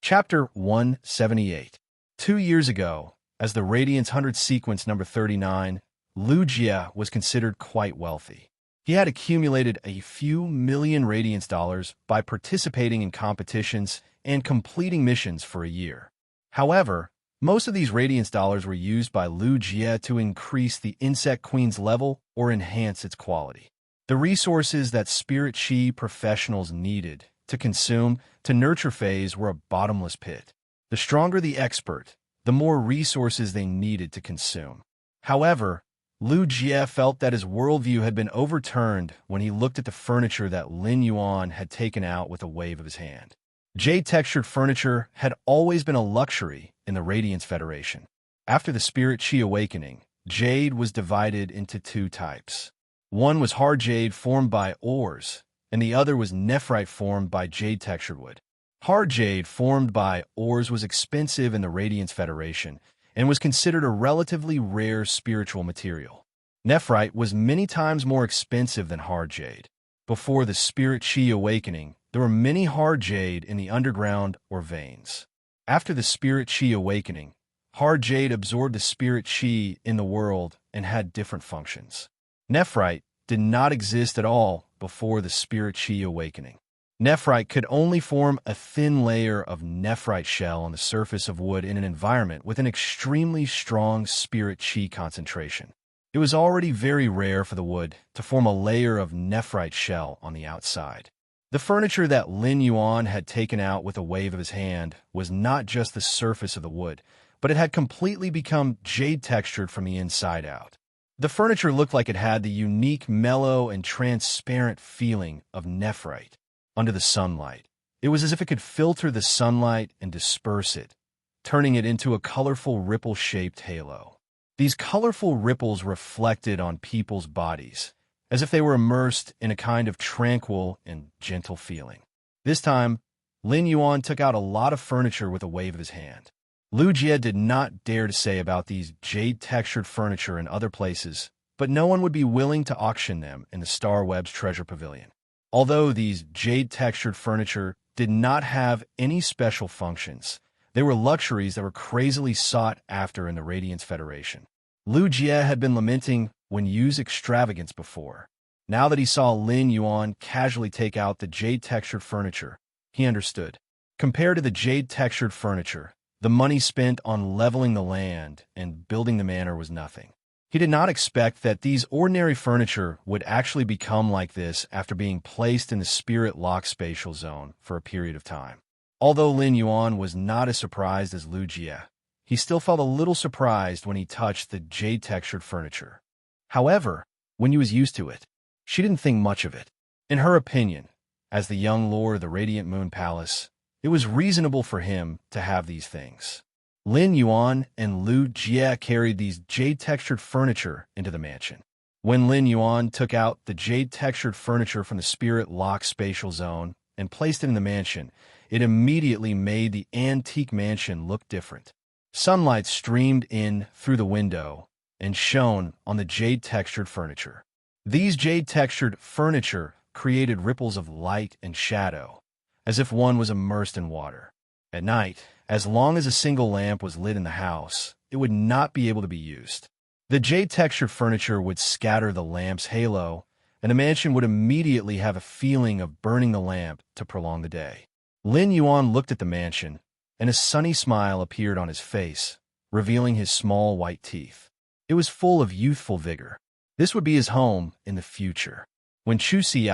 Chapter 178. 2 years ago, as the Radiance 100 sequence number 39, Lu Jie was considered quite wealthy. He had accumulated a few million Radiance dollars by participating in competitions and completing missions for a year. However, most of these Radiance dollars were used by Lu Jie to increase the Insect Queen's level or enhance its quality. The resources that Spirit Chi professionals needed to consume to nurture phase were a bottomless pit. The stronger the expert, the more resources they needed to consume. However, Lu Jie felt that his worldview had been overturned when he looked at the furniture that Lin Yuan had taken out with a wave of his hand. Jade-textured furniture had always been a luxury in the Radiance Federation. After the Spirit Chi awakening, jade was divided into two types. One was hard jade formed by ores, and the other was nephrite formed by jade-textured wood. Hard jade formed by ores was expensive in the Radiance Federation and was considered a relatively rare spiritual material. Nephrite was many times more expensive than hard jade. Before the Spirit Chi awakening, there were many hard jade in the underground or veins. After the Spirit Chi awakening, hard jade absorbed the Spirit Chi in the world and had different functions. Nephrite did not exist at all before the Spirit Chi awakening. Nephrite could only form a thin layer of nephrite shell on the surface of wood in an environment with an extremely strong Spirit Chi concentration. It was already very rare for the wood to form a layer of nephrite shell on the outside. The furniture that Lin Yuan had taken out with a wave of his hand was not just the surface of the wood, but it had completely become jade-textured from the inside out. The furniture looked like it had the unique mellow and transparent feeling of nephrite. Under the sunlight, it was as if it could filter the sunlight and disperse it, turning it into a colorful ripple-shaped halo. These colorful ripples reflected on people's bodies, as if they were immersed in a kind of tranquil and gentle feeling. This time, Lin Yuan took out a lot of furniture with a wave of his hand. Lu Jie did not dare to say about these jade-textured furniture in other places, but no one would be willing to auction them in the Star Web's Treasure Pavilion. Although these jade-textured furniture did not have any special functions, they were luxuries that were crazily sought after in the Radiance Federation. Lu Jie had been lamenting when used extravagance before. Now that he saw Lin Yuan casually take out the jade-textured furniture, he understood. Compared to the jade-textured furniture, the money spent on leveling the land and building the manor was nothing. He did not expect that these ordinary furniture would actually become like this after being placed in the spirit lock spatial zone for a period of time. Although Lin Yuan was not as surprised as Lu Jie, he still felt a little surprised when he touched the jade-textured furniture. However, when he was used to it, she didn't think much of it. In her opinion, as the young lord of the Radiant Moon Palace, it was reasonable for him to have these things. Lin Yuan and Lu Jie carried these jade-textured furniture into the mansion. When Lin Yuan took out the jade-textured furniture from the spirit lock spatial zone and placed it in the mansion, it immediately made the antique mansion look different. Sunlight streamed in through the window and shone on the jade-textured furniture. These jade-textured furniture created ripples of light and shadow, as if one was immersed in water. At night, as long as a single lamp was lit in the house, it would not be able to be used. The jade-textured furniture would scatter the lamp's halo, and the mansion would immediately have a feeling of burning the lamp to prolong the day. Lin Yuan looked at the mansion, and a sunny smile appeared on his face, revealing his small white teeth. It was full of youthful vigor. This would be his home in the future. When Chu Si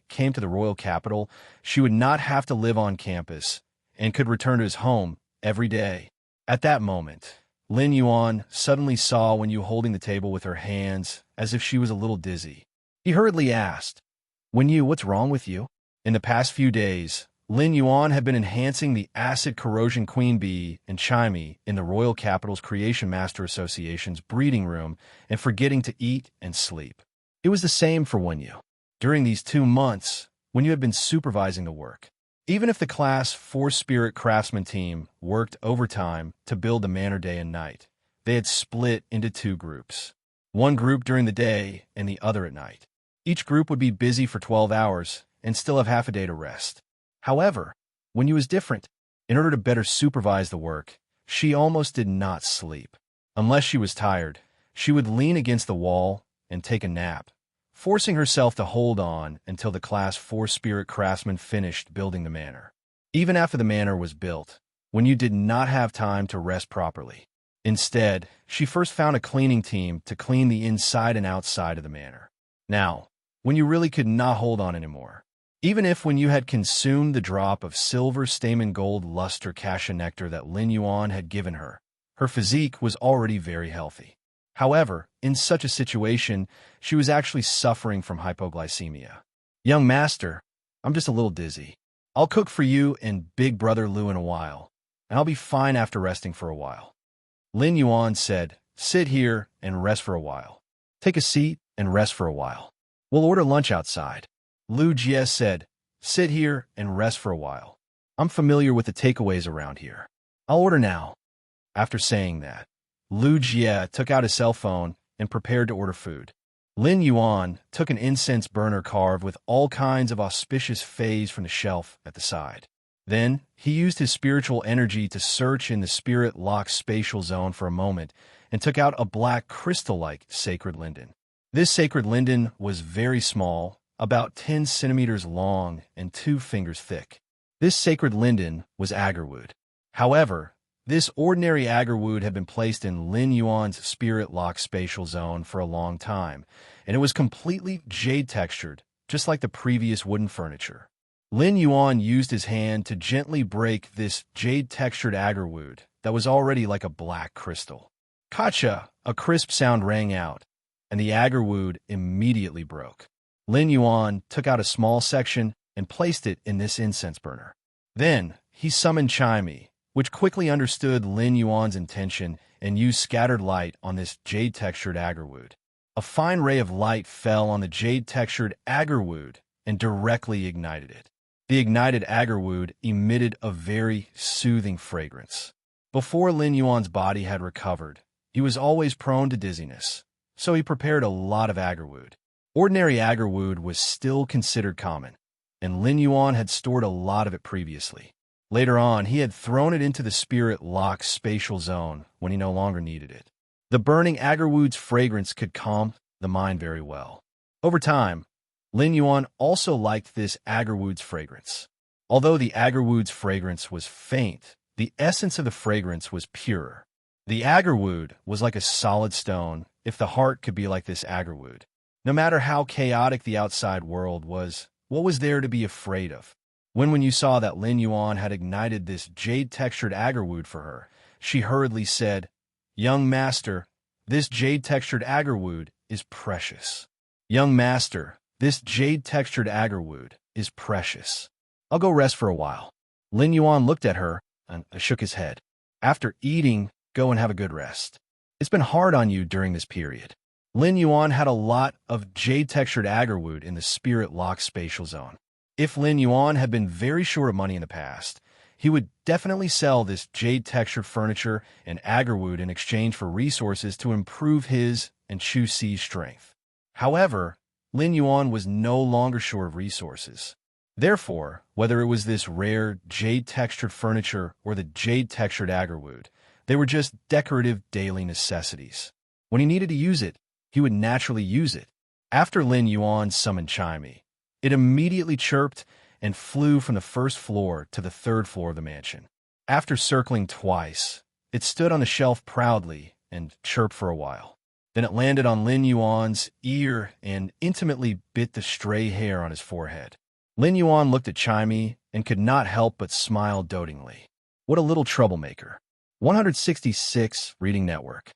came to the royal capital, she would not have to live on campus and could return to his home every day. At that moment, Lin Yuan suddenly saw Wenyu holding the table with her hands as if she was a little dizzy. He hurriedly asked, "Wenyu, what's wrong with you?" In the past few days, Lin Yuan had been enhancing the acid corrosion queen bee and chimey in the Royal Capital's Creation Master Association's breeding room and forgetting to eat and sleep. It was the same for Wenyu. During these 2 months, Wenyu had been supervising the work. Even if the Class 4 Spirit Craftsman team worked overtime to build the manor day and night, they had split into 2 groups. One group during the day and the other at night. Each group would be busy for 12 hours and still have half a day to rest. However, Wenyu was different. In order to better supervise the work, she almost did not sleep. Unless she was tired, she would lean against the wall and take a nap, forcing herself to hold on until the Class 4 spirit craftsman finished building the manor. Even after the manor was built, when you did not have time to rest properly. Instead, she first found a cleaning team to clean the inside and outside of the manor. Now, when you really could not hold on anymore, even if when you had consumed the drop of silver stamen gold luster cassia nectar that Lin Yuan had given her, her physique was already very healthy. However, in such a situation, she was actually suffering from hypoglycemia. Young master, I'm just a little dizzy. I'll cook for you and Big Brother Lu in a while, and I'll be fine after resting for a while. Lin Yuan said, sit here and rest for a while. Take a seat and rest for a while. We'll order lunch outside. Lu Jie said, sit here and rest for a while. I'm familiar with the takeaways around here. I'll order now. After saying that, Lu Jie took out his cell phone and prepared to order food. Lin Yuan took an incense burner carved with all kinds of auspicious fays from the shelf at the side. Then, he used his spiritual energy to search in the spirit-locked spatial zone for a moment and took out a black crystal-like sacred linden. This sacred linden was very small, about 10 centimeters long and 2 fingers thick. This sacred linden was agarwood. However, this ordinary agarwood had been placed in Lin Yuan's spirit-locked spatial zone for a long time, and it was completely jade-textured, just like the previous wooden furniture. Lin Yuan used his hand to gently break this jade-textured agarwood that was already like a black crystal. Kacha, a crisp sound rang out, and the agarwood immediately broke. Lin Yuan took out a small section and placed it in this incense burner. Then, he summoned Chimey, which quickly understood Lin Yuan's intention and used scattered light on this jade-textured agarwood. A fine ray of light fell on the jade-textured agarwood and directly ignited it. The ignited agarwood emitted a very soothing fragrance. Before Lin Yuan's body had recovered, he was always prone to dizziness, so he prepared a lot of agarwood. Ordinary agarwood was still considered common, and Lin Yuan had stored a lot of it previously. Later on, he had thrown it into the spirit-locked spatial zone when he no longer needed it. The burning agarwood's fragrance could calm the mind very well. Over time, Lin Yuan also liked this agarwood's fragrance. Although the agarwood's fragrance was faint, the essence of the fragrance was purer. The agarwood was like a solid stone, if the heart could be like this agarwood. No matter how chaotic the outside world was, what was there to be afraid of? When you saw that Lin Yuan had ignited this jade-textured agarwood for her, she hurriedly said, Young master, this jade-textured agarwood is precious. Young master, this jade-textured agarwood is precious. I'll go rest for a while. Lin Yuan looked at her and shook his head. After eating, go and have a good rest. It's been hard on you during this period. Lin Yuan had a lot of jade-textured agarwood in the spirit-locked spatial zone. If Lin Yuan had been very short of money in the past, he would definitely sell this jade-textured furniture and agarwood in exchange for resources to improve his and Chu Xi's strength. However, Lin Yuan was no longer short of resources. Therefore, whether it was this rare jade-textured furniture or the jade-textured agarwood, they were just decorative daily necessities. When he needed to use it, he would naturally use it. After Lin Yuan summoned Chimey, it immediately chirped and flew from the first floor to the third floor of the mansion. After circling twice, it stood on the shelf proudly and chirped for a while. Then it landed on Lin Yuan's ear and intimately bit the stray hair on his forehead. Lin Yuan looked at Chimey and could not help but smile dotingly. What a little troublemaker. 166 Reading Network.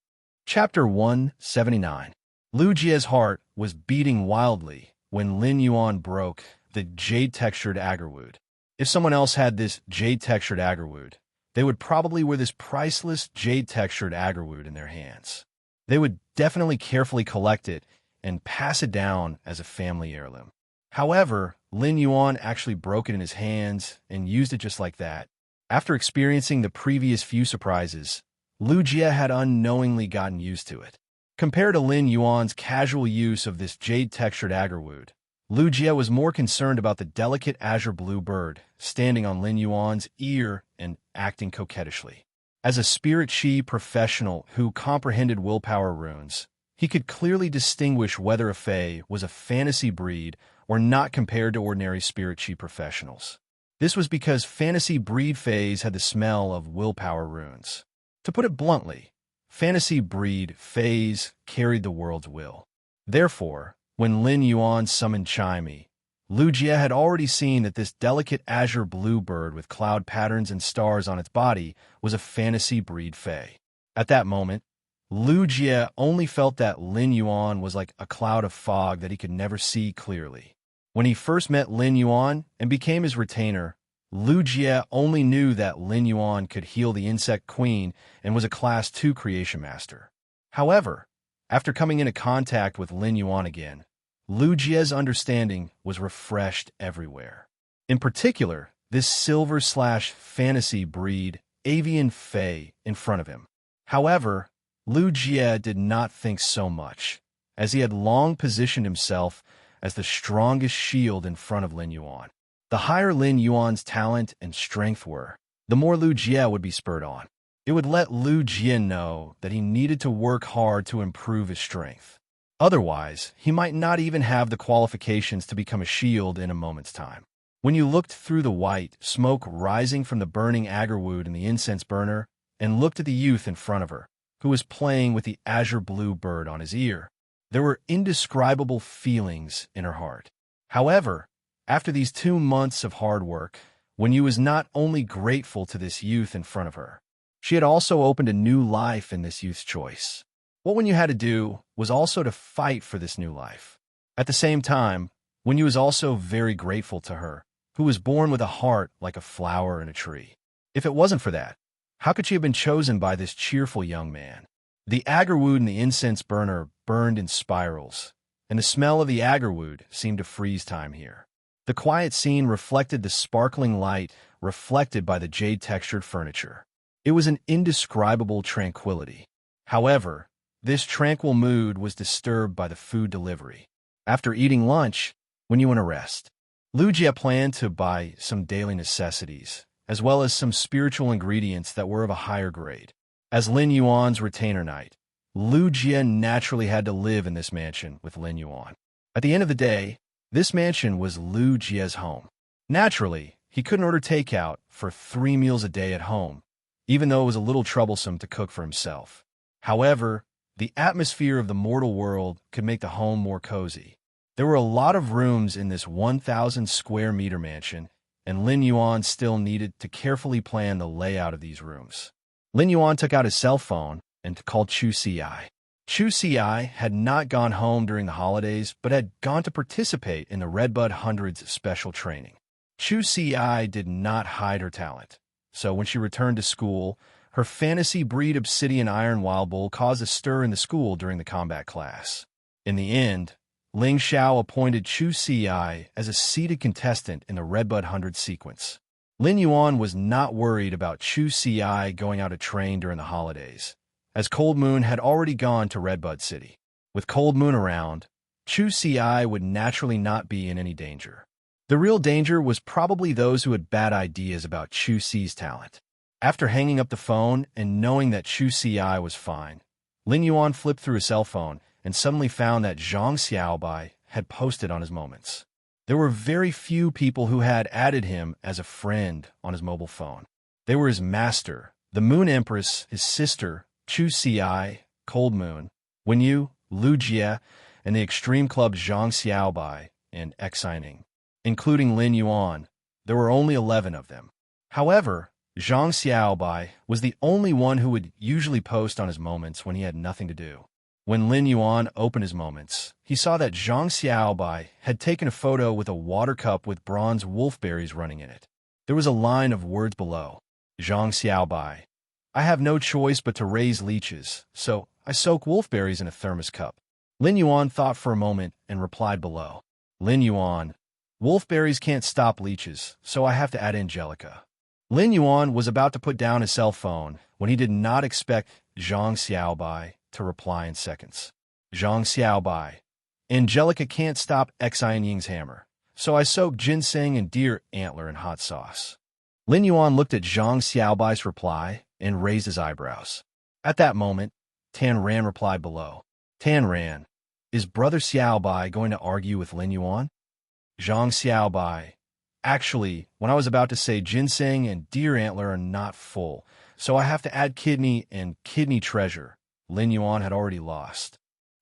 Chapter 179. Lu Jie's heart was beating wildly when Lin Yuan broke the jade-textured agarwood. If someone else had this jade-textured agarwood, they would probably wear this priceless jade-textured agarwood in their hands. They would definitely carefully collect it and pass it down as a family heirloom. However, Lin Yuan actually broke it in his hands and used it just like that. After experiencing the previous few surprises, Lu Jie had unknowingly gotten used to it. Compared to Lin Yuan's casual use of this jade-textured agarwood, Lu Jie was more concerned about the delicate azure blue bird standing on Lin Yuan's ear and acting coquettishly. As a spirit chi professional who comprehended willpower runes, he could clearly distinguish whether a fae was a fantasy breed or not compared to ordinary spirit chi professionals. This was because fantasy breed faes had the smell of willpower runes. To put it bluntly, fantasy breed faes carried the world's will. Therefore, when Lin Yuan summoned Chimey, Lu Jie had already seen that this delicate azure blue bird with cloud patterns and stars on its body was a fantasy breed fae. At that moment, Lu Jie only felt that Lin Yuan was like a cloud of fog that he could never see clearly. When he first met Lin Yuan and became his retainer, Lu Jie only knew that Lin Yuan could heal the insect queen and was a Class 2 creation master. However, after coming into contact with Lin Yuan again, Lu Jie's understanding was refreshed everywhere. In particular, this silver/fantasy breed avian fae in front of him. However, Lu Jie did not think so much, as he had long positioned himself as the strongest shield in front of Lin Yuan. The higher Lin Yuan's talent and strength were, the more Lu Jie would be spurred on. It would let Lu Jie know that he needed to work hard to improve his strength. Otherwise, he might not even have the qualifications to become a shield in a moment's time. When you looked through the white smoke rising from the burning agarwood in the incense burner and looked at the youth in front of her, who was playing with the azure blue bird on his ear, there were indescribable feelings in her heart. However, after these 2 months of hard work, when you was not only grateful to this youth in front of her, she had also opened a new life in this youth's choice. What Wenyu had to do was also to fight for this new life. At the same time, Wenyu was also very grateful to her, who was born with a heart like a flower in a tree. If it wasn't for that, how could she have been chosen by this cheerful young man? The agarwood in the incense burner burned in spirals, and the smell of the agarwood seemed to freeze time here. The quiet scene reflected the sparkling light reflected by the jade-textured furniture. It was an indescribable tranquility. However, this tranquil mood was disturbed by the food delivery. After eating lunch, when you went to rest, Lu Jie planned to buy some daily necessities, as well as some spiritual ingredients that were of a higher grade. As Lin Yuan's retainer knight, Lu Jie naturally had to live in this mansion with Lin Yuan. At the end of the day, this mansion was Lu Jie's home. Naturally, he couldn't order takeout for 3 meals a day at home, even though it was a little troublesome to cook for himself. However, the atmosphere of the mortal world could make the home more cozy. There were a lot of rooms in this 1,000 square meter mansion, and Lin Yuan still needed to carefully plan the layout of these rooms. Lin Yuan took out his cell phone and called Chu Si. Chu Si had not gone home during the holidays, but had gone to participate in the Redbud Hundred's special training. Chu Si did not hide her talent, so when she returned to school, her fantasy breed obsidian iron wild bull caused a stir in the school during the combat class. In the end, Ling Xiao appointed Chu Si as a seated contestant in the Redbud 100 sequence. Lin Yuan was not worried about Chu Si going out to train during the holidays, as Cold Moon had already gone to Redbud City. With Cold Moon around, Chu Si would naturally not be in any danger. The real danger was probably those who had bad ideas about Chu Si's talent. After hanging up the phone and knowing that Chu Si was fine, Lin Yuan flipped through his cell phone and suddenly found that Zhang Xiaobai had posted on his moments. There were very few people who had added him as a friend on his mobile phone. They were his master, the Moon Empress, his sister, Chu Si, Cold Moon, Wenyu, Lu Jie, and the Extreme Club Zhang Xiaobai and Xining. Including Lin Yuan, there were only 11 of them. However, Zhang Xiaobai was the only one who would usually post on his moments when he had nothing to do. When Lin Yuan opened his moments, he saw that Zhang Xiaobai had taken a photo with a water cup with bronze wolfberries running in it. There was a line of words below. Zhang Xiaobai, I have no choice but to raise leeches, so I soak wolfberries in a thermos cup. Lin Yuan thought for a moment and replied below. Lin Yuan, wolfberries can't stop leeches, so I have to add Angelica. Lin Yuan was about to put down his cell phone when he did not expect Zhang Xiaobai to reply in seconds. Zhang Xiaobai, Angelica can't stop Xian Ying's hammer, so I soak ginseng and deer antler in hot sauce. Lin Yuan looked at Zhang Xiaobai's reply and raised his eyebrows. At that moment, Tan Ran replied below. Tan Ran, is Brother Xiaobai going to argue with Lin Yuan? Zhang Xiaobai. Actually, when I was about to say ginseng and deer antler are not full, so I have to add kidney and kidney treasure, Lin Yuan had already lost.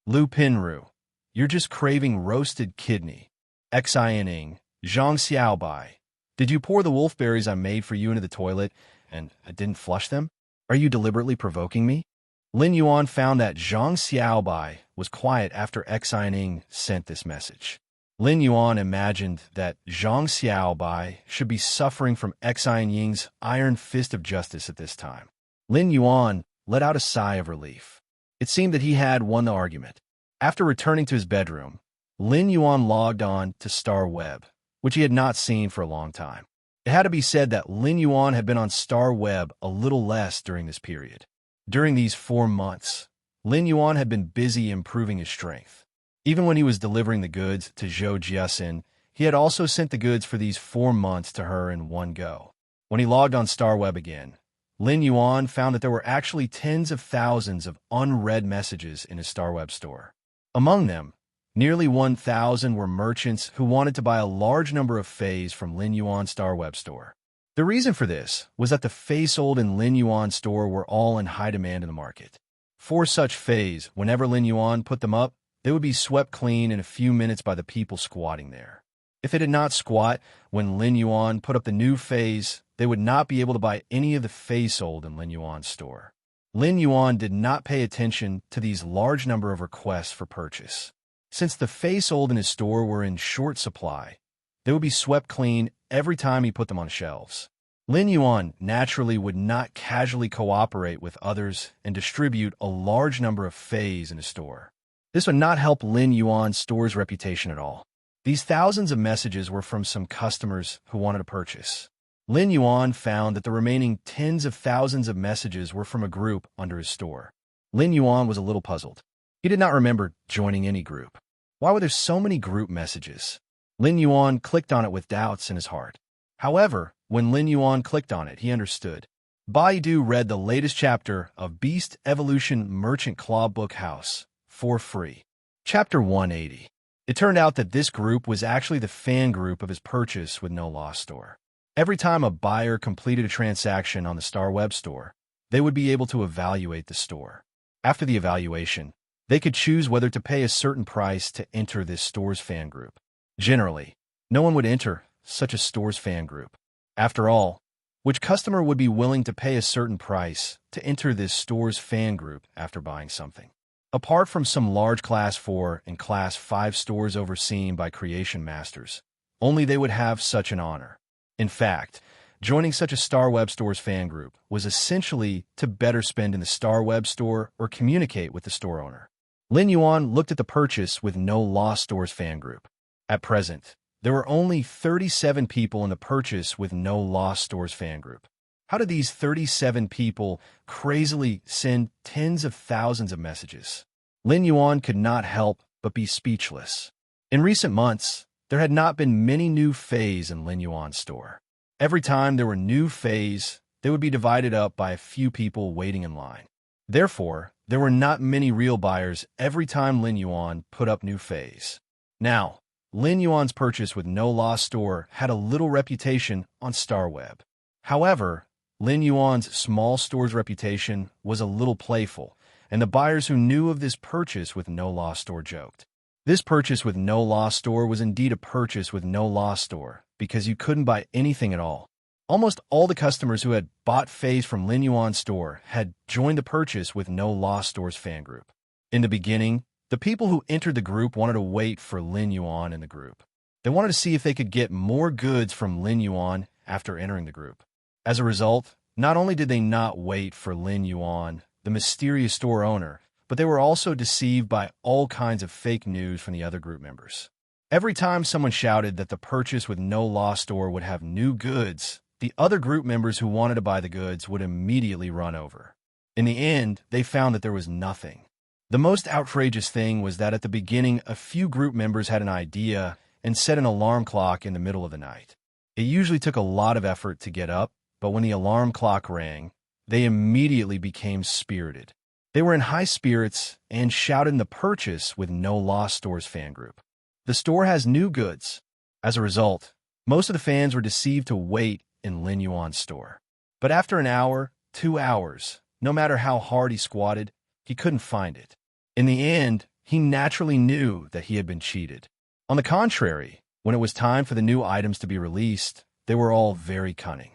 Lu Pinru. You're just craving roasted kidney. Xianing. Zhang Xiaobai. Did you pour the wolfberries I made for you into the toilet and I didn't flush them? Are you deliberately provoking me? Lin Yuan found that Zhang Xiaobai was quiet after Xianing sent this message. Lin Yuan imagined that Zhang Xiaobai should be suffering from Xianying's iron fist of justice at this time. Lin Yuan let out a sigh of relief. It seemed that he had won the argument. After returning to his bedroom, Lin Yuan logged on to Star Web, which he had not seen for a long time. It had to be said that Lin Yuan had been on Star Web a little less during this period. During these 4 months, Lin Yuan had been busy improving his strength. Even when he was delivering the goods to Zhou Jiaxin, he had also sent the goods for these 4 months to her in one go. When he logged on Star Web again, Lin Yuan found that there were actually tens of thousands of unread messages in his Star Web store. Among them, nearly 1,000 were merchants who wanted to buy a large number of fays from Lin Yuan's Star Web store. The reason for this was that the fays sold in Lin Yuan's store were all in high demand in the market. For such fays, whenever Lin Yuan put them up, they would be swept clean in a few minutes by the people squatting there. If they did not squat when Lin Yuan put up the new fays, they would not be able to buy any of the fays sold in Lin Yuan's store. Lin Yuan did not pay attention to these large number of requests for purchase. Since the fays sold in his store were in short supply, they would be swept clean every time he put them on shelves. Lin Yuan naturally would not casually cooperate with others and distribute a large number of fays in his store. This would not help Lin Yuan's store's reputation at all. These thousands of messages were from some customers who wanted to purchase. Lin Yuan found that the remaining tens of thousands of messages were from a group under his store. Lin Yuan was a little puzzled. He did not remember joining any group. Why were there so many group messages? Lin Yuan clicked on it with doubts in his heart. However, when Lin Yuan clicked on it, he understood. Baidu read the latest chapter of Beast Evolution Merchant Claw Book House for free. Chapter 180. It turned out that this group was actually the fan group of his purchase with No Loss store. Every time a buyer completed a transaction on the Star Web store, they would be able to evaluate the store. After the evaluation, they could choose whether to pay a certain price to enter this store's fan group. Generally, no one would enter such a store's fan group. After all, which customer would be willing to pay a certain price to enter this store's fan group after buying something? Apart from some large Class 4 and Class 5 stores overseen by creation masters, only they would have such an honor. In fact, joining such a Star Web store's fan group was essentially to better spend in the Star Web store or communicate with the store owner. Lin Yuan looked at the purchase with No Loss store's fan group. At present, there were only 37 people in the purchase with No Loss store's fan group. How did these 37 people crazily send tens of thousands of messages? Lin Yuan could not help but be speechless. In recent months, there had not been many new fays in Lin Yuan's store. Every time there were new fays, they would be divided up by a few people waiting in line. Therefore, there were not many real buyers every time Lin Yuan put up new fays. Now, Lin Yuan's purchase with No Loss store had a little reputation on Star Web. However, Lin Yuan's small store's reputation was a little playful, and the buyers who knew of this purchase with No Loss store joked. This purchase with No Loss store was indeed a purchase with No Loss store because you couldn't buy anything at all. Almost all the customers who had bought fays from Lin Yuan's store had joined the purchase with No Loss store's fan group. In the beginning, the people who entered the group wanted to wait for Lin Yuan in the group. They wanted to see if they could get more goods from Lin Yuan after entering the group. As a result, not only did they not wait for Lin Yuan, the mysterious store owner, but they were also deceived by all kinds of fake news from the other group members. Every time someone shouted that the purchase with No Loss store would have new goods, the other group members who wanted to buy the goods would immediately run over. In the end, they found that there was nothing. The most outrageous thing was that at the beginning, a few group members had an idea and set an alarm clock in the middle of the night. It usually took a lot of effort to get up, but when the alarm clock rang, they immediately became spirited. They were in high spirits and shouted in the Purchase with No Loss Stores fan group. The store has new goods. As a result, most of the fans were deceived to wait in Lin Yuan's store. But after an hour, 2 hours, no matter how hard he squatted, he couldn't find it. In the end, he naturally knew that he had been cheated. On the contrary, when it was time for the new items to be released, they were all very cunning.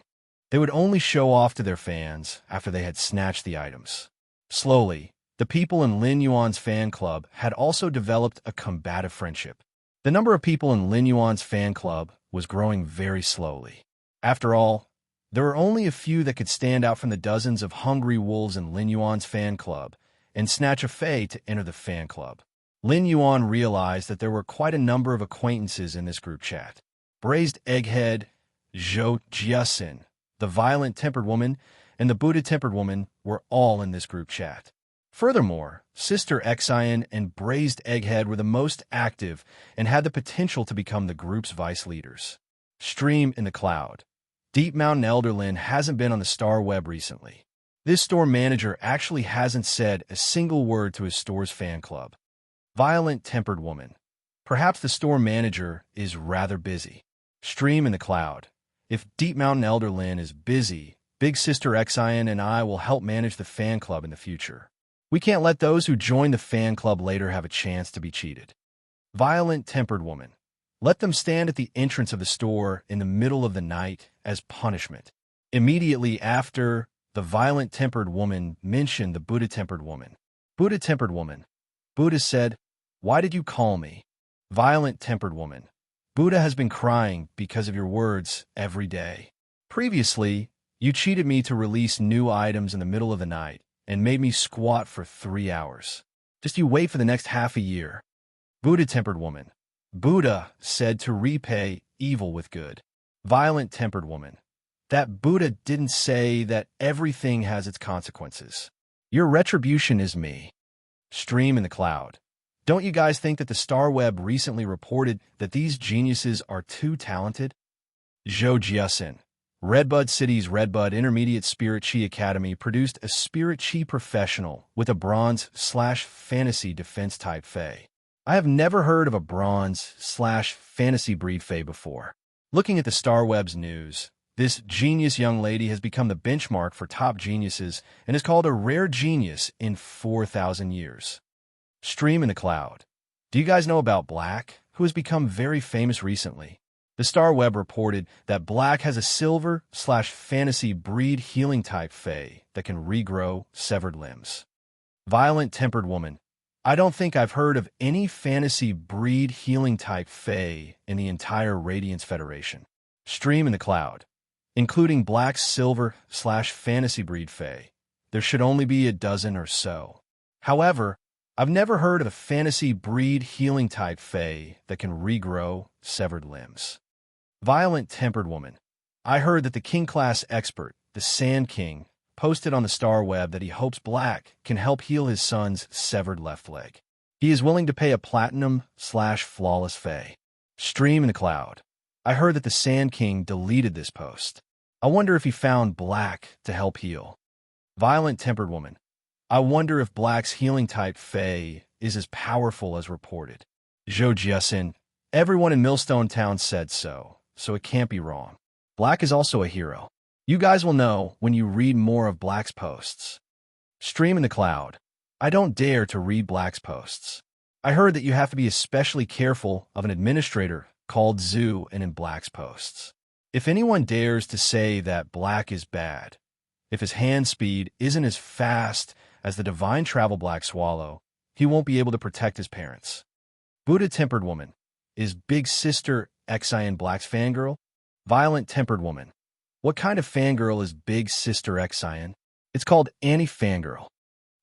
They would only show off to their fans after they had snatched the items. Slowly, the people in Lin Yuan's fan club had also developed a combative friendship. The number of people in Lin Yuan's fan club was growing very slowly. After all, there were only a few that could stand out from the dozens of hungry wolves in Lin Yuan's fan club and snatch a fei to enter the fan club. Lin Yuan realized that there were quite a number of acquaintances in this group chat. Braised Egghead, Zhou Jiasin, the Violent-Tempered Woman, and the Buddha-Tempered Woman were all in this group chat. Furthermore, Sister Xian and Braised Egghead were the most active and had the potential to become the group's vice leaders. Stream in the cloud. Deep Mountain Elderlin hasn't been on the Star Web recently. This store manager actually hasn't said a single word to his store's fan club. Violent-Tempered Woman. Perhaps the store manager is rather busy. Stream in the cloud. If Deep Mountain Elderlin is busy, Big Sister Xian and I will help manage the fan club in the future. We can't let those who join the fan club later have a chance to be cheated. Violent-Tempered Woman. Let them stand at the entrance of the store in the middle of the night as punishment. Immediately after, the Violent-Tempered Woman mentioned the Buddha-Tempered Woman. Buddha-Tempered Woman. Buddha said, "Why did you call me?" Violent-Tempered Woman. Buddha has been crying because of your words every day. Previously, you cheated me to release new items in the middle of the night and made me squat for 3 hours. Just you wait for the next half a year. Buddha-Tempered Woman. Buddha said to repay evil with good. Violent-Tempered Woman. That Buddha didn't say that everything has its consequences. Your retribution is me. Stream in the cloud. Don't you guys think that the Star Web recently reported that these geniuses are too talented? Zhou Jiasin. Redbud City's Redbud Intermediate Spirit Chi Academy produced a Spirit Chi professional with a bronze/fantasy defense type Fey. I have never heard of a bronze/fantasy breed Fey before. Looking at the Star Web's news, this genius young lady has become the benchmark for top geniuses and is called a rare genius in 4,000 years. Stream in the cloud. Do you guys know about Black, who has become very famous recently? The Star Web reported that Black has a silver/fantasy breed healing type Fey that can regrow severed limbs. Violent-Tempered Woman. I don't think I've heard of any fantasy breed healing type Fey in the entire Radiance Federation. Stream in the cloud. Including Black's silver/fantasy breed Fey, there should only be a dozen or so. However, I've never heard of a fantasy breed healing type Fey that can regrow severed limbs. Violent-Tempered Woman. I heard that the King-class expert, the Sand King, posted on the Star Web that he hopes Black can help heal his son's severed left leg. He is willing to pay a platinum/flawless Fey. Stream in the cloud. I heard that the Sand King deleted this post. I wonder if he found Black to help heal. Violent-Tempered Woman. I wonder if Black's healing type Fey is as powerful as reported. Zhou Jiasin. Everyone in Millstone Town said so it can't be wrong. Black is also a hero. You guys will know when you read more of Black's posts. Stream in the cloud. I don't dare to read Black's posts. I heard that you have to be especially careful of an administrator called Zoo and in Black's posts. If anyone dares to say that Black is bad, if his hand speed isn't as fast as the divine travel Black Swallow, he won't be able to protect his parents. Buddha-Tempered Woman. Is Big Sister Xian Black's fangirl? Violent-Tempered Woman. What kind of fangirl is Big Sister Xian? It's called Annie-Fangirl.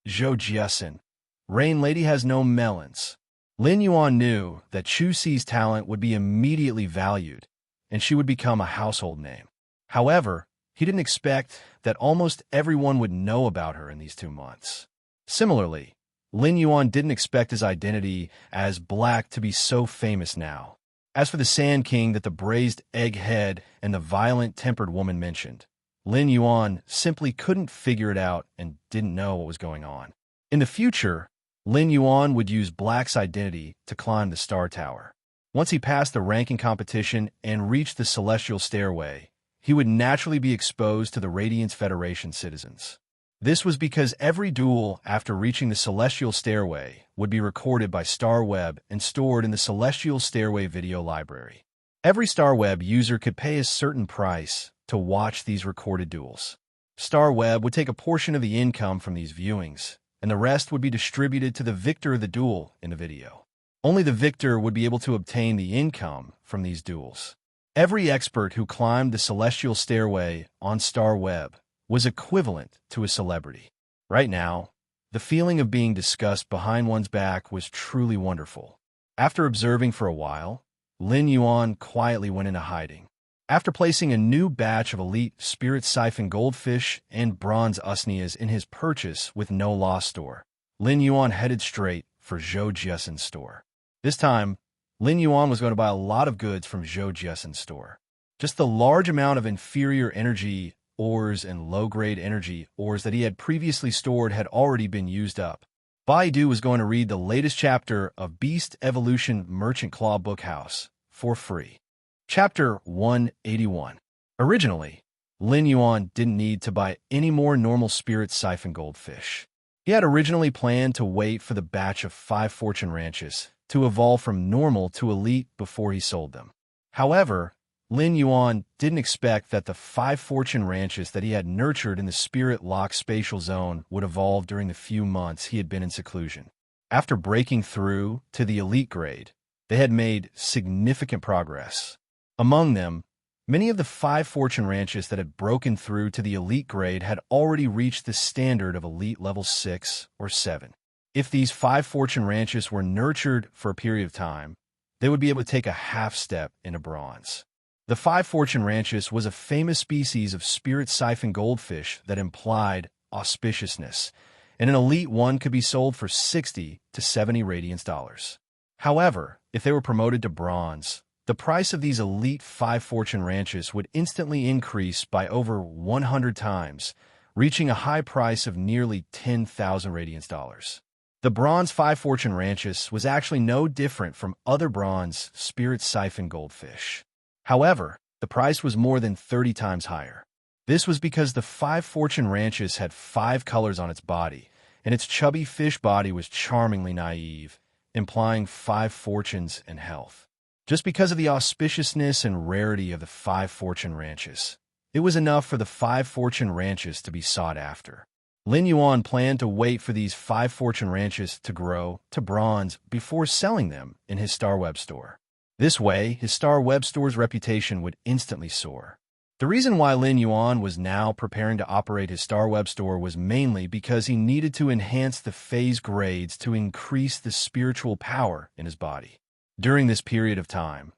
Zhou Jiasin. Rain Lady has no melons. Lin Yuan knew that Chu Xi's talent would be immediately valued, and she would become a household name. However, he didn't expect that almost everyone would know about her in these 2 months. Similarly, Lin Yuan didn't expect his identity as Black to be so famous now. As for the Sand King that the braised egg head and the violent-tempered woman mentioned, Lin Yuan simply couldn't figure it out and didn't know what was going on. In the future, Lin Yuan would use Black's identity to climb the Star Tower. Once he passed the ranking competition and reached the Celestial Stairway, he would naturally be exposed to the Radiance Federation citizens. This was because every duel after reaching the Celestial Stairway would be recorded by StarWeb and stored in the Celestial Stairway video library. Every StarWeb user could pay a certain price to watch these recorded duels. StarWeb would take a portion of the income from these viewings, and the rest would be distributed to the victor of the duel in the video. Only the victor would be able to obtain the income from these duels. Every expert who climbed the Celestial Stairway on StarWeb was equivalent to a celebrity. Right now, the feeling of being discussed behind one's back was truly wonderful. After observing for a while, Lin Yuan quietly went into hiding. After placing a new batch of elite Spirit Siphon Goldfish and Bronze Usnias in his purchase with no loss store, Lin Yuan headed straight for Zhou Jiasen's store. This time, Lin Yuan was going to buy a lot of goods from Zhou Jiasen's store. Just the large amount of inferior energy ores and low-grade energy ores that he had previously stored had already been used up. Baidu was going to read the latest chapter of Beast Evolution Merchant Claw Bookhouse for free. Chapter 181. Originally, Lin Yuan didn't need to buy any more normal Spirit Siphon Goldfish. He had originally planned to wait for the batch of 5 fortune ranches to evolve from normal to elite before he sold them. However, Lin Yuan didn't expect that the 5 fortune ranches that he had nurtured in the Spirit Lock Spatial Zone would evolve during the few months he had been in seclusion. After breaking through to the elite grade, they had made significant progress. Among them, many of the 5 fortune ranches that had broken through to the elite grade had already reached the standard of elite level 6 or 7. If these 5 fortune ranches were nurtured for a period of time, they would be able to take a half step into bronze. The 5 fortune ranches was a famous species of Spirit Siphon Goldfish that implied auspiciousness, and an elite one could be sold for 60 to 70 Radiance dollars. However, if they were promoted to bronze, the price of these elite 5 fortune ranches would instantly increase by over 100 times, reaching a high price of nearly 10,000 Radiance dollars. The bronze 5 fortune ranches was actually no different from other bronze Spirit Siphon Goldfish. However, the price was more than 30 times higher. This was because the 5 fortune ranches had 5 colors on its body, and its chubby fish body was charmingly naive, implying 5 fortunes and health. Just because of the auspiciousness and rarity of the 5 fortune ranches, it was enough for the 5 fortune ranches to be sought after. Lin Yuan planned to wait for these 5 fortune ranches to grow to bronze before selling them in his StarWeb store. This way, his StarWeb store's reputation would instantly soar. The reason why Lin Yuan was now preparing to operate his StarWeb store was mainly because he needed to enhance the phase grades to increase the spiritual power in his body. During this period of time,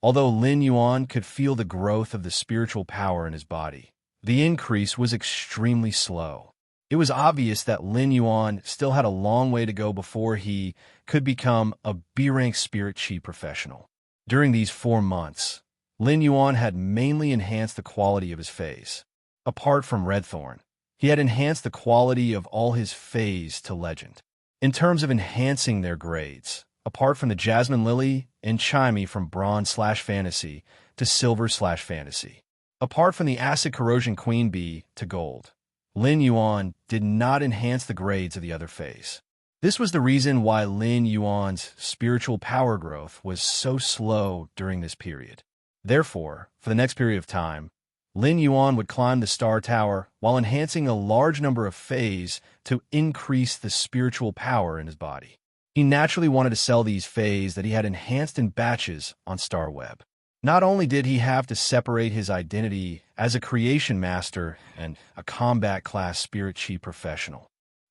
although Lin Yuan could feel the growth of the spiritual power in his body, the increase was extremely slow. It was obvious that Lin Yuan still had a long way to go before he could become a B-rank spirit chi professional. During these 4 months, Lin Yuan had mainly enhanced the quality of his phase. Apart from Redthorn, he had enhanced the quality of all his phase to legend. In terms of enhancing their grades, apart from the Jasmine Lily and Chimey from Bronze/Fantasy to Silver/Fantasy, apart from the Acid Corrosion Queen Bee to Gold, Lin Yuan did not enhance the grades of the other phase. This was the reason why Lin Yuan's spiritual power growth was so slow during this period. Therefore, for the next period of time, Lin Yuan would climb the Star Tower while enhancing a large number of phase to increase the spiritual power in his body. He naturally wanted to sell these phase that he had enhanced in batches on StarWeb. Not only did he have to separate his identity as a creation master and a combat class spirit chi professional,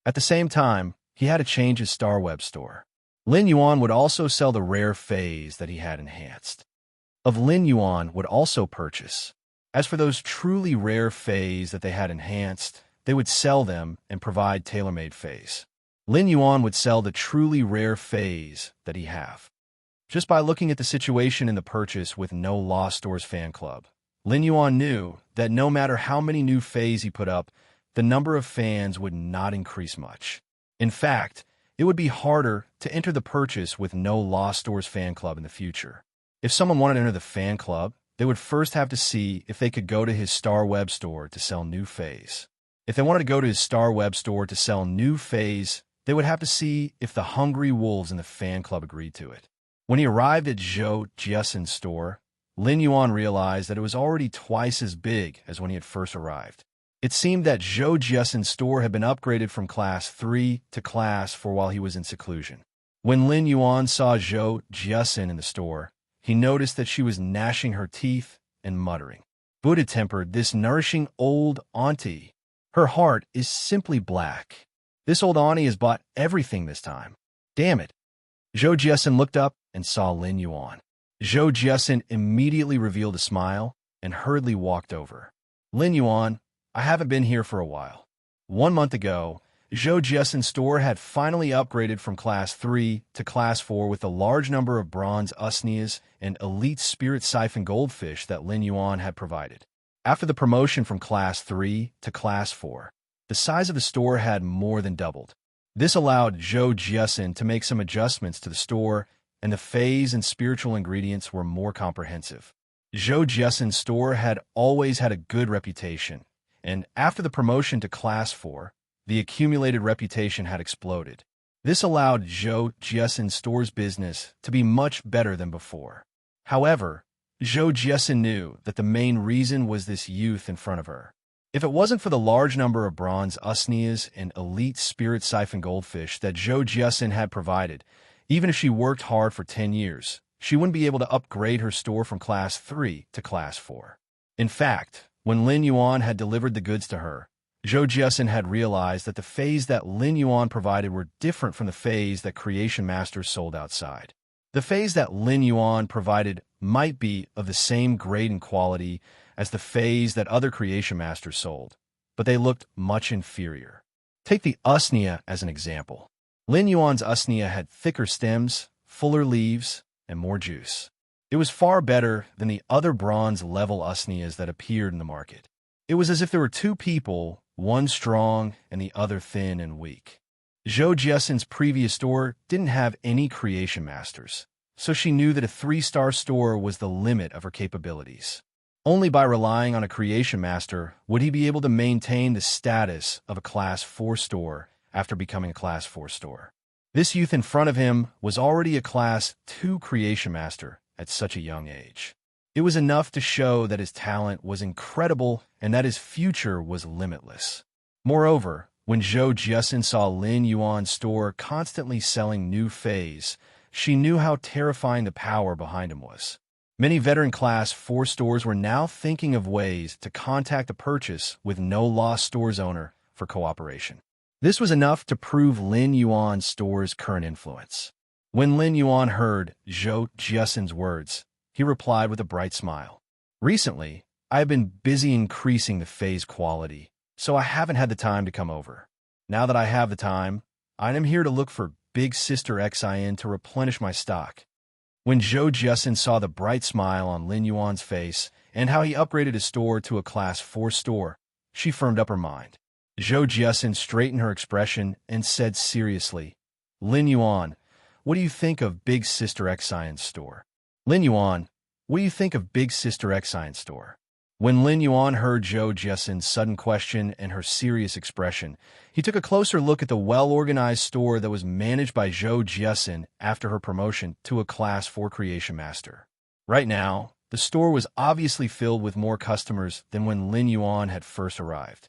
at the same time, he had to change his StarWeb store. Lin Yuan would also sell the rare phase that he had enhanced. Of Lin Yuan would also purchase. As for those truly rare phase that they had enhanced, they would sell them and provide tailor-made phase. Lin Yuan would sell the truly rare phase that he have. Just by looking at the situation in the purchase with no Lost Stores fan club, Lin Yuan knew that no matter how many new fays he put up, the number of fans would not increase much. In fact, it would be harder to enter the purchase with no Lost Stores fan club in the future. If someone wanted to enter the fan club, they would first have to see if they could go to his Star Web store to sell new fays. If they wanted to go to his Star Web store to sell new fays, they would have to see if the hungry wolves in the fan club agreed to it. When he arrived at Zhou Jiesen's store, Lin Yuan realized that it was already twice as big as when he had first arrived. It seemed that Zhou Jiesen's store had been upgraded from Class 3 to Class 4 while he was in seclusion. When Lin Yuan saw Zhou Jiesen in the store, he noticed that she was gnashing her teeth and muttering. Buddha-tempered, this nourishing old auntie. Her heart is simply black. This old auntie has bought everything this time. Damn it. Zhou Jiesen looked up and saw Lin Yuan. Zhou Jiesen immediately revealed a smile and hurriedly walked over. Lin Yuan, I haven't been here for a while. 1 month ago, Zhou Jiesen's store had finally upgraded from Class 3 to Class 4 with a large number of bronze usnias and elite spirit siphon goldfish that Lin Yuan had provided. After the promotion from Class 3 to Class 4, the size of the store had more than doubled. This allowed Zhou Jiesen to make some adjustments to the store, and the fays and spiritual ingredients were more comprehensive. Zhou Jiesen's store had always had a good reputation, and after the promotion to Class 4, the accumulated reputation had exploded. This allowed Zhou Jiesen's store's business to be much better than before. However, Zhou Jiesen knew that the main reason was this youth in front of her. If it wasn't for the large number of bronze usnias and elite spirit siphon goldfish that Zhou Jiesen had provided, even if she worked hard for 10 years, she wouldn't be able to upgrade her store from Class 3 to Class 4. In fact, when Lin Yuan had delivered the goods to her, Zhou Jiesen had realized that the fays that Lin Yuan provided were different from the fays that Creation Masters sold outside. The fays that Lin Yuan provided might be of the same grade and quality as the fays that other Creation Masters sold, but they looked much inferior. Take the usnia as an example. Lin Yuan's usnia had thicker stems, fuller leaves, and more juice. It was far better than the other bronze-level usnias that appeared in the market. It was as if there were two people, one strong and the other thin and weak. Zhou Jiesen's previous store didn't have any Creation Masters, so she knew that a 3-star store was the limit of her capabilities. Only by relying on a Creation Master would he be able to maintain the status of a Class 4 store after becoming a Class 4 store. This youth in front of him was already a Class 2 Creation Master at such a young age. It was enough to show that his talent was incredible and that his future was limitless. Moreover, when Zhou Jiesen saw Lin Yuan's store constantly selling new fays, she knew how terrifying the power behind him was. Many veteran Class 4 stores were now thinking of ways to contact the purchase with no Lost Stores owner for cooperation. This was enough to prove Lin Yuan's store's current influence. When Lin Yuan heard Zhou Jiesen's words, he replied with a bright smile. Recently, I have been busy increasing the phase quality, so I haven't had the time to come over. Now that I have the time, I am here to look for Big Sister Xin to replenish my stock. When Zhou Jiesen saw the bright smile on Lin Yuan's face and how he upgraded his store to a Class 4 store, she firmed up her mind. Zhou Jiesen straightened her expression and said seriously, Lin Yuan, what do you think of Big Sister Xion's store? Lin Yuan, what do you think of Big Sister Xion's store? When Lin Yuan heard Zhou Jiesen's sudden question and her serious expression, he took a closer look at the well-organized store that was managed by Zhou Jiesen after her promotion to a Class 4 Creation Master. Right now, the store was obviously filled with more customers than when Lin Yuan had first arrived.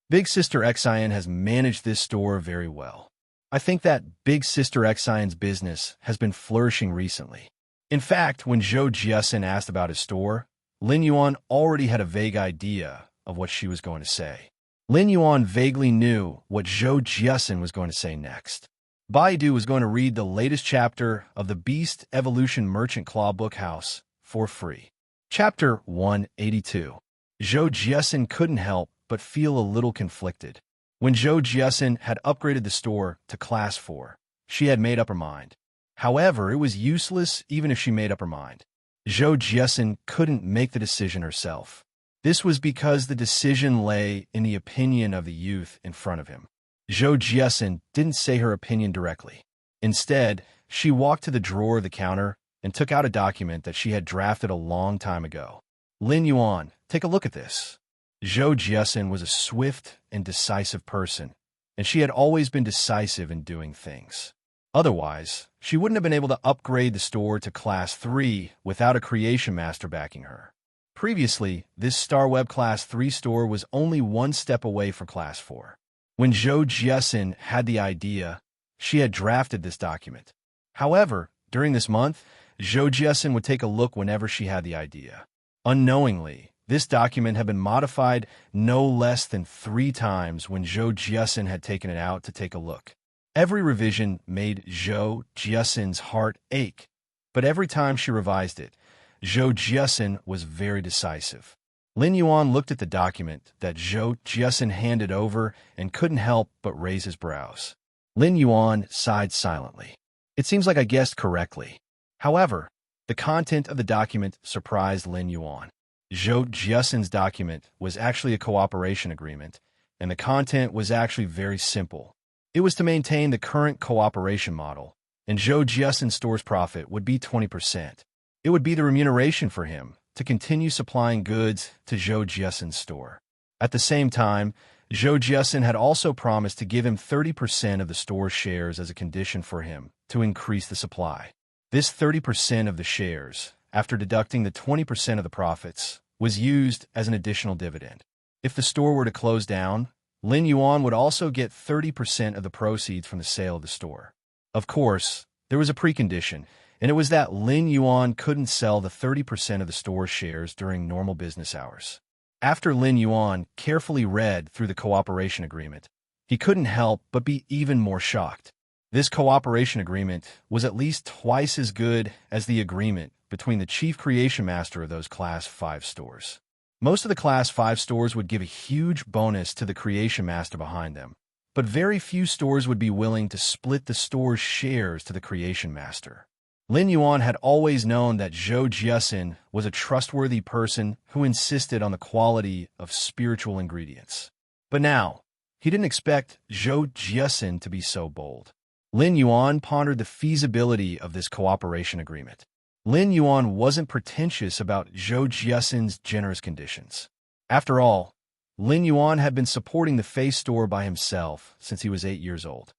Big Sister Xion has managed this store very well. I think that Big Sister Xion's business has been flourishing recently. In fact, when Zhou Jiesen asked about his store, Lin Yuan already had a vague idea of what she was going to say. Lin Yuan vaguely knew what Zhou Jiesen was going to say next. Baidu was going to read the latest chapter of the Beast Evolution Merchant Claw Book House for free. Chapter 182. Zhou Jiesen couldn't help but feel a little conflicted. When Zhou Jiesen had upgraded the store to Class 4, she had made up her mind. However, it was useless even if she made up her mind. Zhou Jiesin couldn't make the decision herself. This was because the decision lay in the opinion of the youth in front of him. Zhou Jiesin didn't say her opinion directly. Instead, she walked to the drawer of the counter and took out a document that she had drafted a long time ago. Lin Yuan, take a look at this. Zhou Jiesin was a swift and decisive person, and she had always been decisive in doing things. Otherwise, she wouldn't have been able to upgrade the store to Class 3 without a creation master backing her. Previously, this Star Web Class 3 store was only one step away from Class 4. When Zhou Jiesin had the idea, she had drafted this document. However, during this month, Zhou Jiesin would take a look whenever she had the idea. Unknowingly, this document had been modified no less than 3 times when Zhou Jiesin had taken it out to take a look. Every revision made Zhou Jiesin's heart ache, but every time she revised it, Zhou Jiesin was very decisive. Lin Yuan looked at the document that Zhou Jiesin handed over and couldn't help but raise his brows. Lin Yuan sighed silently. It seems like I guessed correctly. However, the content of the document surprised Lin Yuan. Zhou Jiesin's document was actually a cooperation agreement, and the content was actually very simple. It was to maintain the current cooperation model, and Zhou Jiesin's store's profit would be 20%. It would be the remuneration for him to continue supplying goods to Zhou Jiesin's store. At the same time, Zhou Jiesin had also promised to give him 30% of the store's shares as a condition for him to increase the supply. This 30% of the shares, after deducting the 20% of the profits, was used as an additional dividend. If the store were to close down, Lin Yuan would also get 30% of the proceeds from the sale of the store. Of course, there was a precondition, and it was that Lin Yuan couldn't sell the 30% of the store's shares during normal business hours. After Lin Yuan carefully read through the cooperation agreement, he couldn't help but be even more shocked. This cooperation agreement was at least twice as good as the agreement between the chief creation master of those Class 5 stores. Most of the Class 5 stores would give a huge bonus to the creation master behind them, but very few stores would be willing to split the store's shares to the creation master. Lin Yuan had always known that Zhou Jiesin was a trustworthy person who insisted on the quality of spiritual ingredients. But now, he didn't expect Zhou Jiesin to be so bold. Lin Yuan pondered the feasibility of this cooperation agreement. Lin Yuan wasn't pretentious about Zhou Jiesin's generous conditions. After all, Lin Yuan had been supporting the Fei store by himself since he was 8 years old.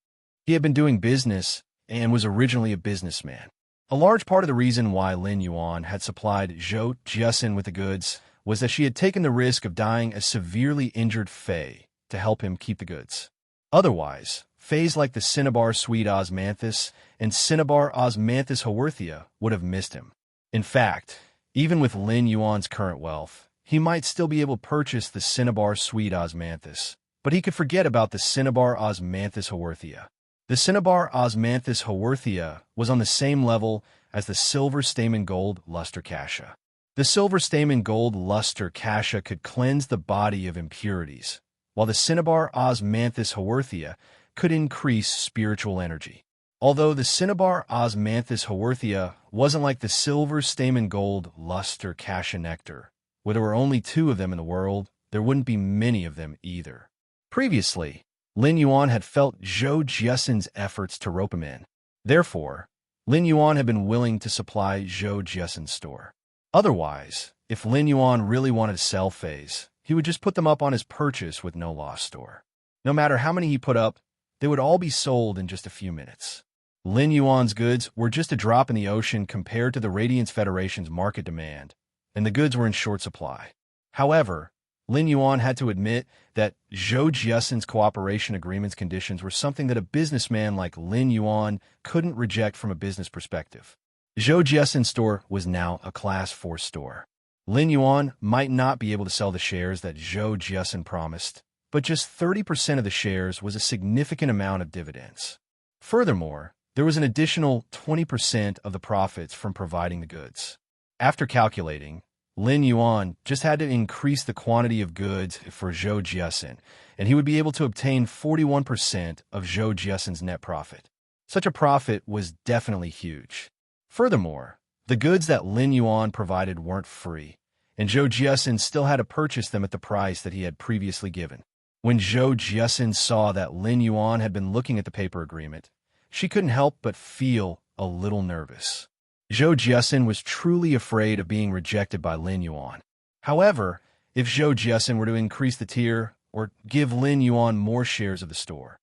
He had been doing business and was originally a businessman. A large part of the reason why Lin Yuan had supplied Zhou Jiesin with the goods was that she had taken the risk of dying a severely injured Fei to help him keep the goods. Otherwise, Fays like the Cinnabar Sweet Osmanthus and Cinnabar Osmanthus Haworthia would have missed him. In fact, even with Lin Yuan's current wealth, he might still be able to purchase the Cinnabar Sweet Osmanthus, but he could forget about the Cinnabar Osmanthus Haworthia. The Cinnabar Osmanthus Haworthia was on the same level as the Silver Stamen Gold Luster Cassia. The Silver Stamen Gold Luster Cassia could cleanse the body of impurities, while the Cinnabar Osmanthus Haworthia could increase spiritual energy. Although the Cinnabar Osmanthus Haworthia wasn't like the Silver Stamen Gold Luster Cassia Nectar, where there were only 2 of them in the world, there wouldn't be many of them either. Previously, Lin Yuan had felt Zhou Jiesin's efforts to rope him in. Therefore, Lin Yuan had been willing to supply Zhou Jiesin's store. Otherwise, if Lin Yuan really wanted to sell Fays, he would just put them up on his purchase with no loss store. No matter how many he put up, they would all be sold in just a few minutes. Lin Yuan's goods were just a drop in the ocean compared to the Radiance Federation's market demand, and the goods were in short supply. However, Lin Yuan had to admit that Zhou Jiesin's cooperation agreement's conditions were something that a businessman like Lin Yuan couldn't reject from a business perspective. Zhou Jiesin's store was now a Class 4 store. Lin Yuan might not be able to sell the shares that Zhou Jiesin promised, but just 30% of the shares was a significant amount of dividends. Furthermore, there was an additional 20% of the profits from providing the goods. After calculating, Lin Yuan just had to increase the quantity of goods for Zhou Jiesin, and he would be able to obtain 41% of Zhou Jiesin's net profit. Such a profit was definitely huge. Furthermore, the goods that Lin Yuan provided weren't free, and Zhou Jiasin still had to purchase them at the price that he had previously given. When Zhou Jiasin saw that Lin Yuan had been looking at the paper agreement, she couldn't help but feel a little nervous. Zhou Jiasin was truly afraid of being rejected by Lin Yuan. However, if Zhou Jiasin were to increase the tier or give Lin Yuan more shares of the store,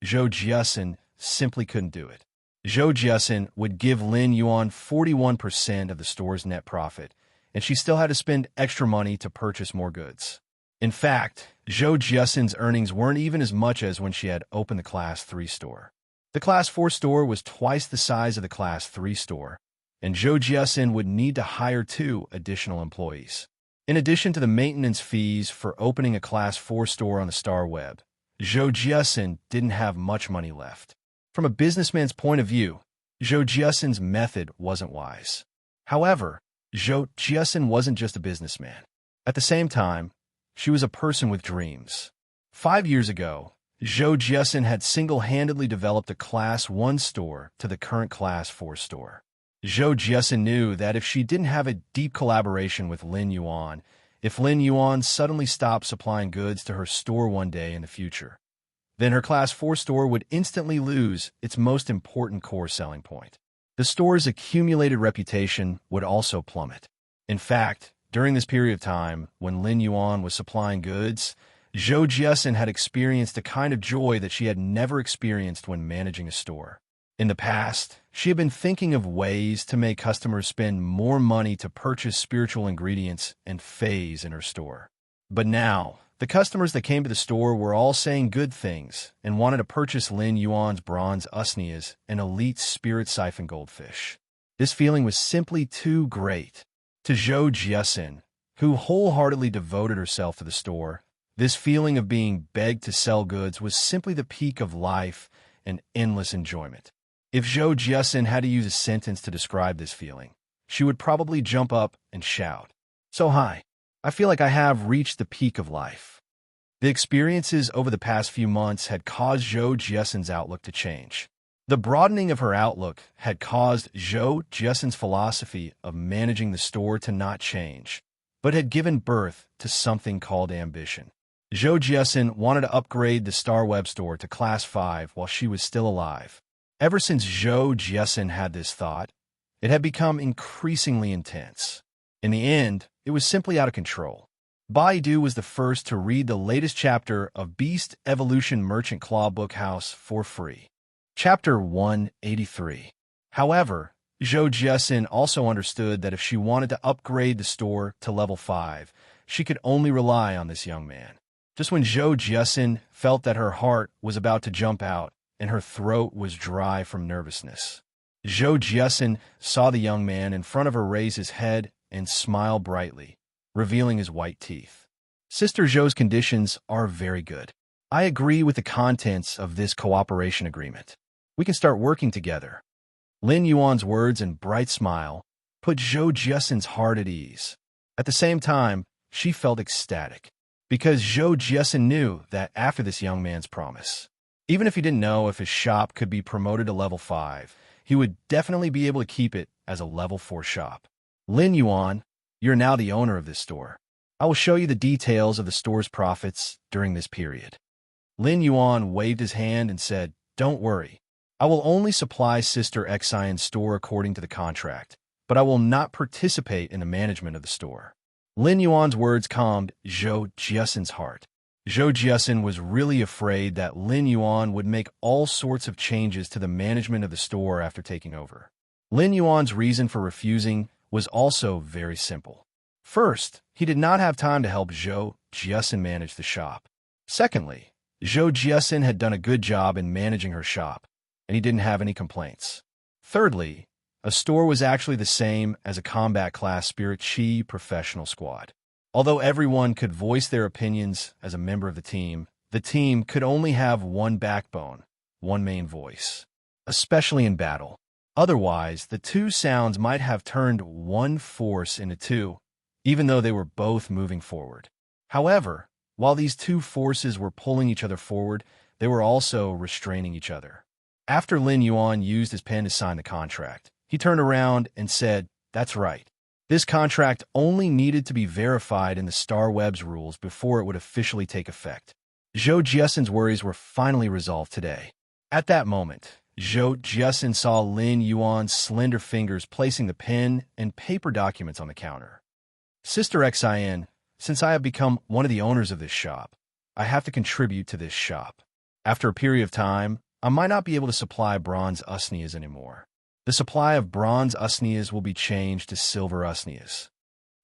Zhou Jiasin simply couldn't do it. Zhou Jiasin would give Lin Yuan 41% of the store's net profit, and she still had to spend extra money to purchase more goods. In fact, Zhou Jiasin's earnings weren't even as much as when she had opened the Class 3 store. The Class 4 store was twice the size of the Class 3 store, and Zhou Jiasin would need to hire 2 additional employees. In addition to the maintenance fees for opening a Class 4 store on the Star Web, Zhou Jiasin didn't have much money left. From a businessman's point of view, Zhou Jiasin's method wasn't wise. However, Zhou Jiasin wasn't just a businessman. At the same time, she was a person with dreams. 5 years ago, Zhou Jiasin had single-handedly developed a Class 1 store to the current Class 4 store. Zhou Jiasin knew that if she didn't have a deep collaboration with Lin Yuan, if Lin Yuan suddenly stopped supplying goods to her store one day in the future, then her Class 4 store would instantly lose its most important core selling point. The store's accumulated reputation would also plummet. In fact, during this period of time, when Lin Yuan was supplying goods, Zhou Jiasin had experienced a kind of joy that she had never experienced when managing a store. In the past, she had been thinking of ways to make customers spend more money to purchase spiritual ingredients and phase in her store. But now, the customers that came to the store were all saying good things and wanted to purchase Lin Yuan's bronze usnias and elite spirit siphon goldfish. This feeling was simply too great. To Zhou Jiasin, who wholeheartedly devoted herself to the store, this feeling of being begged to sell goods was simply the peak of life and endless enjoyment. If Zhou Jiasin had to use a sentence to describe this feeling, she would probably jump up and shout, "So high! I feel like I have reached the peak of life." The experiences over the past few months had caused Zhou Jiasin's outlook to change. The broadening of her outlook had caused Zhou Jiasin's philosophy of managing the store to not change, but had given birth to something called ambition. Zhou Jiasin wanted to upgrade the Star Web store to Class 5 while she was still alive. Ever since Zhou Jiasin had this thought, it had become increasingly intense. In the end, it was simply out of control. Baidu was the first to read the latest chapter of Beast Evolution Merchant Claw Bookhouse for free. Chapter 183. However, Zhou Jiasin also understood that if she wanted to upgrade the store to level 5, she could only rely on this young man. Just when Zhou Jiasin felt that her heart was about to jump out and her throat was dry from nervousness, Zhou Jiasin saw the young man in front of her raise his head and smile brightly, revealing his white teeth. "Sister Zhou's conditions are very good. I agree with the contents of this cooperation agreement. We can start working together." Lin Yuan's words and bright smile put Zhou Jiasin's heart at ease. At the same time, she felt ecstatic, because Zhou Jiasin knew that after this young man's promise, even if he didn't know if his shop could be promoted to level 5, he would definitely be able to keep it as a level 4 shop. "Lin Yuan, you're now the owner of this store. I will show you the details of the store's profits during this period." Lin Yuan waved his hand and said, "Don't worry. I will only supply Sister Xian's store according to the contract, but I will not participate in the management of the store." Lin Yuan's words calmed Zhou Jiasin's heart. Zhou Jiasin was really afraid that Lin Yuan would make all sorts of changes to the management of the store after taking over. Lin Yuan's reason for refusing was also very simple. First, he did not have time to help Zhou Jiasin manage the shop. Secondly, Zhou Jiasin had done a good job in managing her shop, and he didn't have any complaints. Thirdly, a store was actually the same as a combat class Spirit Chi professional squad. Although everyone could voice their opinions as a member of the team could only have one backbone, one main voice, especially in battle. Otherwise, the two sounds might have turned one force into two, even though they were both moving forward. However, while these two forces were pulling each other forward, they were also restraining each other. After Lin Yuan used his pen to sign the contract, he turned around and said, "That's right. This contract only needed to be verified in the Star Web's rules before it would officially take effect." Zhou Jiesen's worries were finally resolved today. At that moment, Zhou Jiesen saw Lin Yuan's slender fingers placing the pen and paper documents on the counter. "Sister Xin, since I have become one of the owners of this shop, I have to contribute to this shop. After a period of time, I might not be able to supply bronze usnias anymore. The supply of bronze usnias will be changed to silver usnias."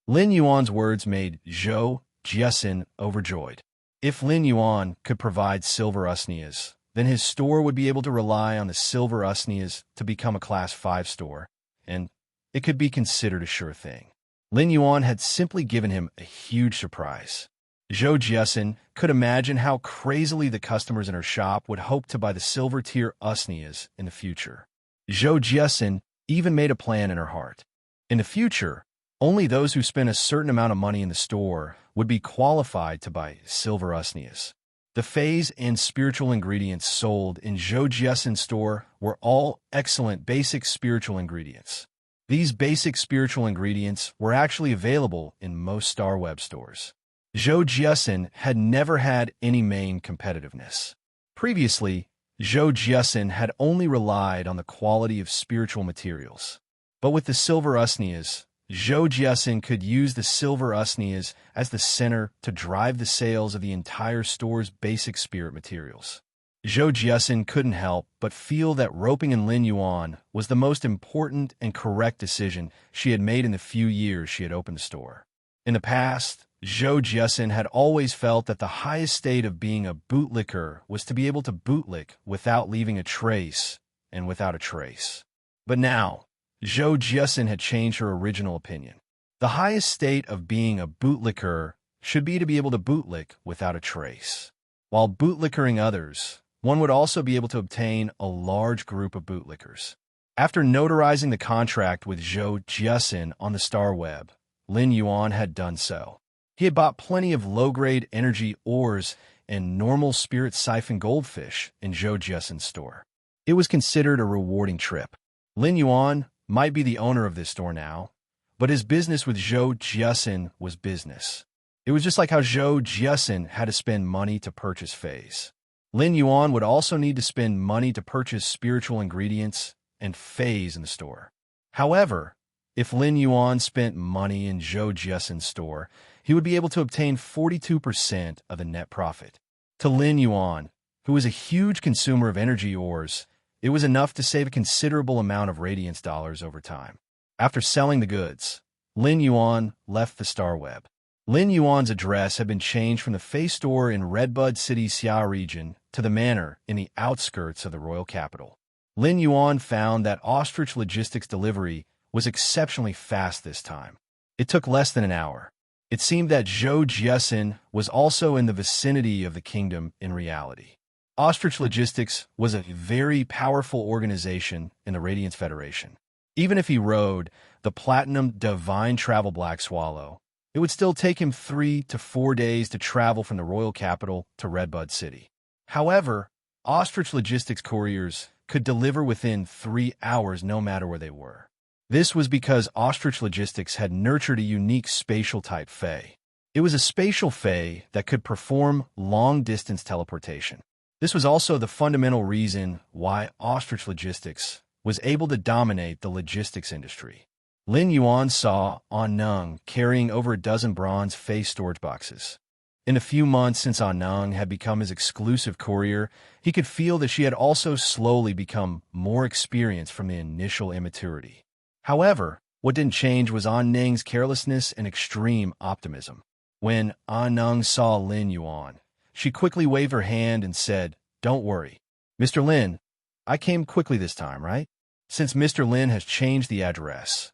Lin Yuan's words made Zhou Jiesen overjoyed. If Lin Yuan could provide silver usnias, then his store would be able to rely on the silver usnias to become a Class 5 store, and it could be considered a sure thing. Lin Yuan had simply given him a huge surprise. Zhou Jiesen could imagine how crazily the customers in her shop would hope to buy the silver-tier usnias in the future. Zhou Jiesen even made a plan in her heart. In the future, only those who spent a certain amount of money in the store would be qualified to buy silver usnias. The phase and spiritual ingredients sold in Zhou Jiesen's store were all excellent basic spiritual ingredients. These basic spiritual ingredients were actually available in most Star Web stores. Zhou Jiesen had never had any main competitiveness. Previously, Zhou Jiesen had only relied on the quality of spiritual materials. But with the silver usnias, Zhou Jiesen could use the silver usnias as the center to drive the sales of the entire store's basic spirit materials. Zhou Jiesen couldn't help but feel that roping in Lin Yuan was the most important and correct decision she had made in the few years she had opened the store. In the past, Zhou Jiesen had always felt that the highest state of being a bootlicker was to be able to bootlick without leaving a trace and without a trace. But now, Zhou Jiesen had changed her original opinion. The highest state of being a bootlicker should be to be able to bootlick without a trace. While bootlickering others, one would also be able to obtain a large group of bootlickers. After notarizing the contract with Zhou Jiesen on the Star Web, Lin Yuan had done so. He had bought plenty of low-grade energy ores and normal spirit siphon goldfish in Zhou Jiesen's store. It was considered a rewarding trip. Lin Yuan might be the owner of this store now, but his business with Zhou Jiesen was business. It was just like how Zhou Jiesen had to spend money to purchase phase. Lin Yuan would also need to spend money to purchase spiritual ingredients and phase in the store. However, if Lin Yuan spent money in Zhou Jiesen's store, he would be able to obtain 42% of the net profit. To Lin Yuan, who was a huge consumer of energy ores, it was enough to save a considerable amount of radiance dollars over time. After selling the goods, Lin Yuan left the Star Web. Lin Yuan's address had been changed from the Fei store in Redbud City, Xia region, to the manor in the outskirts of the royal capital. Lin Yuan found that Ostrich Logistics delivery was exceptionally fast this time. It took less than an hour. It seemed that Zhou Jiesen was also in the vicinity of the kingdom in reality. Ostrich Logistics was a very powerful organization in the Radiance Federation. Even if he rode the Platinum Divine Travel Black Swallow, it would still take him 3 to 4 days to travel from the royal capital to Redbud City. However, Ostrich Logistics couriers could deliver within 3 hours no matter where they were. This was because Ostrich Logistics had nurtured a unique spatial-type Fae. It was a spatial Fae that could perform long-distance teleportation. This was also the fundamental reason why Ostrich Logistics was able to dominate the logistics industry. Lin Yuan saw Nung carrying over a dozen bronze Fae storage boxes. In the few months since Nung had become his exclusive courier, he could feel that she had also slowly become more experienced from the initial immaturity. However, what didn't change was Nung's carelessness and extreme optimism. When Nung saw Lin Yuan, she quickly waved her hand and said, "Don't worry. Mr. Lin, I came quickly this time, right? Since Mr. Lin has changed the address,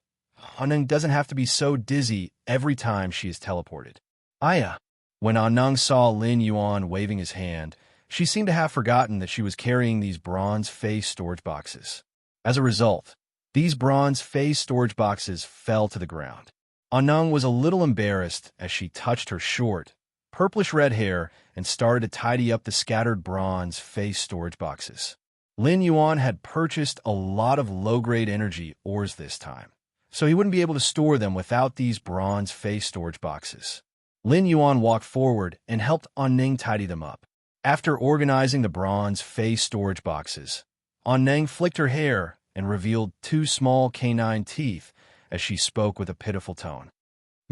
Nung doesn't have to be so dizzy every time she is teleported." Aya. When Nung saw Lin Yuan waving his hand, she seemed to have forgotten that she was carrying these bronze phase storage boxes. As a result, these bronze phase storage boxes fell to the ground. Nung was a little embarrassed as she touched her short, purplish-red hair and started to tidy up the scattered bronze phase storage boxes. Lin Yuan had purchased a lot of low-grade energy ores this time, so he wouldn't be able to store them without these bronze face storage boxes. Lin Yuan walked forward and helped Ning tidy them up. After organizing the bronze face storage boxes, Ning flicked her hair and revealed 2 small canine teeth as she spoke with a pitiful tone.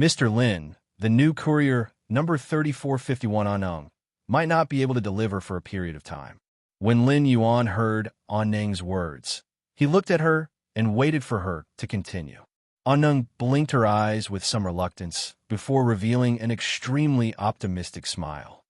Mr. Lin, the new courier, number 3451 Anung, might not be able to deliver for a period of time. When Lin Yuan heard Ning's words, he looked at her and waited for her to continue. Anung blinked her eyes with some reluctance before revealing an extremely optimistic smile.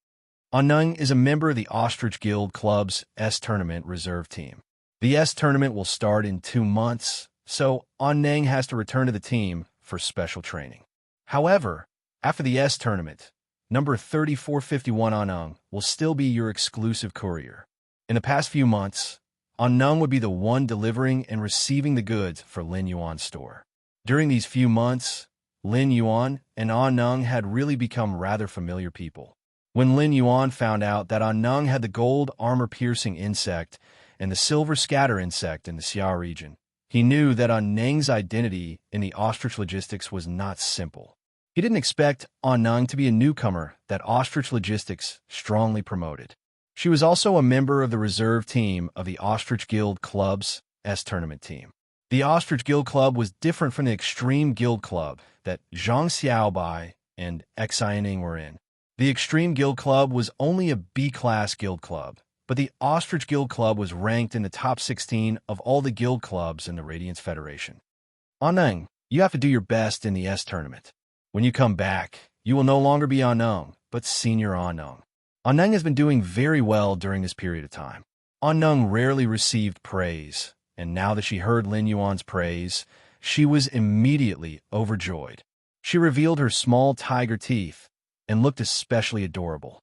Anung is a member of the Ostrich Guild Club's S-Tournament reserve team. The S-Tournament will start in 2 months, so Ning has to return to the team for special training. However, after the S-Tournament, number 3451 Anung will still be your exclusive courier. In the past few months, Anung would be the one delivering and receiving the goods for Lin Yuan's store. During these few months, Lin Yuan and Anung had really become rather familiar people. When Lin Yuan found out that Anung had the gold armor-piercing insect and the silver scatter insect in the Xia region, he knew that Anung's identity in the Ostrich Logistics was not simple. He didn't expect Anung to be a newcomer that Ostrich Logistics strongly promoted. She was also a member of the reserve team of the Ostrich Guild Club's S-Tournament team. The Ostrich Guild Club was different from the Extreme Guild Club that Zhang Xiaobai and Xiaoning were in. The Extreme Guild Club was only a B-class guild club, but the Ostrich Guild Club was ranked in the top 16 of all the guild clubs in the Radiance Federation. Anung, you have to do your best in the S-Tournament. When you come back, you will no longer be Anung, but Senior Anung. Anung has been doing very well during this period of time. Anung rarely received praise, and now that she heard Lin Yuan's praise, she was immediately overjoyed. She revealed her small tiger teeth and looked especially adorable.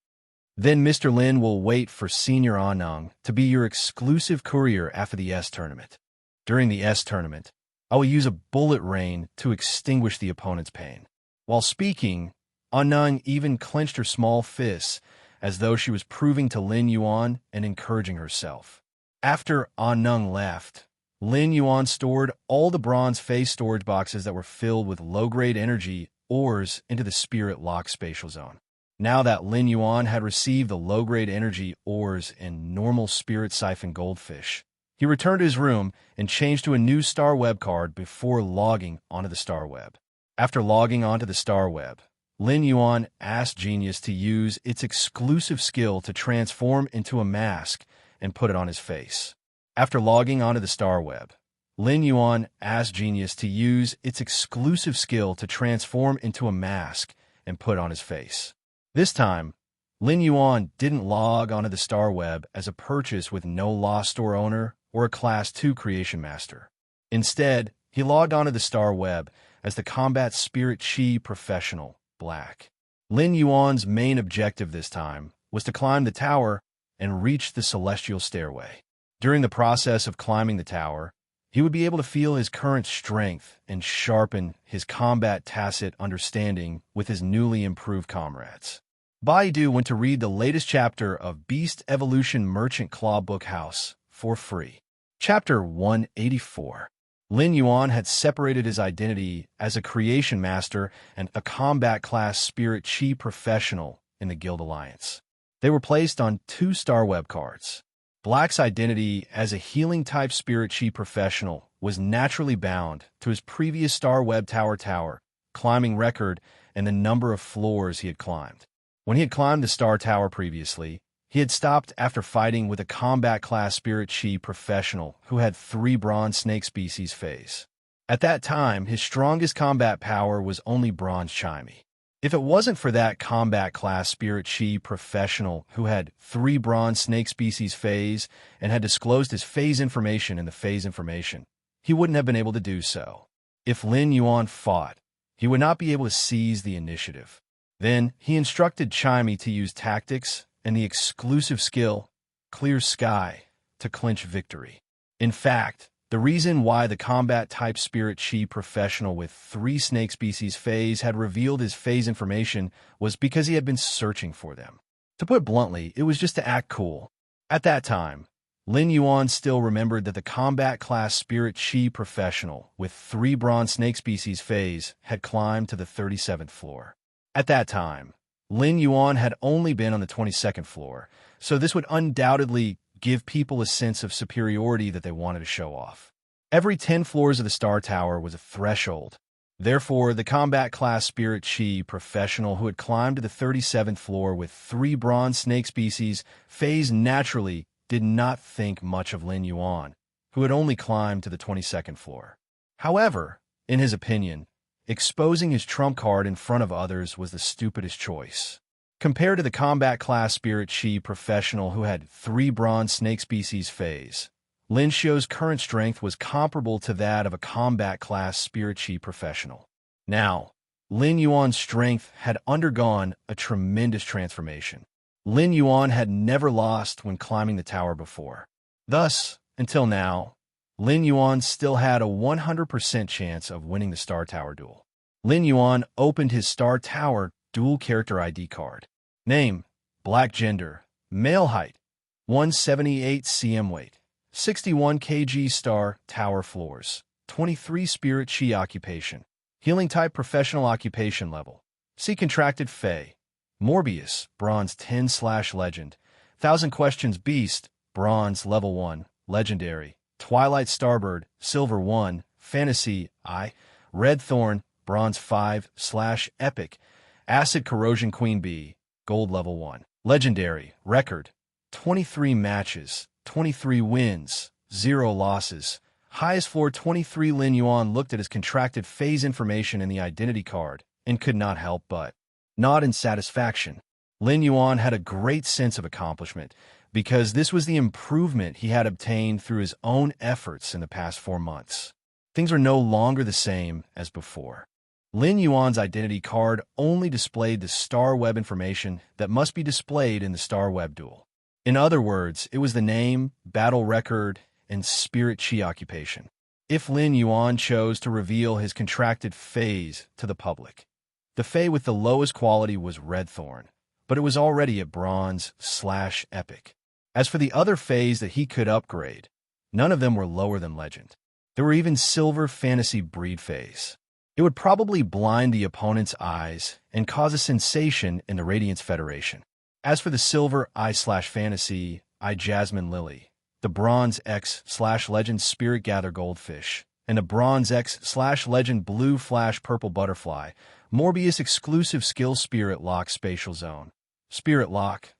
Then Mr. Lin will wait for Senior Anung to be your exclusive courier after the S-Tournament. During the S-Tournament, I will use a bullet rain to extinguish the opponent's pain. While speaking, Anung even clenched her small fists as though she was proving to Lin Yuan and encouraging herself. After Anung left, Lin Yuan stored all the bronze face storage boxes that were filled with low-grade energy ores into the Spirit Lock spatial zone. Now that Lin Yuan had received the low-grade energy ores and normal Spirit Siphon Goldfish, he returned to his room and changed to a new Star Web card before logging onto the Star Web. After logging onto the Star Web, Lin Yuan asked Genius to use its exclusive skill to transform into a mask and put it on his face. After logging onto the Star Web, Lin Yuan asked Genius to use its exclusive skill to transform into a mask and put it on his face. This time, Lin Yuan didn't log onto the Star Web as a purchase with no Lost Store owner or a Class 2 Creation Master. Instead, he logged onto the Star Web as the Combat Spirit Chi Professional, Black. Lin Yuan's main objective this time was to climb the tower and reach the Celestial Stairway. During the process of climbing the tower, he would be able to feel his current strength and sharpen his combat tacit understanding with his newly improved comrades. Baidu went to read the latest chapter of Beast Evolution Merchant Claw Book House for free. Chapter 184. Lin Yuan had separated his identity as a creation master and a combat class spirit chi professional in the Guild Alliance. They were placed on 2 Star Web cards. Black's identity as a healing type spirit chi professional was naturally bound to his previous Star Web tower climbing record and the number of floors he had climbed. When he had climbed the Star Tower previously, he had stopped after fighting with a combat class Spirit Chi professional who had 3 bronze snake species phase. At that time, his strongest combat power was only bronze Chimey. If it wasn't for that combat class Spirit Chi professional who had 3 bronze snake species phase and had disclosed his phase information in the phase information, he wouldn't have been able to do so. If Lin Yuan fought, he would not be able to seize the initiative. Then he instructed Chimey to use tactics and the exclusive skill, Clear Sky, to clinch victory. In fact, the reason why the combat-type Spirit Chi professional with 3 snake species phase had revealed his phase information was because he had been searching for them. To put bluntly, it was just to act cool. At that time, Lin Yuan still remembered that the combat class Spirit Chi professional with 3 bronze snake species phase had climbed to the 37th floor. At that time, Lin Yuan had only been on the 22nd floor, so this would undoubtedly give people a sense of superiority that they wanted to show off. Every 10 floors of the Star Tower was a threshold. Therefore, the combat class Spirit Chi professional who had climbed to the 37th floor with 3 bronze snake species phase naturally did not think much of Lin Yuan, who had only climbed to the 22nd floor. However, in his opinion, exposing his trump card in front of others was the stupidest choice. Compared to the combat class Spirit Chi professional who had 3 bronze snake species phase, Lin Xiu's current strength was comparable to that of a combat class Spirit Chi professional. Now, Lin Yuan's strength had undergone a tremendous transformation. Lin Yuan had never lost when climbing the tower before. Thus, until now, Lin Yuan still had a 100% chance of winning the Star Tower duel. Lin Yuan opened his Star Tower dual character ID card. Name: Black gender, male height, 178 cm weight, 61 kg Star Tower floors, 23 Spirit Chi occupation, healing type professional occupation level. See contracted Fey. Morbius, bronze 10/legend. 1000 questions Beast, bronze level 1, legendary. Twilight Starbird, silver 1, fantasy I. Red Thorn, bronze 5/epic. Acid Corrosion Queen Bee, gold level 1. Legendary, record, 23 matches, 23 wins, 0 losses. Highest floor 23. Lin Yuan looked at his contracted phase information in the identity card and could not help but nod in satisfaction. Lin Yuan had a great sense of accomplishment because this was the improvement he had obtained through his own efforts in the past 4 months. Things are no longer the same as before. Lin Yuan's identity card only displayed the Star Web information that must be displayed in the Star Web duel. In other words, it was the name, battle record, and Spirit Chi occupation. If Lin Yuan chose to reveal his contracted phase to the public, the Fey with the lowest quality was Red Thorn, but it was already at bronze/epic. As for the other Feys that he could upgrade, none of them were lower than legend. There were even silver fantasy breed Feys. It would probably blind the opponent's eyes and cause a sensation in the Radiance Federation. As for the silver I/fantasy I Jasmine Lily, the bronze X/legend Spirit Gather Goldfish, and the bronze X/legend Blue/purple Butterfly, Morbius exclusive skill Spirit Lock Spatial Zone. Spirit Lock.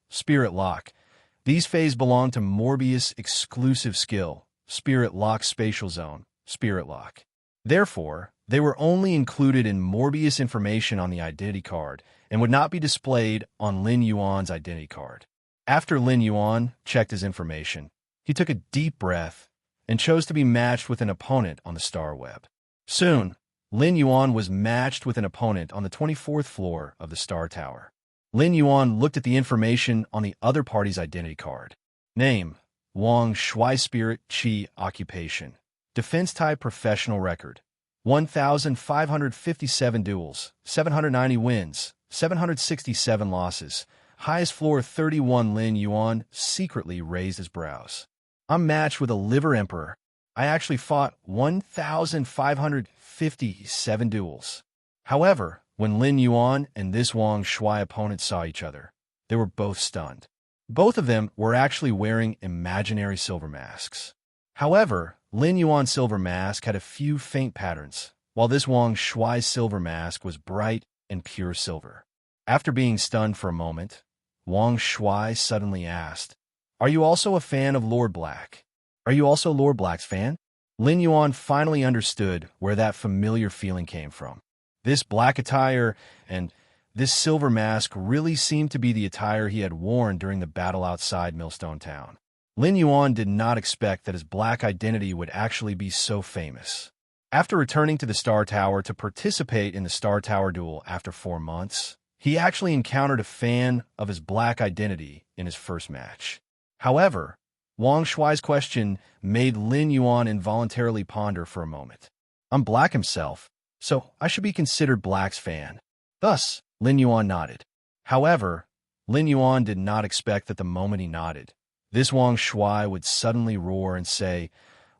These Feys belong to Morbius exclusive skill, Spirit Lock Spatial Zone, Spirit Lock. Therefore, they were only included in Morbius information on the identity card and would not be displayed on Lin Yuan's identity card. After Lin Yuan checked his information, he took a deep breath and chose to be matched with an opponent on the Star Web. Soon, Lin Yuan was matched with an opponent on the 24th floor of the Star Tower. Lin Yuan looked at the information on the other party's identity card. Name: Wang Shui Spirit Chi occupation. Defense type professional record. 1,557 duels, 790 wins, 767 losses. Highest floor 31. Lin Yuan secretly raised his brows. I'm matched with a liver emperor. I actually fought 1,557 duels. However, when Lin Yuan and this Wang Shui opponent saw each other, they were both stunned. Both of them were actually wearing imaginary silver masks. However, Lin Yuan's silver mask had a few faint patterns, while this Wang Shui's silver mask was bright and pure silver. After being stunned for a moment, Wang Shui suddenly asked, "Are you also a fan of Lord Black? Are you also Lord Black's fan?" Lin Yuan finally understood where that familiar feeling came from. This black attire and this silver mask really seemed to be the attire he had worn during the battle outside Millstone Town. Lin Yuan did not expect that his black identity would actually be so famous. After returning to the Star Tower to participate in the Star Tower duel after 4 months, he actually encountered a fan of his black identity in his first match. However, Wang Shui's question made Lin Yuan involuntarily ponder for a moment. I'm Black himself, so I should be considered Black's fan. Thus, Lin Yuan nodded. However, Lin Yuan did not expect that the moment he nodded, This Wang Shui would suddenly roar and say,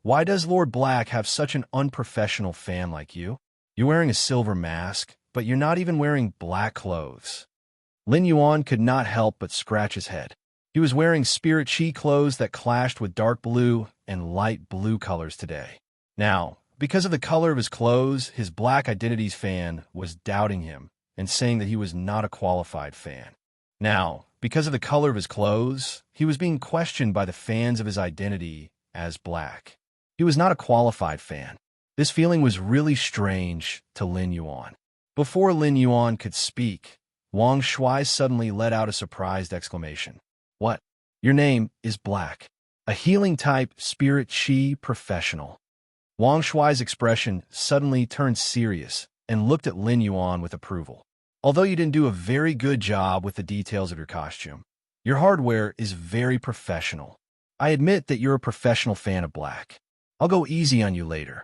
"Why does Lord Black have such an unprofessional fan like you? You're wearing a silver mask, but you're not even wearing black clothes." Lin Yuan could not help but scratch his head. He was wearing spirit chi clothes that clashed with dark blue and light blue colors today. Now, because of the color of his clothes, his Black Identities fan was doubting him and saying that he was not a qualified fan. Now, because of the color of his clothes, he was being questioned by the fans of his identity as black. He was not a qualified fan. This feeling was really strange to Lin Yuan. Before Lin Yuan could speak, Wang Shui suddenly let out a surprised exclamation. "What? Your name is Black. A healing-type spirit chi professional." Wang Shui's expression suddenly turned serious and looked at Lin Yuan with approval. "Although you didn't do a very good job with the details of your costume, your hardware is very professional. I admit that you're a professional fan of black. I'll go easy on you later."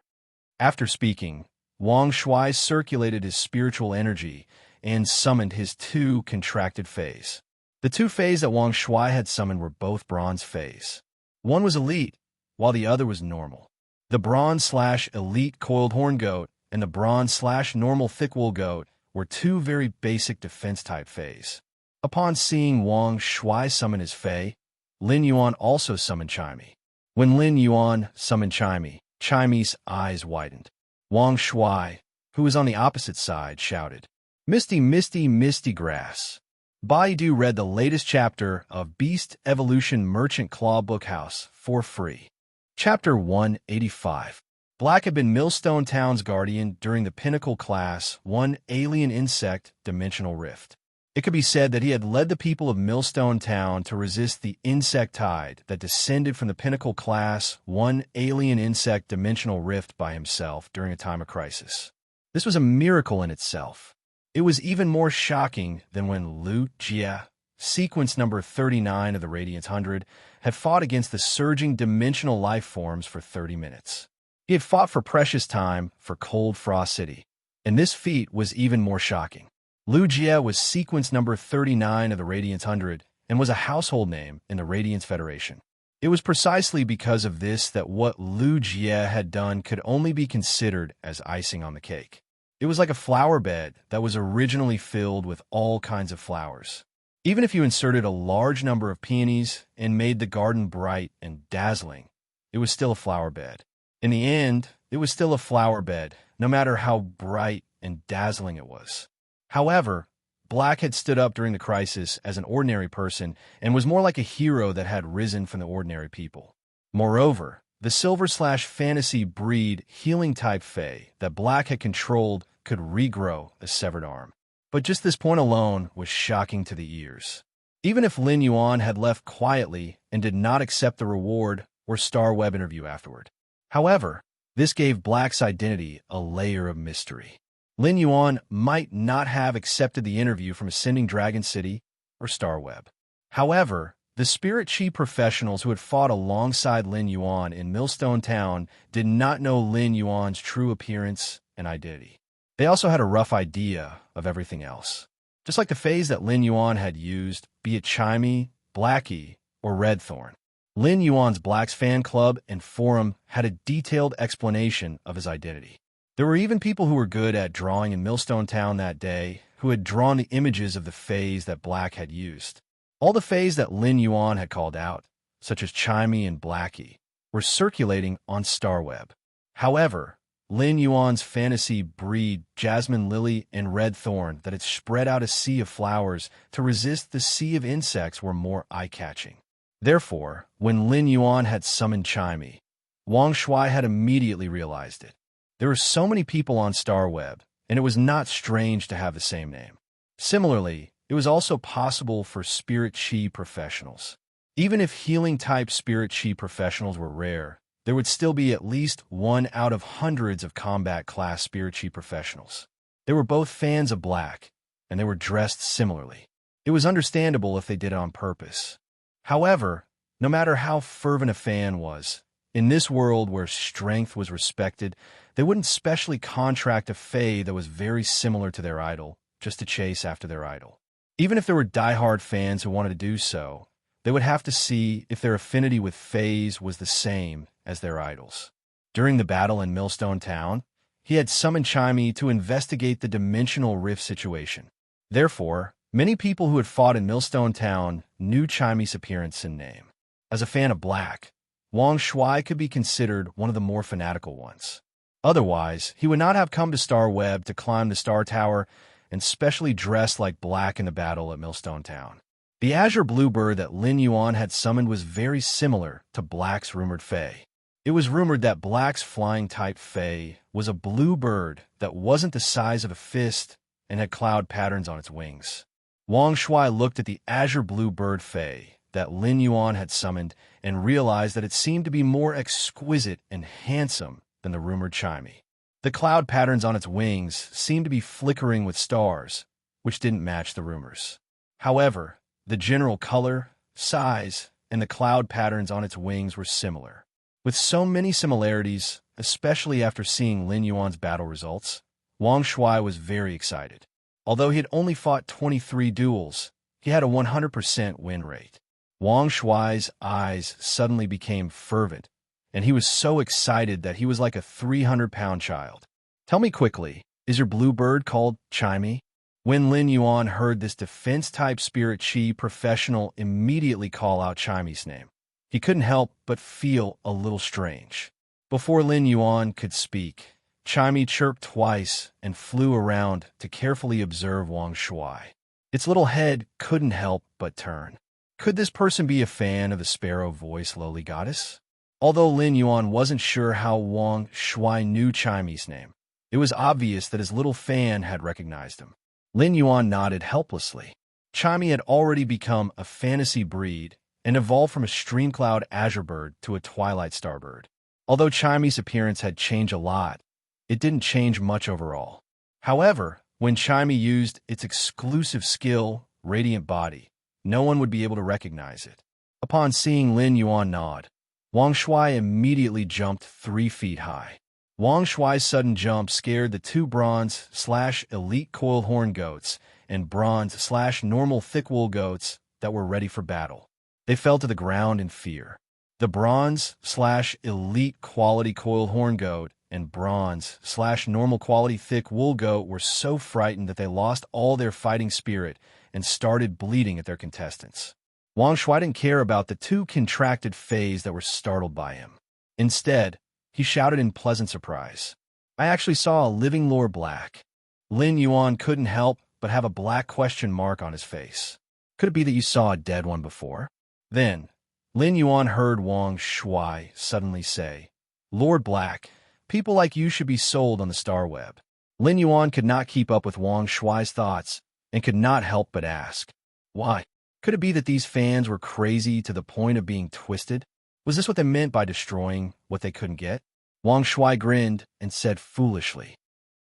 After speaking, Wang Shui circulated his spiritual energy and summoned his two contracted fays. The two fays that Wang Shui had summoned were both bronze fays. One was elite, while the other was normal. The bronze/elite coiled horn goat and the bronze/normal thick wool goat were two very basic defense-type fays. Upon seeing Wang Shui summon his fay, Lin Yuan also summoned Chimey. When Lin Yuan summoned Chimey, Chimey's eyes widened. Wang Shui, who was on the opposite side, shouted, "Misty, misty, misty grass." Baidu read the latest chapter of Beast Evolution Merchant Claw Bookhouse for free. Chapter 185. Black had been Millstone Town's guardian during the Pinnacle Class 1 Alien Insect Dimensional Rift. It could be said that he had led the people of Millstone Town to resist the insect tide that descended from the Pinnacle Class 1 Alien Insect Dimensional Rift by himself during a time of crisis. This was a miracle in itself. It was even more shocking than when Lu Jia, sequence number 39 of the Radiance 100, had fought against the surging dimensional life forms for 30 minutes. He had fought for precious time for Cold Frost City, and this feat was even more shocking. Lu Jia was sequence number 39 of the Radiance 100 and was a household name in the Radiance Federation. It was precisely because of this that what Lu Jia had done could only be considered as icing on the cake. It was like a flower bed that was originally filled with all kinds of flowers. Even if you inserted a large number of peonies and made the garden bright and dazzling, it was still a flower bed. In the end, it was still a flower bed, no matter how bright and dazzling it was. However, Black had stood up during the crisis as an ordinary person and was more like a hero that had risen from the ordinary people. Moreover, the silver/fantasy breed healing-type fae that Black had controlled could regrow a severed arm. But just this point alone was shocking to the ears. Even if Lin Yuan had left quietly and did not accept the reward or Star Web interview afterward. However, this gave Black's identity a layer of mystery. Lin Yuan might not have accepted the interview from Ascending Dragon City or Star Web. However, the Spirit Chi professionals who had fought alongside Lin Yuan in Millstone Town did not know Lin Yuan's true appearance and identity. They also had a rough idea of everything else. Just like the phase that Lin Yuan had used, be it Chimey, Blackie, or Redthorn. Lin Yuan's Black's fan club and forum had a detailed explanation of his identity. There were even people who were good at drawing in Millstone Town that day who had drawn the images of the phase that Black had used. All the phase that Lin Yuan had called out, such as Chimey and Blackie, were circulating on Starweb. However, Lin Yuan's fantasy breed Jasmine Lily and Red Thorn that had spread out a sea of flowers to resist the sea of insects were more eye-catching. Therefore, when Lin Yuan had summoned Chimey, Wang Shui had immediately realized it. There were so many people on Starweb, and it was not strange to have the same name. Similarly, it was also possible for Spirit Chi professionals. Even if healing-type Spirit Chi professionals were rare, there would still be at least one out of hundreds of combat-class Spirit Chi professionals. They were both fans of Black, and they were dressed similarly. It was understandable if they did it on purpose. However, no matter how fervent a fan was, in this world where strength was respected, they wouldn't specially contract a fae that was very similar to their idol just to chase after their idol. Even if there were diehard fans who wanted to do so, They would have to see if their affinity with fays was the same as their idols. During the battle in Millstone Town, he had summoned Chimey to investigate the dimensional rift situation. Therefore, many people who had fought in Millstone Town knew Chimey's appearance and name. As a fan of black, Wang Shuai could be considered one of the more fanatical ones. Otherwise, he would not have come to Star Web to climb the Star Tower and specially dressed like black in the battle at Millstone Town. The azure bluebird that Lin Yuan had summoned was very similar to Black's rumored fae. It was rumored that Black's flying-type fae was a blue bird that wasn't the size of a fist and had cloud patterns on its wings. Wang Shuai looked at the azure blue bird fae that Lin Yuan had summoned and realized that it seemed to be more exquisite and handsome than the rumored Chimey. The cloud patterns on its wings seemed to be flickering with stars, which didn't match the rumors. However, the general color, size, and the cloud patterns on its wings were similar. With so many similarities, especially after seeing Lin Yuan's battle results, Wang Shuai was very excited. Although he had only fought 23 duels, he had a 100% win rate. Wang Shuai's eyes suddenly became fervent, and he was so excited that he was like a 300-pound child. Tell me quickly, is your blue bird called Chimey? When Lin Yuan heard this defense-type spirit chi professional immediately call out Chimey's name, he couldn't help but feel a little strange. Before Lin Yuan could speak, Chimey chirped twice and flew around to carefully observe Wang Shuai. Its little head couldn't help but turn. Could this person be a fan of the sparrow-voiced lowly goddess? Although Lin Yuan wasn't sure how Wang Shuai knew Chimey's name, it was obvious that his little fan had recognized him. Lin Yuan nodded helplessly. Chimey had already become a fantasy breed and evolved from a streamcloud azure bird to a twilight starbird. Although Chimey's appearance had changed a lot, it didn't change much overall. However, when Chimey used its exclusive skill, Radiant Body, no one would be able to recognize it. Upon seeing Lin Yuan nod, Wang Shuai immediately jumped 3 feet high. Wang Shuai's sudden jump scared the 2 bronze/elite coiled horn goats and bronze/normal thick wool goats that were ready for battle. They fell to the ground in fear. The bronze/elite quality coiled horn goat and bronze/normal quality thick wool goat were so frightened that they lost all their fighting spirit and started bleeding at their contestants. Wang Shuai didn't care about the 2 contracted fays that were startled by him. Instead, he shouted in pleasant surprise, "I actually saw a living Lord Black." Lin Yuan couldn't help but have a black question mark on his face. Could it be that you saw a dead one before? Then, Lin Yuan heard Wang Shuai suddenly say, "Lord Black, people like you should be sold on the Star Web." Lin Yuan could not keep up with Wang Shuai's thoughts and could not help but ask, "Why? Could it be that these fans were crazy to the point of being twisted? Was this what they meant by destroying what they couldn't get?" Wang Shuai grinned and said foolishly,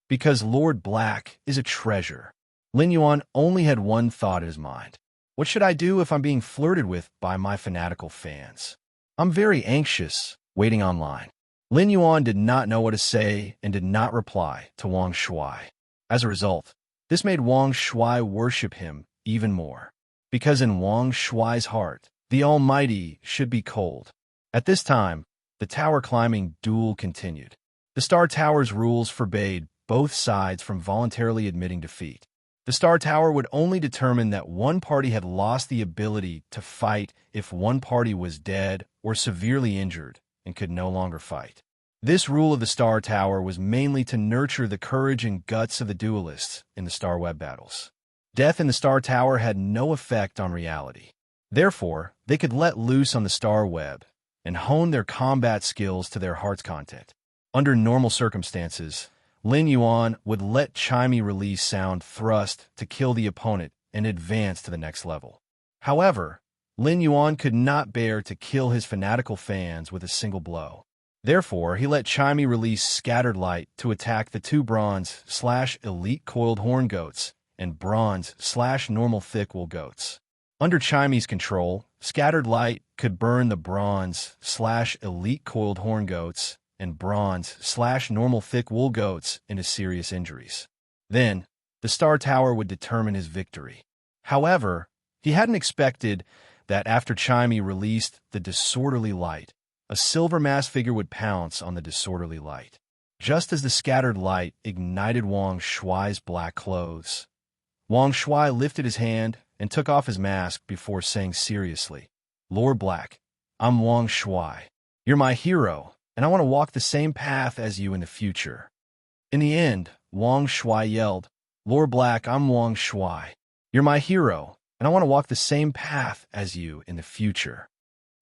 "Because Lord Black is a treasure." Lin Yuan only had one thought in his mind. What should I do if I'm being flirted with by my fanatical fans? I'm very anxious, waiting online. Lin Yuan did not know what to say and did not reply to Wang Shuai. As a result, this made Wang Shuai worship him even more. Because in Wang Shuai's heart, the Almighty should be cold. At this time, the tower climbing duel continued. The Star Tower's rules forbade both sides from voluntarily admitting defeat. The Star Tower would only determine that one party had lost the ability to fight if one party was dead or severely injured and could no longer fight. This rule of the Star Tower was mainly to nurture the courage and guts of the duelists in the Star Web battles. Death in the Star Tower had no effect on reality. Therefore, they could let loose on the Star Web and hone their combat skills to their heart's content. Under normal circumstances, Lin Yuan would let Chimey release sound thrust to kill the opponent and advance to the next level. However, Lin Yuan could not bear to kill his fanatical fans with a single blow. Therefore, he let Chimey release Scattered Light to attack the 2 bronze/elite coiled horn goats and bronze/normal thick wool goats. Under Chimey's control, Scattered Light could burn the bronze/elite coiled horn goats and bronze/normal thick wool goats into serious injuries. Then, the Star Tower would determine his victory. However, he hadn't expected that after Chimey released the disorderly light, a silver masked figure would pounce on the disorderly light. Just as the scattered light ignited Wang Shuai's black clothes, Wang Shuai lifted his hand and took off his mask before saying seriously, "Lord Black, I'm Wang Shuai. You're my hero, and I want to walk the same path as you in the future." In the end, Wang Shuai yelled, "Lord Black, I'm Wang Shuai. You're my hero, and I want to walk the same path as you in the future.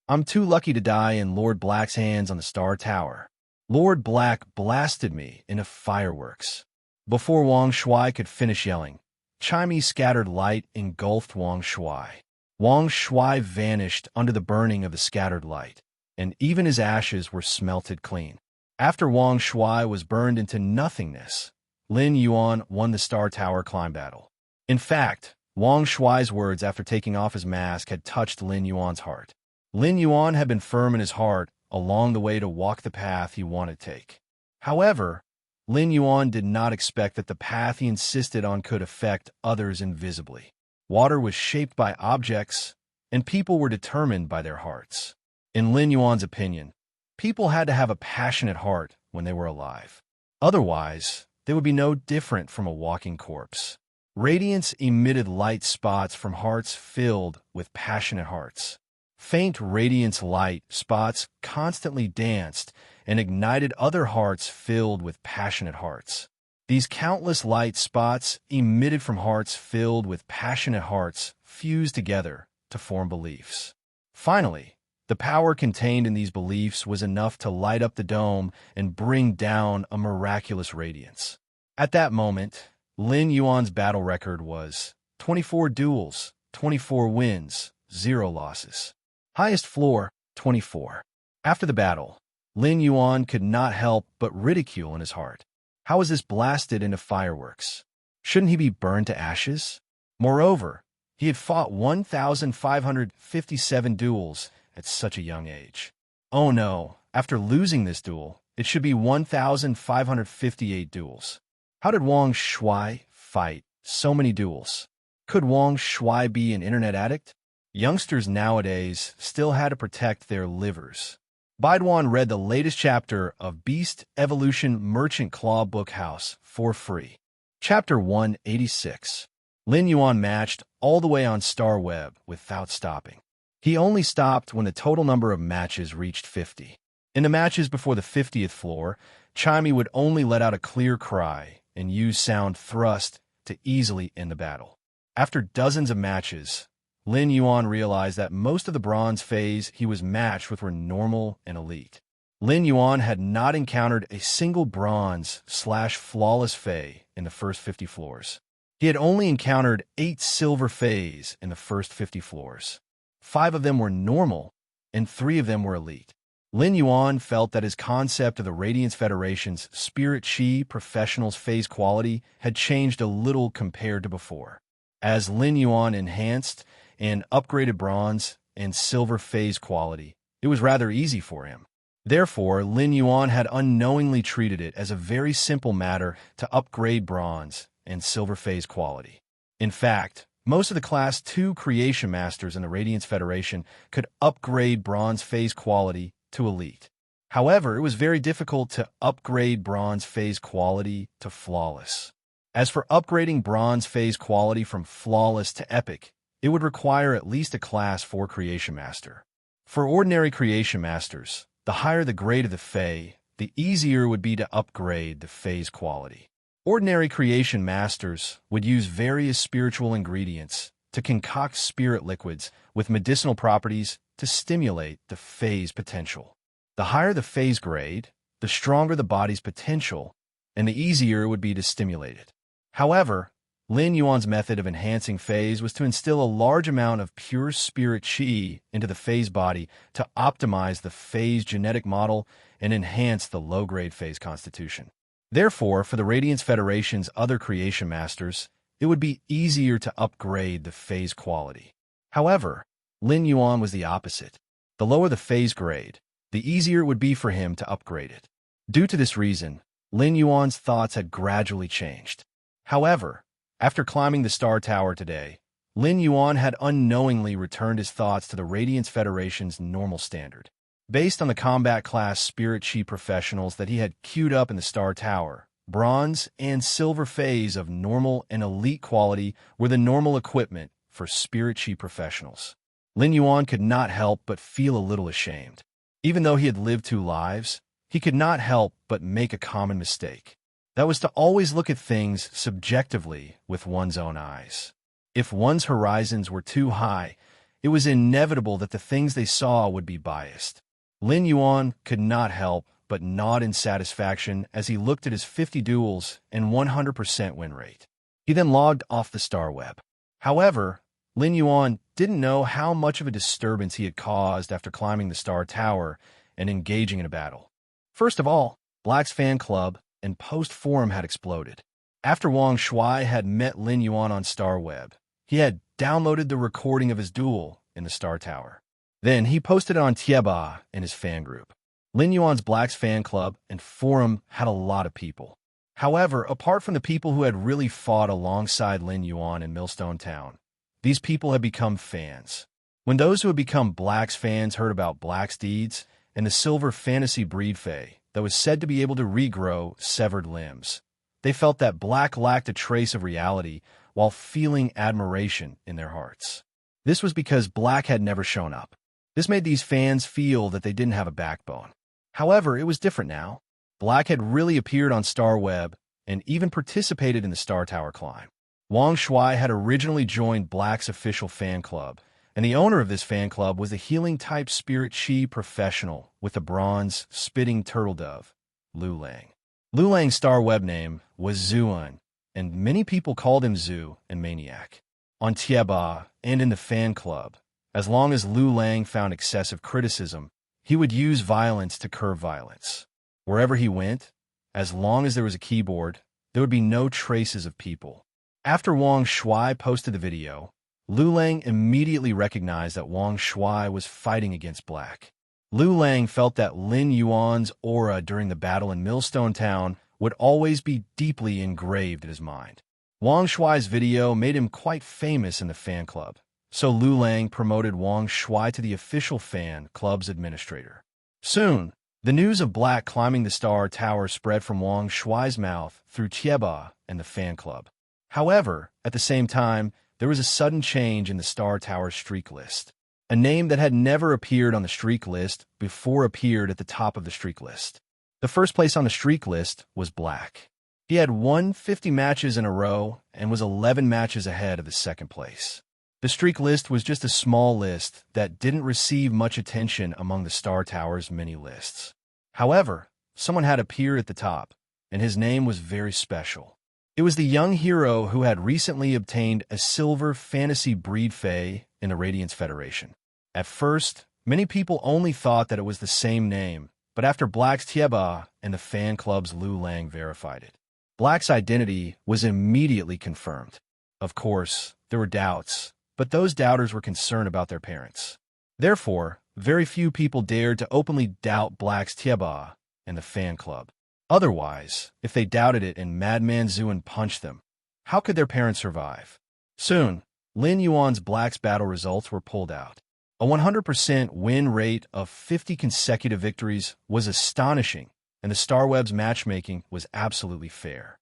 I'm too lucky to die in Lord Black's hands on the Star Tower." Lord Black blasted me into fireworks. Before Wang Shuai could finish yelling, Chimey's scattered light engulfed Wang Shuai. Wang Shuai vanished under the burning of the scattered light, and even his ashes were smelted clean. After Wang Shuai was burned into nothingness, Lin Yuan won the Star Tower climb battle. In fact, Wang Shuai's words after taking off his mask had touched Lin Yuan's heart. Lin Yuan had been firm in his heart along the way to walk the path he wanted to take. However, Lin Yuan did not expect that the path he insisted on could affect others invisibly. Water was shaped by objects, and people were determined by their hearts. In Lin Yuan's opinion, people had to have a passionate heart when they were alive. Otherwise, they would be no different from a walking corpse. Radiance emitted light spots from hearts filled with passionate hearts. Faint radiance light spots constantly danced and ignited other hearts filled with passionate hearts. These countless light spots emitted from hearts filled with passionate hearts fused together to form beliefs. Finally, the power contained in these beliefs was enough to light up the dome and bring down a miraculous radiance. At that moment, Lin Yuan's battle record was 24 duels, 24 wins, 0 losses. Highest floor, 24. After the battle, Lin Yuan could not help but ridicule in his heart. How was this blasted into fireworks? Shouldn't he be burned to ashes? Moreover, he had fought 1,557 duels at such a young age. Oh no, after losing this duel, it should be 1,558 duels. How did Wang Shuai fight so many duels? Could Wang Shuai be an internet addict? Youngsters nowadays still had to protect their livers. Baiduan read the latest chapter of Beast Evolution Merchant Claw Book House for free. Chapter 186. Lin Yuan matched all the way on Star Web without stopping. He only stopped when the total number of matches reached 50. In the matches before the 50th floor, Chimey would only let out a clear cry and use sound thrust to easily end the battle. After dozens of matches, Lin Yuan realized that most of the bronze phase he was matched with were normal and elite. Lin Yuan had not encountered a single bronze/flawless phase in the first 50 floors. He had only encountered 8 silver phase in the first 50 floors. 5 of them were normal, and 3 of them were elite. Lin Yuan felt that his concept of the Radiance Federation's Spirit Chi Professionals phase quality had changed a little compared to before. As Lin Yuan enhanced and upgraded bronze and silver phase quality, it was rather easy for him. Therefore, Lin Yuan had unknowingly treated it as a very simple matter to upgrade bronze and silver phase quality. In fact, most of the Class 2 Creation Masters in the Radiance Federation could upgrade bronze phase quality to elite. However, it was very difficult to upgrade bronze phase quality to flawless. As for upgrading bronze phase quality from flawless to epic, it would require at least a Class 4 Creation Master. For ordinary Creation Masters, the higher the grade of the Fae, the easier it would be to upgrade the phase quality. Ordinary Creation Masters would use various spiritual ingredients to concoct spirit liquids with medicinal properties to stimulate the phase potential. The higher the phase grade, the stronger the body's potential, and the easier it would be to stimulate it. However, Lin Yuan's method of enhancing phase was to instill a large amount of pure spirit chi into the phase body to optimize the phase genetic model and enhance the low-grade phase constitution. Therefore, for the Radiance Federation's other Creation Masters, it would be easier to upgrade the phase quality. However, Lin Yuan was the opposite. The lower the phase grade, the easier it would be for him to upgrade it. Due to this reason, Lin Yuan's thoughts had gradually changed. However, after climbing the Star Tower today, Lin Yuan had unknowingly returned his thoughts to the Radiance Federation's normal standard. Based on the combat class Spirit Chi professionals that he had queued up in the Star Tower, bronze and silver phase of normal and elite quality were the normal equipment for Spirit Chi professionals. Lin Yuan could not help but feel a little ashamed. Even though he had lived 2 lives, he could not help but make a common mistake. That was to always look at things subjectively with one's own eyes. If one's horizons were too high, it was inevitable that the things they saw would be biased. Lin Yuan could not help but nod in satisfaction as he looked at his 50 duels and 100% win rate. He then logged off the Star Web. However, Lin Yuan didn't know how much of a disturbance he had caused after climbing the Star Tower and engaging in a battle. First of all, Black's fan club and post forum had exploded. After Wang Shuai had met Lin Yuan on Star Web, he had downloaded the recording of his duel in the Star Tower. Then he posted it on Tieba in his fan group. Lin Yuan's Black's fan club and forum had a lot of people. However, apart from the people who had really fought alongside Lin Yuan in Millstone Town, these people had become fans. When those who had become Black's fans heard about Black's deeds and the silver fantasy breed fae that was said to be able to regrow severed limbs, they felt that Black lacked a trace of reality while feeling admiration in their hearts. This was because Black had never shown up. This made these fans feel that they didn't have a backbone. However, it was different now. Black had really appeared on Star Web and even participated in the Star Tower climb. Wang Shuai had originally joined Black's official fan club, and the owner of this fan club was a healing-type Spirit Chi professional with a bronze, spitting turtle dove, Lu Lang. Lu Lang's Star Web name was Zuan, and many people called him Zu and Maniac. On Tieba and in the fan club, as long as Lu Lang found excessive criticism, he would use violence to curb violence. Wherever he went, as long as there was a keyboard, there would be no traces of people. After Wang Shuai posted the video, Lu Lang immediately recognized that Wang Shuai was fighting against Black. Lu Lang felt that Lin Yuan's aura during the battle in Millstone Town would always be deeply engraved in his mind. Wang Shuai's video made him quite famous in the fan club, so Lu Lang promoted Wang Shuai to the official fan club's administrator. Soon, the news of Black climbing the Star Tower spread from Wang Shuai's mouth through Tieba and the fan club. However, at the same time, there was a sudden change in the Star Tower streak list. A name that had never appeared on the streak list before appeared at the top of the streak list. The first place on the streak list was Black. He had won 50 matches in a row and was 11 matches ahead of the second place. The streak list was just a small list that didn't receive much attention among the Star Tower's many lists. However, someone had appeared at the top, and his name was very special. It was the young hero who had recently obtained a silver fantasy breed fae in the Radiance Federation. At first, many people only thought that it was the same name, but after Black's Tieba and the fan club's Lu Lang verified it, Black's identity was immediately confirmed. Of course, there were doubts, but those doubters were concerned about their parents. Therefore, very few people dared to openly doubt Black's Tieba and the fan club. Otherwise, if they doubted it and Madman Zuan punched them, how could their parents survive? Soon, Lin Yuan's Black's battle results were pulled out. A 100% win rate of 50 consecutive victories was astonishing, and the Starweb's matchmaking was absolutely fair.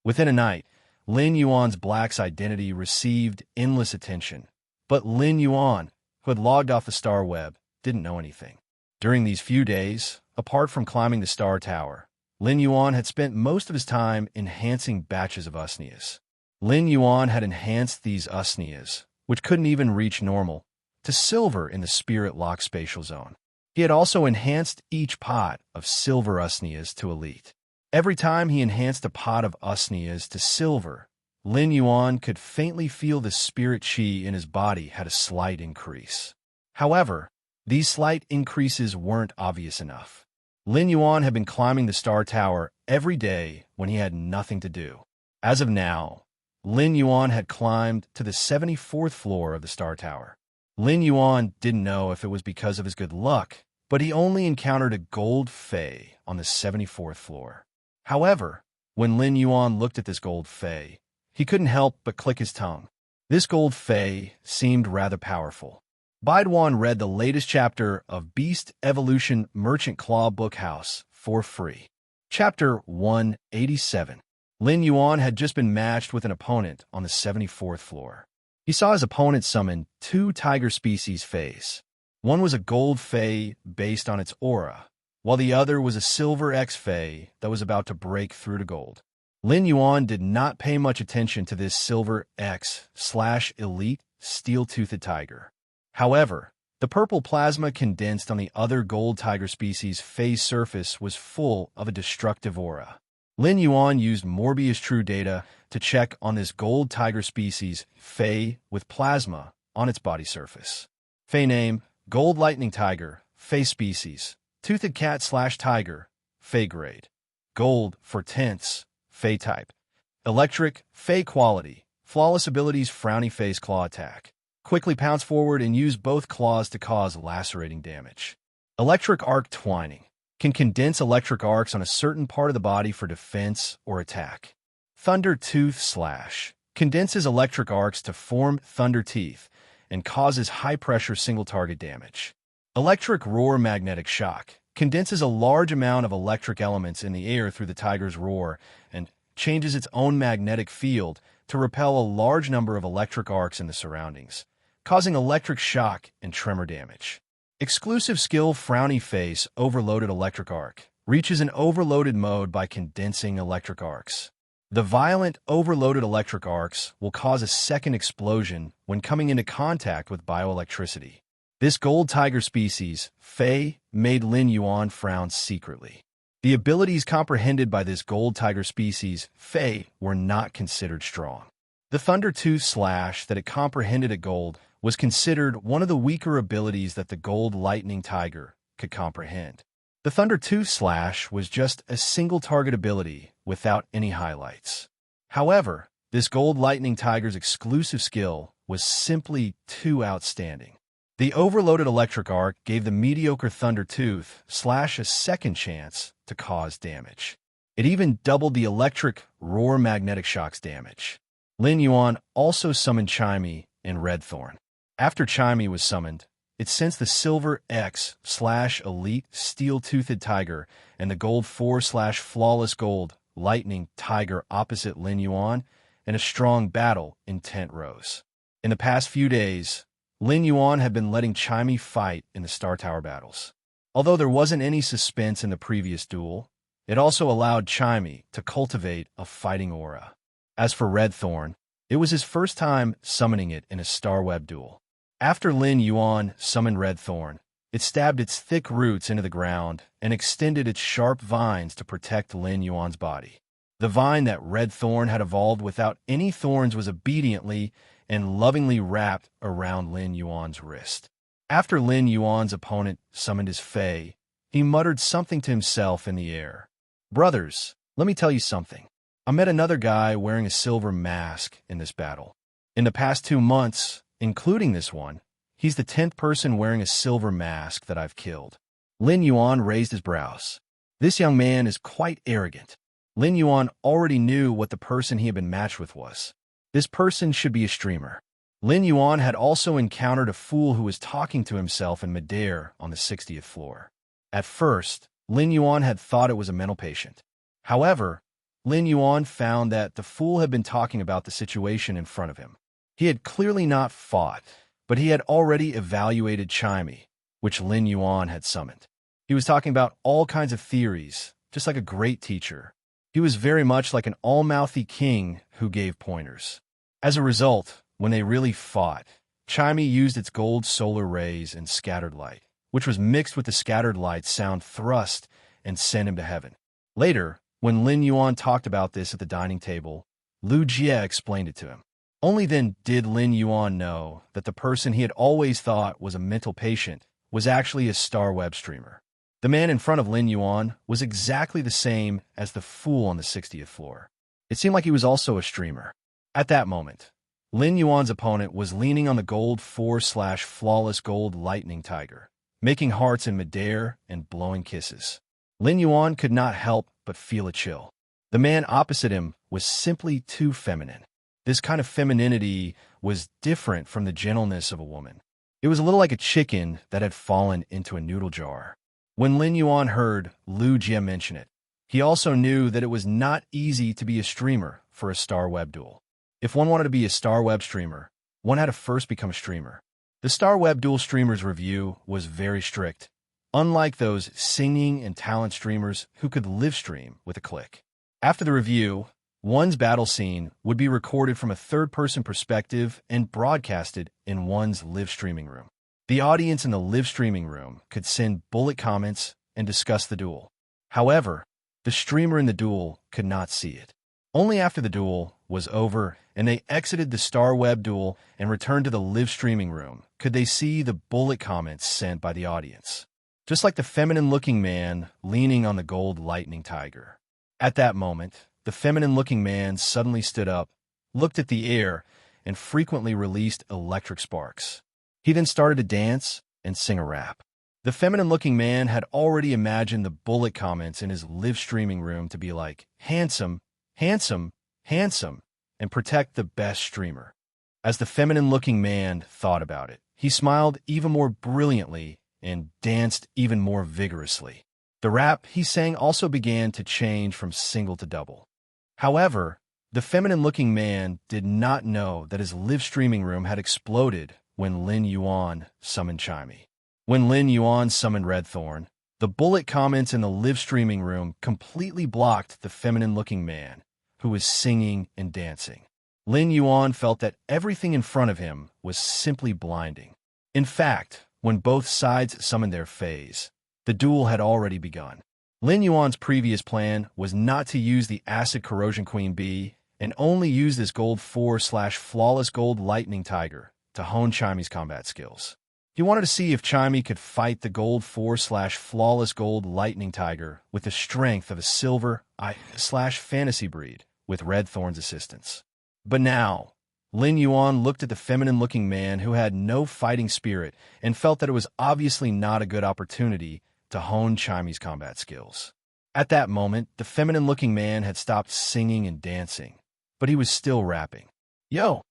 Within a night, Lin Yuan's Black's identity received endless attention, but Lin Yuan, who had logged off the Star Web, didn't know anything. During these few days, apart from climbing the Star Tower, Lin Yuan had spent most of his time enhancing batches of Usnias. Lin Yuan had enhanced these Usnias, which couldn't even reach normal, to silver in the Spirit Lock spatial zone. He had also enhanced each pot of silver Usnias to elite. Every time he enhanced a pot of Usnias to silver, Lin Yuan could faintly feel the Spirit Chi in his body had a slight increase. However, these slight increases weren't obvious enough. Lin Yuan had been climbing the Star Tower every day when he had nothing to do. As of now, Lin Yuan had climbed to the 74th floor of the Star Tower. Lin Yuan didn't know if it was because of his good luck, but he only encountered a gold fae on the 74th floor. However, when Lin Yuan looked at this gold fae, he couldn't help but click his tongue. This gold fey seemed rather powerful. Baiduan read the latest chapter of Beast Evolution Merchant Claw Bookhouse for free. Chapter 187. Lin Yuan had just been matched with an opponent on the 74th floor. He saw his opponent summon two tiger species feys. One was a gold fey based on its aura, while the other was a silver X fey that was about to break through to gold. Lin Yuan did not pay much attention to this silver X/elite steel-toothed tiger. However, the purple plasma condensed on the other gold tiger species fey's surface was full of a destructive aura. Lin Yuan used Morbius True Data to check on this gold tiger species fey with plasma on its body surface. Fey name: Gold Lightning Tiger, Fey species, Toothed Cat/Tiger, Fey grade. Gold for tense, Fey type. Electric, Fey quality, flawless abilities, frowny face claw attack. Quickly pounce forward and use both claws to cause lacerating damage. Electric arc twining. Can condense electric arcs on a certain part of the body for defense or attack. Thunder Tooth Slash. Condenses electric arcs to form thunder teeth and causes high-pressure single-target damage. Electric Roar Magnetic Shock. Condenses a large amount of electric elements in the air through the tiger's roar and changes its own magnetic field to repel a large number of electric arcs in the surroundings, causing electric shock and tremor damage. Exclusive skill Frowny Face Overloaded Electric Arc. Reaches an overloaded mode by condensing electric arcs. The violent overloaded electric arcs will cause a second explosion when coming into contact with bioelectricity. This gold tiger species, Fey, made Lin Yuan frown secretly. The abilities comprehended by this gold tiger species, Fey, were not considered strong. The Thunder Tooth Slash that it comprehended at gold was considered one of the weaker abilities that the gold lightning tiger could comprehend. The Thunder Tooth Slash was just a single target ability without any highlights. However, this gold lightning tiger's exclusive skill was simply too outstanding. The overloaded electric arc gave the mediocre Thunder Tooth Slash a second chance to cause damage. It even doubled the electric Roar Magnetic Shock's damage. Lin Yuan also summoned Chimey and Red Thorn. After Chimey was summoned, it sensed the silver X/elite steel-toothed tiger and the gold 4/flawless gold lightning tiger opposite Lin Yuan, and a strong battle intent rose. In the past few days, Lin Yuan had been letting Chimey fight in the Star Tower battles. Although there wasn't any suspense in the previous duel, it also allowed Chimey to cultivate a fighting aura. As for Red Thorn, it was his first time summoning it in a Star Web duel. After Lin Yuan summoned Red Thorn, it stabbed its thick roots into the ground and extended its sharp vines to protect Lin Yuan's body. The vine that Red Thorn had evolved without any thorns was obediently and lovingly wrapped around Lin Yuan's wrist. After Lin Yuan's opponent summoned his Fey, he muttered something to himself in the air. "Brothers, let me tell you something. I met another guy wearing a silver mask in this battle. In the past 2 months, including this one, he's the 10th person wearing a silver mask that I've killed." Lin Yuan raised his brows. This young man is quite arrogant. Lin Yuan already knew what the person he had been matched with was. This person should be a streamer. Lin Yuan had also encountered a fool who was talking to himself in midair on the 60th floor. At first, Lin Yuan had thought it was a mental patient. However, Lin Yuan found that the fool had been talking about the situation in front of him. He had clearly not fought, but he had already evaluated Chimey, which Lin Yuan had summoned. He was talking about all kinds of theories, just like a great teacher. He was very much like an all-mouthy king who gave pointers. As a result, when they really fought, Chimey used its gold solar rays and scattered light, which was mixed with the scattered light sound thrust and sent him to heaven. Later, when Lin Yuan talked about this at the dining table, Lu Jie explained it to him. Only then did Lin Yuan know that the person he had always thought was a mental patient was actually a Star Web streamer. The man in front of Lin Yuan was exactly the same as the fool on the 60th floor. It seemed like he was also a streamer. At that moment, Lin Yuan's opponent was leaning on the gold 4/flawless gold lightning tiger, making hearts in midair and blowing kisses. Lin Yuan could not help but feel a chill. The man opposite him was simply too feminine. This kind of femininity was different from the gentleness of a woman. It was a little like a chicken that had fallen into a noodle jar. When Lin Yuan heard Lu Jie mention it, he also knew that it was not easy to be a streamer for a Star Web Duel. If one wanted to be a Star Web streamer, one had to first become a streamer. The Star Web Duel streamer's review was very strict, unlike those singing and talent streamers who could live stream with a click. After the review, one's battle scene would be recorded from a third-person perspective and broadcasted in one's live streaming room. The audience in the live streaming room could send bullet comments and discuss the duel. However, the streamer in the duel could not see it. Only after the duel was over and they exited the Star Web Duel and returned to the live streaming room could they see the bullet comments sent by the audience. Just like the feminine-looking man leaning on the gold lightning tiger. At that moment, the feminine-looking man suddenly stood up, looked at the air, and frequently released electric sparks. He then started to dance and sing a rap. The feminine-looking man had already imagined the bullet comments in his live streaming room to be like, handsome, handsome, handsome, and protect the best streamer. As the feminine-looking man thought about it, he smiled even more brilliantly and danced even more vigorously. The rap he sang also began to change from single to double. However, the feminine-looking man did not know that his live streaming room had exploded when Lin Yuan summoned Chimey. When Lin Yuan summoned Red Thorn, the bullet comments in the live streaming room completely blocked the feminine-looking man, who was singing and dancing. Lin Yuan felt that everything in front of him was simply blinding. In fact, when both sides summoned their phase, the duel had already begun. Lin Yuan's previous plan was not to use the Acid Corrosion Queen Bee and only use this gold 4/flawless gold lightning tiger to hone Chimey's combat skills. He wanted to see if Chimey could fight the gold 4/flawless gold lightning tiger with the strength of a silver /fantasy breed with Red Thorn's assistance. But now, Lin Yuan looked at the feminine-looking man who had no fighting spirit and felt that it was obviously not a good opportunity to hone Chimey's combat skills. At that moment, the feminine-looking man had stopped singing and dancing, but he was still rapping. Yo,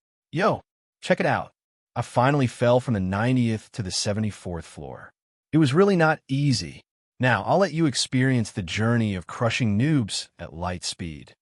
check it out. I finally fell from the 90th to the 74th floor. It was really not easy. Now, I'll let you experience the journey of crushing noobs at light speed.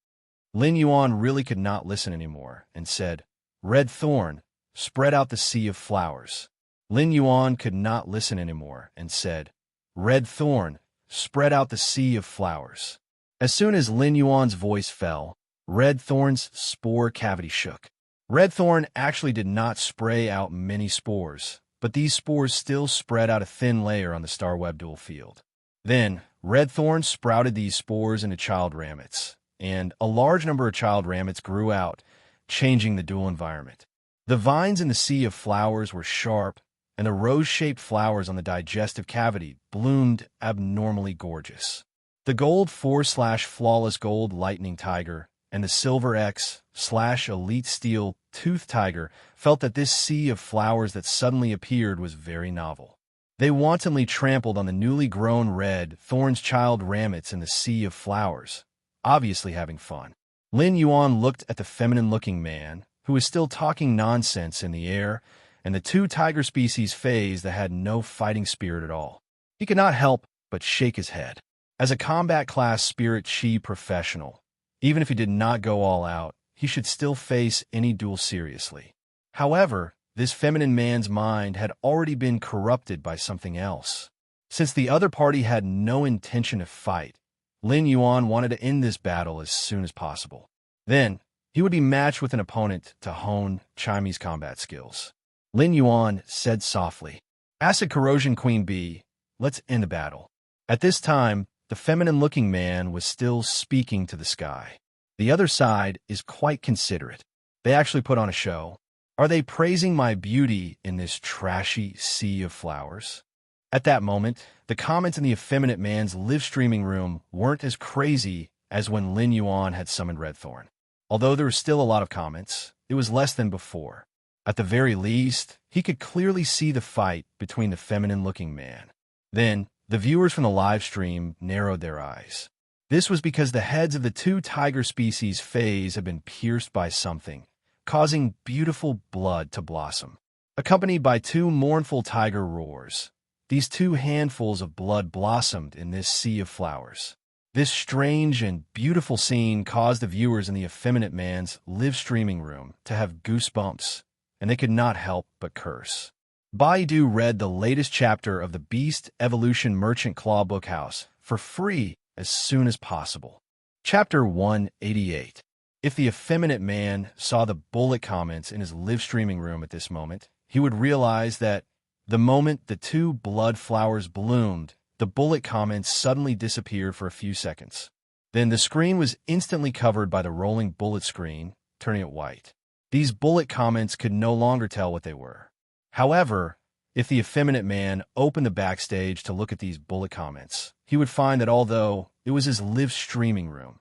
Lin Yuan really could not listen anymore and said, Red Thorn, spread out the sea of flowers. Lin Yuan could not listen anymore and said, Red Thorn, spread out the sea of flowers. As soon as Lin Yuan's voice fell, Red Thorn's spore cavity shook. Red Thorn actually did not spray out many spores, but these spores still spread out a thin layer on the Star Web Duel field. Then, Red Thorn sprouted these spores into child rammets, and a large number of child rammets grew out, changing the duel environment. The vines in the sea of flowers were sharp, and the rose-shaped flowers on the digestive cavity bloomed abnormally gorgeous. The gold 4/flawless gold lightning tiger and the silver X/elite steel tooth tiger felt that this sea of flowers that suddenly appeared was very novel. They wantonly trampled on the newly grown Red Thorn's child rammets in the sea of flowers, obviously having fun. Lin Yuan looked at the feminine-looking man, who was still talking nonsense in the air, and the two tiger species phase that had no fighting spirit at all. He could not help but shake his head. As a combat class spirit chi professional, even if he did not go all out, he should still face any duel seriously. However, this feminine man's mind had already been corrupted by something else. Since the other party had no intention to fight, Lin Yuan wanted to end this battle as soon as possible. Then, he would be matched with an opponent to hone Chimey's combat skills. Lin Yuan said softly, Acid Corrosion Queen Bee, let's end the battle. At this time, the feminine-looking man was still speaking to the sky. The other side is quite considerate. They actually put on a show. Are they praising my beauty in this trashy sea of flowers? At that moment, the comments in the effeminate man's live streaming room weren't as crazy as when Lin Yuan had summoned Red Thorn. Although there were still a lot of comments, it was less than before. At the very least, he could clearly see the fight between the feminine-looking man. Then, the viewers from the live stream narrowed their eyes. This was because the heads of the two tiger species phase had been pierced by something, causing beautiful blood to blossom. Accompanied by two mournful tiger roars, these two handfuls of blood blossomed in this sea of flowers. This strange and beautiful scene caused the viewers in the effeminate man's live streaming room to have goosebumps, and they could not help but curse. Baidu read the latest chapter of the Beast Evolution Merchant Claw Bookhouse for free as soon as possible. Chapter 188. If the effeminate man saw the bullet comments in his live streaming room at this moment, he would realize that the moment the two blood flowers bloomed, the bullet comments suddenly disappeared for a few seconds. Then the screen was instantly covered by the rolling bullet screen, turning it white. These bullet comments could no longer tell what they were. However, if the effeminate man opened the backstage to look at these bullet comments, he would find that although it was his live streaming room,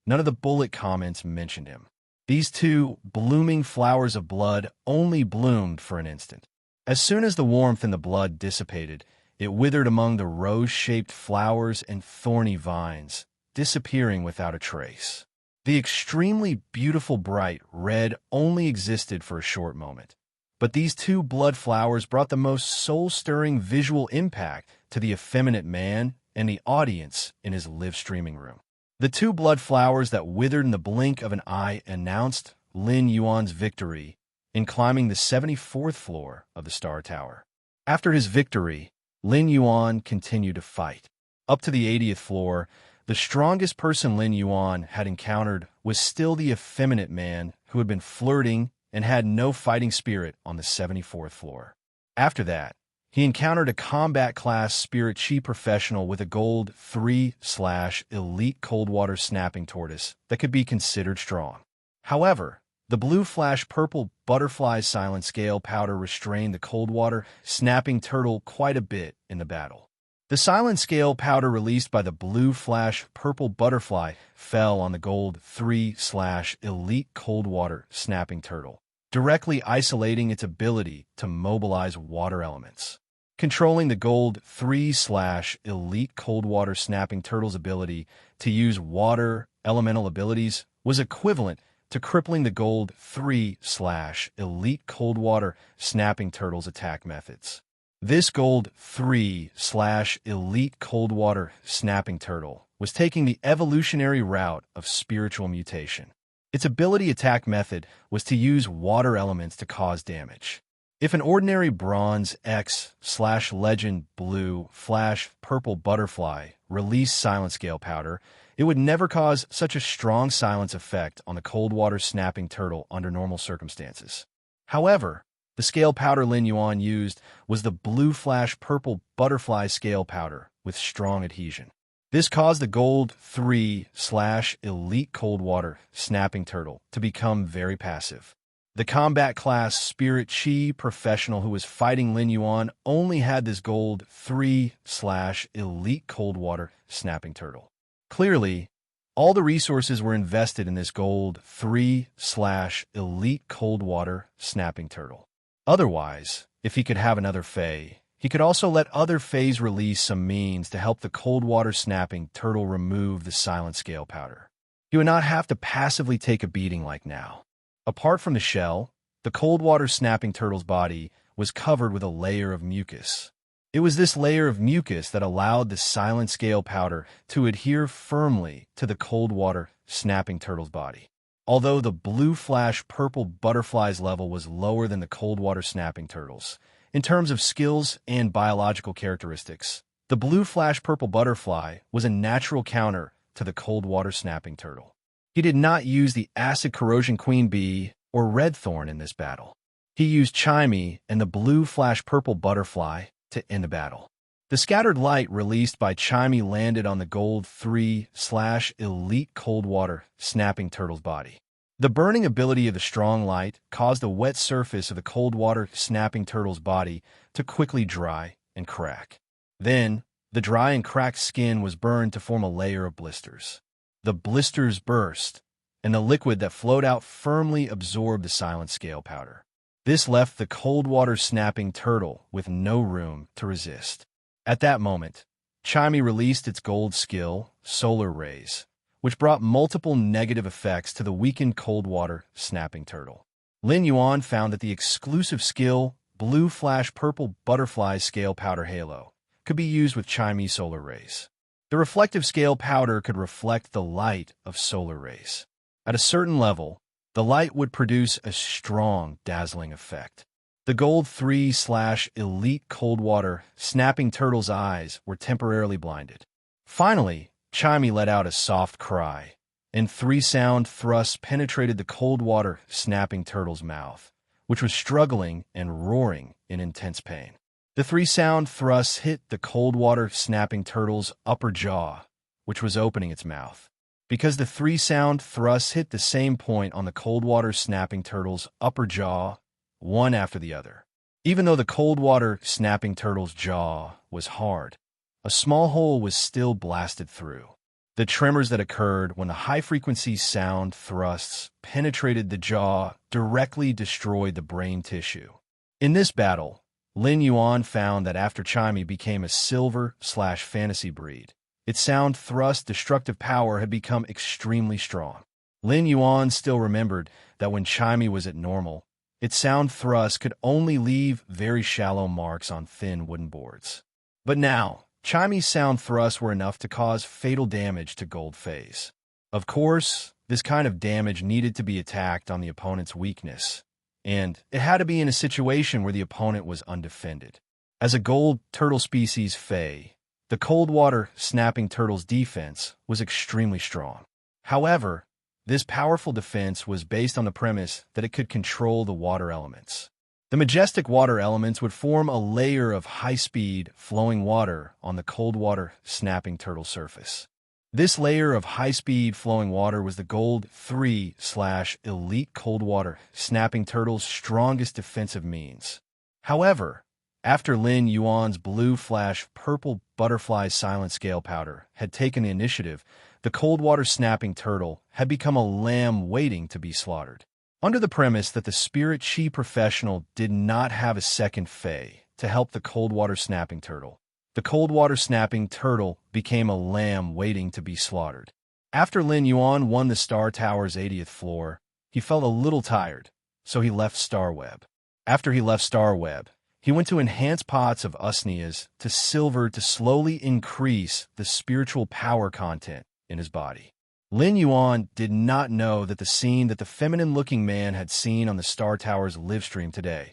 none of the bullet comments mentioned him. These two blooming flowers of blood only bloomed for an instant. As soon as the warmth in the blood dissipated, it withered among the rose-shaped flowers and thorny vines, disappearing without a trace. The extremely beautiful bright red only existed for a short moment, but these two blood flowers brought the most soul-stirring visual impact to the effeminate man and the audience in his live streaming room. The two blood flowers that withered in the blink of an eye announced Lin Yuan's victory in climbing the 74th floor of the Star Tower. After his victory, Lin Yuan continued to fight. Up to the 80th floor, the strongest person Lin Yuan had encountered was still the effeminate man who had been flirting and had no fighting spirit on the 74th floor. After that, he encountered a combat class spirit chi professional with a gold 3/elite cold water snapping tortoise that could be considered strong. However, the blue flash purple butterfly silent scale powder restrained the cold water snapping turtle quite a bit in the battle. The silent scale powder released by the blue flash purple butterfly fell on the gold 3/elite cold water snapping turtle, directly isolating its ability to mobilize water elements. Controlling the gold 3/elite cold water snapping turtle's ability to use water elemental abilities was equivalent to crippling the gold 3/elite cold water snapping turtle's attack methods. This gold 3/elite cold water snapping turtle was taking the evolutionary route of spiritual mutation. Its ability attack method was to use water elements to cause damage. If an ordinary bronze X/legend blue flash purple butterfly released silent scale powder, it would never cause such a strong silence effect on the cold water snapping turtle under normal circumstances. However, the scale powder Lin Yuan used was the blue flash purple butterfly scale powder with strong adhesion. This caused the gold 3/elite cold water snapping turtle to become very passive. The combat class spirit chi professional who was fighting Lin Yuan only had this gold 3/elite cold water snapping turtle. Clearly, all the resources were invested in this gold 3/elite cold water snapping turtle. Otherwise, if he could have another Fae, he could also let other Faes release some means to help the cold water snapping turtle remove the silent scale powder. He would not have to passively take a beating like now. Apart from the shell, the cold water snapping turtle's body was covered with a layer of mucus. It was this layer of mucus that allowed the silent scale powder to adhere firmly to the cold water snapping turtle's body. Although the blue flash purple butterfly's level was lower than the cold water snapping turtle's, in terms of skills and biological characteristics, the blue flash purple butterfly was a natural counter to the cold water snapping turtle. He did not use the acid corrosion queen bee or red thorn in this battle. He used Chimey and the blue flash purple butterfly to end the battle. The scattered light released by Chimey landed on the gold 3/elite cold water snapping turtle's body. The burning ability of the strong light caused the wet surface of the cold water snapping turtle's body to quickly dry and crack. Then, the dry and cracked skin was burned to form a layer of blisters. The blisters burst, and the liquid that flowed out firmly absorbed the silent scale powder. This left the cold water snapping turtle with no room to resist. At that moment, Chimey released its gold skill, Solar Rays, which brought multiple negative effects to the weakened cold water snapping turtle. Lin Yuan found that the exclusive skill Blue Flash Purple Butterfly Scale Powder Halo could be used with Chinese solar rays. The reflective scale powder could reflect the light of solar rays. At a certain level, the light would produce a strong, dazzling effect. The Gold 3/Elite Cold Water Snapping Turtle's eyes were temporarily blinded. Finally, Chimey let out a soft cry, and 3 sound thrusts penetrated the cold water snapping turtle's mouth, which was struggling and roaring in intense pain. The 3 sound thrusts hit the cold water snapping turtle's upper jaw, which was opening its mouth. Because the 3 sound thrusts hit the same point on the cold water snapping turtle's upper jaw, one after the other. Even though the cold water snapping turtle's jaw was hard, a small hole was still blasted through. The tremors that occurred when the high-frequency sound thrusts penetrated the jaw directly destroyed the brain tissue. In this battle, Lin Yuan found that after Chimey became a silver/fantasy breed, its sound thrust destructive power had become extremely strong. Lin Yuan still remembered that when Chimey was at normal, its sound thrust could only leave very shallow marks on thin wooden boards. But now, Chimey's sound thrusts were enough to cause fatal damage to Gold Phase. Of course, this kind of damage needed to be attacked on the opponent's weakness, and it had to be in a situation where the opponent was undefended. As a gold turtle species Fae, the cold water snapping turtle's defense was extremely strong. However, this powerful defense was based on the premise that it could control the water elements. The majestic water elements would form a layer of high-speed, flowing water on the cold water snapping turtle surface. This layer of high-speed flowing water was the Gold 3/Elite Cold Water Snapping Turtle's strongest defensive means. However, after Lin Yuan's Blue Flash Purple Butterfly Silent Scale Powder had taken the initiative, the cold water snapping turtle had become a lamb waiting to be slaughtered. Under the premise that the Spirit Chi professional did not have a second Fae to help the cold water snapping turtle, the cold water snapping turtle became a lamb waiting to be slaughtered. After Lin Yuan won the Star Tower's 80th floor, he felt a little tired, so he left Star Web. After he left Star Web, he went to enhance pots of usnias to silver to slowly increase the spiritual power content in his body. Lin Yuan did not know that the scene that the feminine-looking man had seen on the Star Tower's livestream today.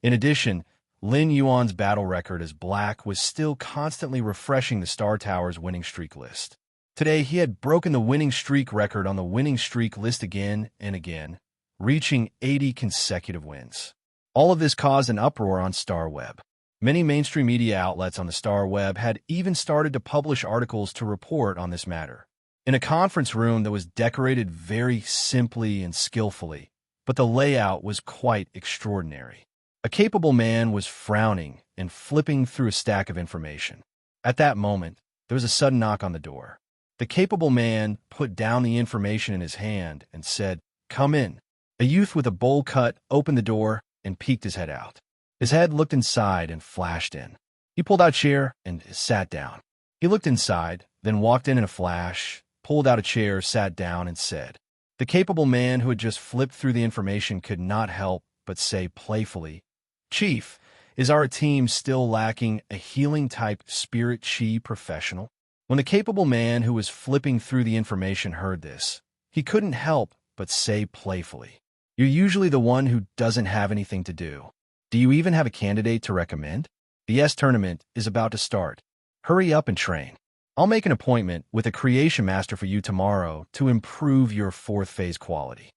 In addition, Lin Yuan's battle record as Black was still constantly refreshing the Star Tower's winning streak list. Today, he had broken the winning streak record on the winning streak list again and again, reaching 80 consecutive wins. All of this caused an uproar on StarWeb. Many mainstream media outlets on the StarWeb had even started to publish articles to report on this matter. In a conference room that was decorated very simply and skillfully, but the layout was quite extraordinary. A capable man was frowning and flipping through a stack of information. At that moment, there was a sudden knock on the door. The capable man put down the information in his hand and said, "Come in." A youth with a bowl cut opened the door and peeked his head out. His head looked inside and flashed in. He pulled out a chair and sat down. He looked inside, then walked in a flash, pulled out a chair, sat down, and said. The capable man who had just flipped through the information could not help but say playfully, "Chief, is our team still lacking a healing-type Spirit Chi professional?" When the capable man who was flipping through the information heard this, he couldn't help but say playfully, "You're usually the one who doesn't have anything to do. Do you even have a candidate to recommend? The S tournament is about to start. Hurry up and train. I'll make an appointment with a creation master for you tomorrow to improve your 4th phase quality."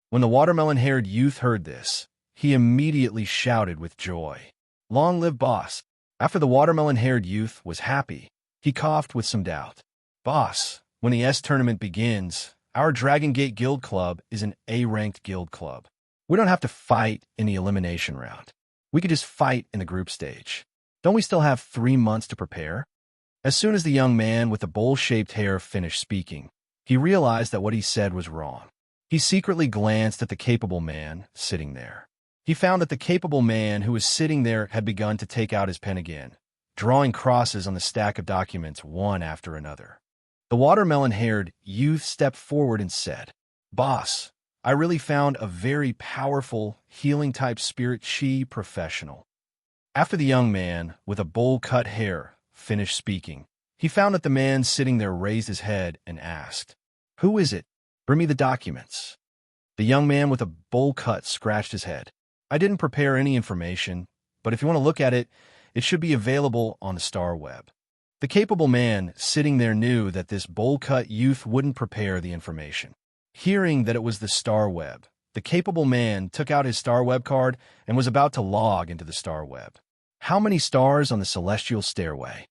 When the watermelon-haired youth heard this, he immediately shouted with joy, "Long live boss!" After the watermelon-haired youth was happy, he coughed with some doubt. "Boss, when the S tournament begins, our Dragon Gate Guild Club is an A-ranked guild club. We don't have to fight in the elimination round. We could just fight in the group stage. Don't we still have 3 months to prepare?" As soon as the young man with the bowl-shaped hair finished speaking, he realized that what he said was wrong. He secretly glanced at the capable man sitting there. He found that the capable man who was sitting there had begun to take out his pen again, drawing crosses on the stack of documents one after another. The watermelon-haired youth stepped forward and said, "Boss, I really found a very powerful, healing-type spirit chi professional. After the young man, with a bowl-cut hair, finished speaking, he found that the man sitting there raised his head and asked, "Who is it? Bring me the documents." The young man with a bowl cut scratched his head. "I didn't prepare any information, but if you want to look at it, it should be available on the star web." The capable man sitting there knew that this bowl-cut youth wouldn't prepare the information. Hearing that it was the star web, the capable man took out his star web card and was about to log into the star web. How many stars on the celestial stairway?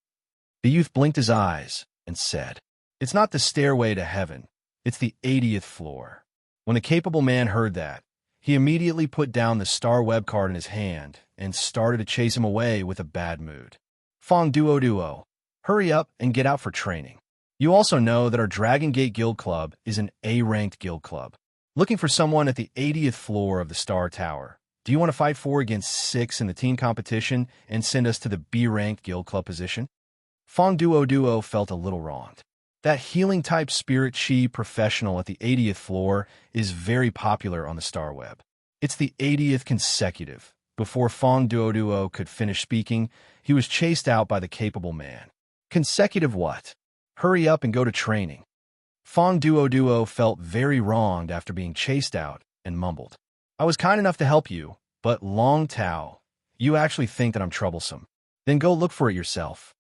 The youth blinked his eyes and said, "It's not the stairway to heaven, it's the 80th floor." When the capable man heard that, he immediately put down the star web card in his hand and started to chase him away with a bad mood. "Fong Duo, hurry up and get out for training. You also know that our Dragon Gate Guild Club is an A-ranked guild club. Looking for someone at the 80th floor of the Star Tower. Do you want to fight 4 against 6 in the team competition and send us to the B-ranked guild club position?" Fong Duo felt a little wronged. That healing-type spirit chi professional at the 80th floor is very popular on the Star Web. It's the 80th consecutive. Before Fong Duo could finish speaking, he was chased out by the capable man. Consecutive what? Hurry up and go to training. Fong Duo felt very wronged after being chased out and mumbled, "I was kind enough to help you, but Long Tao, you actually think that I'm troublesome. Then go look for it yourself."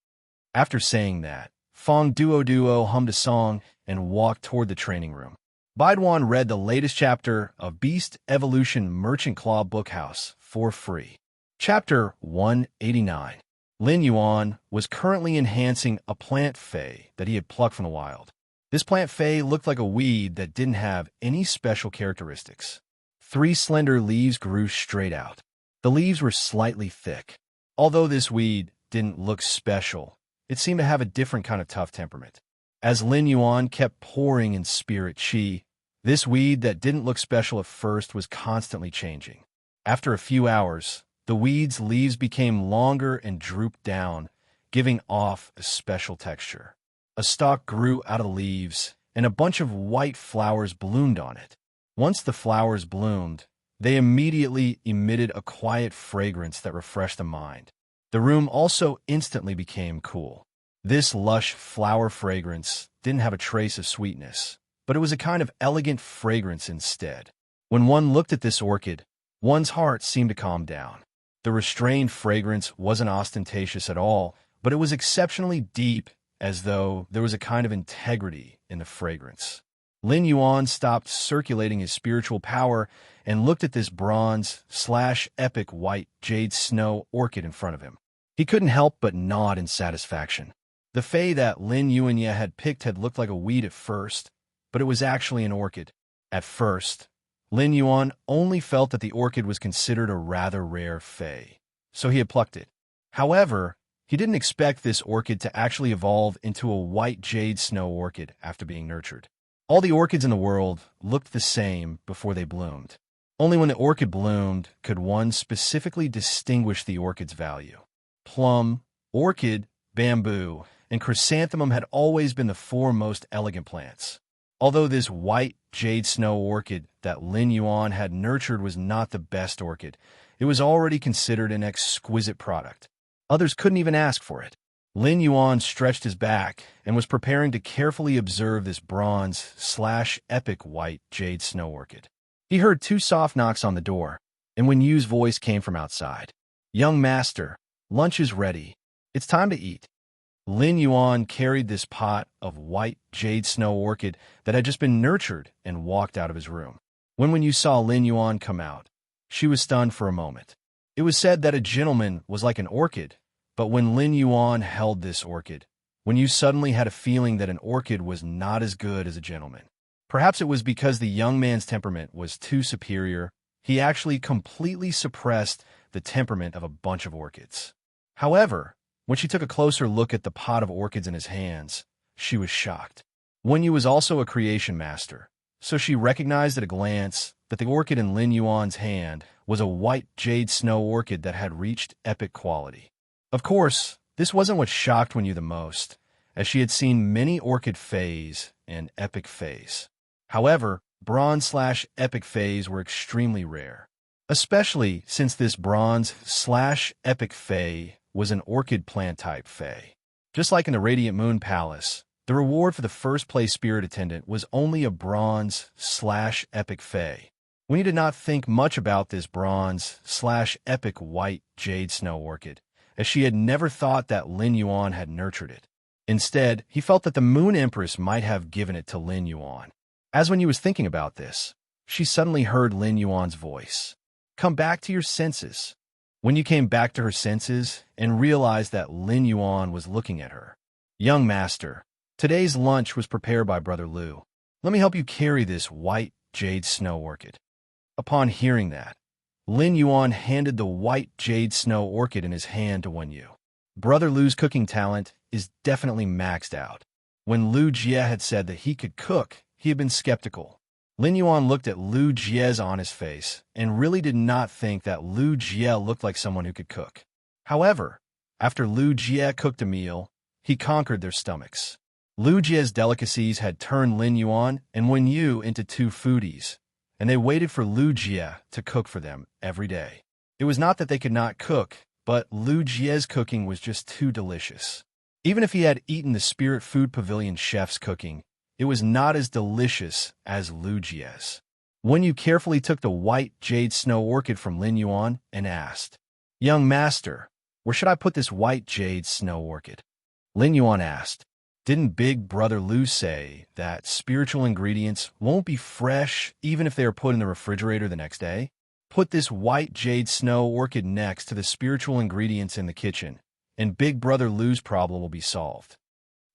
After saying that, Fong Duo hummed a song and walked toward the training room. Baiduan read the latest chapter of Beast Evolution Merchant Claw Bookhouse for free. Chapter 189. Lin Yuan was currently enhancing a plant fey that he had plucked from the wild. This plant fey looked like a weed that didn't have any special characteristics. 3 slender leaves grew straight out. The leaves were slightly thick. Although this weed didn't look special, it seemed to have a different kind of tough temperament. As Lin Yuan kept pouring in spirit chi, this weed that didn't look special at first was constantly changing. After a few hours, the weed's leaves became longer and drooped down, giving off a special texture. A stalk grew out of the leaves, and a bunch of white flowers bloomed on it. Once the flowers bloomed, they immediately emitted a quiet fragrance that refreshed the mind. The room also instantly became cool. This lush flower fragrance didn't have a trace of sweetness, but it was a kind of elegant fragrance instead. When one looked at this orchid, one's heart seemed to calm down. The restrained fragrance wasn't ostentatious at all, but it was exceptionally deep, as though there was a kind of integrity in the fragrance. Lin Yuan stopped circulating his spiritual power and looked at this bronze/epic white jade snow orchid in front of him. He couldn't help but nod in satisfaction. The fey that Lin Yuan had picked had looked like a weed at first, but it was actually an orchid. At first, Lin Yuan only felt that the orchid was considered a rather rare fey, so he had plucked it. However, he didn't expect this orchid to actually evolve into a white jade snow orchid after being nurtured. All the orchids in the world looked the same before they bloomed. Only when the orchid bloomed could one specifically distinguish the orchid's value. Plum, orchid, bamboo, and chrysanthemum had always been the 4 most elegant plants. Although this white jade snow orchid that Lin Yuan had nurtured was not the best orchid, it was already considered an exquisite product. Others couldn't even ask for it. Lin Yuan stretched his back and was preparing to carefully observe this bronze/epic white jade snow orchid. He heard 2 soft knocks on the door, and when Yu's voice came from outside. "Young master, lunch is ready. It's time to eat." Lin Yuan carried this pot of white jade snow orchid that had just been nurtured and walked out of his room. When Yu saw Lin Yuan come out, she was stunned for a moment. It was said that a gentleman was like an orchid, but when Lin Yuan held this orchid, Yu suddenly had a feeling that an orchid was not as good as a gentleman. Perhaps it was because the young man's temperament was too superior. He actually completely suppressed the temperament of a bunch of orchids. However, when she took a closer look at the pot of orchids in his hands, she was shocked. Yu was also a creation master, so she recognized at a glance that the orchid in Lin Yuan's hand was a white jade snow orchid that had reached epic quality. Of course, this wasn't what shocked Yu the most, as she had seen many orchid fays and epic fays. However, bronze/epic phase were extremely rare, especially since this bronze/epic fae was an orchid plant type fae. Just like in the Radiant Moon Palace, the reward for the first-place spirit attendant was only a bronze/epic fae. Winnie did not think much about this bronze/epic white jade snow orchid, as she had never thought that Lin Yuan had nurtured it. Instead, he felt that the Moon Empress might have given it to Lin Yuan. As when he was thinking about this, she suddenly heard Lin Yuan's voice. "Come back to your senses." When you came back to her senses and realized that Lin Yuan was looking at her. "Young master, today's lunch was prepared by Brother Lu. Let me help you carry this white jade snow orchid." Upon hearing that, Lin Yuan handed the white jade snow orchid in his hand to Wen Yu. Brother Lu's cooking talent is definitely maxed out. When Lu Jie had said that he could cook, he had been skeptical. Lin Yuan looked at Lu Jie's honest face and really did not think that Lu Jie looked like someone who could cook. However, after Lu Jie cooked a meal, he conquered their stomachs. Lu Jie's delicacies had turned Lin Yuan and Wen Yu into two foodies, and they waited for Lu Jie to cook for them every day. It was not that they could not cook, but Lu Jie's cooking was just too delicious. Even if he had eaten the Spirit Food Pavilion chef's cooking, it was not as delicious as Lu Jie's. Wen Yu carefully took the white jade snow orchid from Lin Yuan and asked, "Young master, where should I put this white jade snow orchid?" Lin Yuan asked, "Didn't Big Brother Lu say that spiritual ingredients won't be fresh even if they are put in the refrigerator the next day? Put this white jade snow orchid next to the spiritual ingredients in the kitchen, and Big Brother Lu's problem will be solved."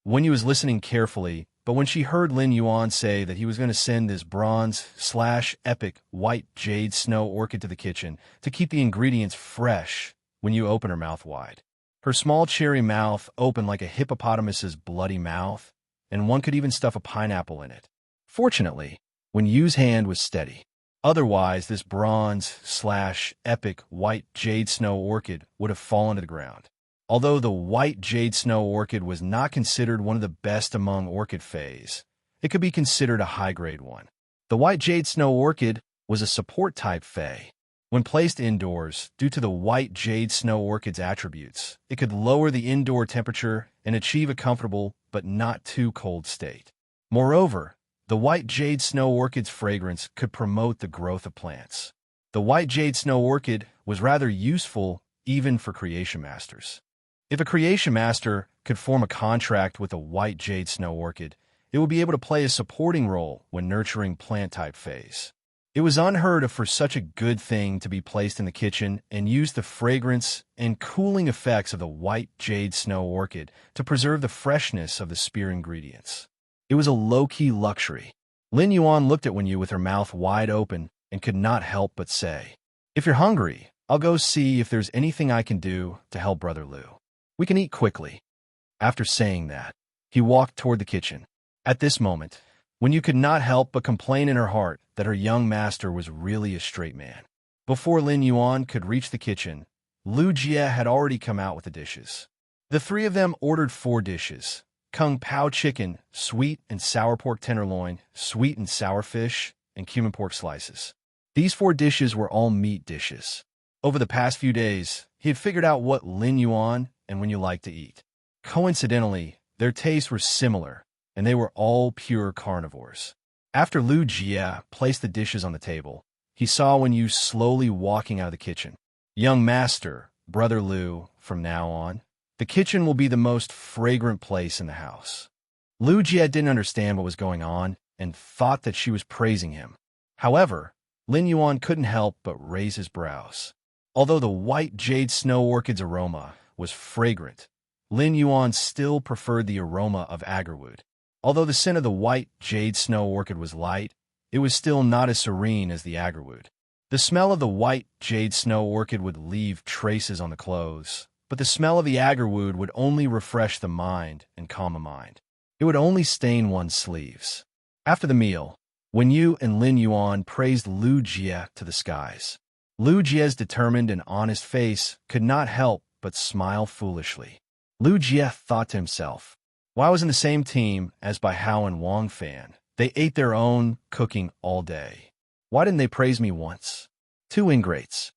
Wen Yu was listening carefully, but when she heard Lin Yuan say that he was going to send this bronze/epic white jade snow orchid to the kitchen to keep the ingredients fresh, Wen Yu opened her mouth wide. Her small cherry mouth opened like a hippopotamus's bloody mouth, and one could even stuff a pineapple in it. Fortunately, Wen Yu's hand was steady. Otherwise, this bronze/epic white jade snow orchid would have fallen to the ground. Although the white jade snow orchid was not considered one of the best among orchid fays, it could be considered a high-grade one. The white jade snow orchid was a support-type fay. When placed indoors, due to the white jade snow orchid's attributes, it could lower the indoor temperature and achieve a comfortable but not too cold state. Moreover, the white jade snow orchid's fragrance could promote the growth of plants. The white jade snow orchid was rather useful even for creation masters. If a creation master could form a contract with a white jade snow orchid, it would be able to play a supporting role when nurturing plant-type fays. It was unheard of for such a good thing to be placed in the kitchen and use the fragrance and cooling effects of the white jade snow orchid to preserve the freshness of the spear ingredients. It was a low-key luxury. Lin Yuan looked at Wen Yu with her mouth wide open and could not help but say, "If you're hungry, I'll go see if there's anything I can do to help Brother Lu. We can eat quickly." After saying that, he walked toward the kitchen. At this moment, Wen Yu could not help but complain in her heart that her young master was really a straight man. Before Lin Yuan could reach the kitchen, Lu Jie had already come out with the dishes. The three of them ordered 4 dishes: Kung Pao chicken, sweet and sour pork tenderloin, sweet and sour fish, and cumin pork slices. These 4 dishes were all meat dishes. Over the past few days, he had figured out what Lin Yuan and Wen Yu liked to eat. Coincidentally, their tastes were similar, and they were all pure carnivores. After Lu Jie placed the dishes on the table, he saw Wen Yu slowly walking out of the kitchen. "Young master, Brother Lu, from now on, the kitchen will be the most fragrant place in the house." Lu Jie didn't understand what was going on and thought that she was praising him. However, Lin Yuan couldn't help but raise his brows. Although the white jade snow orchid's aroma was fragrant, Lin Yuan still preferred the aroma of agarwood. Although the scent of the white jade snow orchid was light, it was still not as serene as the agarwood. The smell of the white jade snow orchid would leave traces on the clothes, but the smell of the agarwood would only refresh the mind and calm a mind. It would only stain one's sleeves. After the meal, Wen Yu and Lin Yuan praised Lu Jie to the skies. Lu Jie's determined and honest face could not help but smile foolishly. Lu Jie thought to himself, "While I was in the same team as Bai Hao and Wang Fan, They ate their own cooking all day. Why didn't they praise me once? Two ingrates.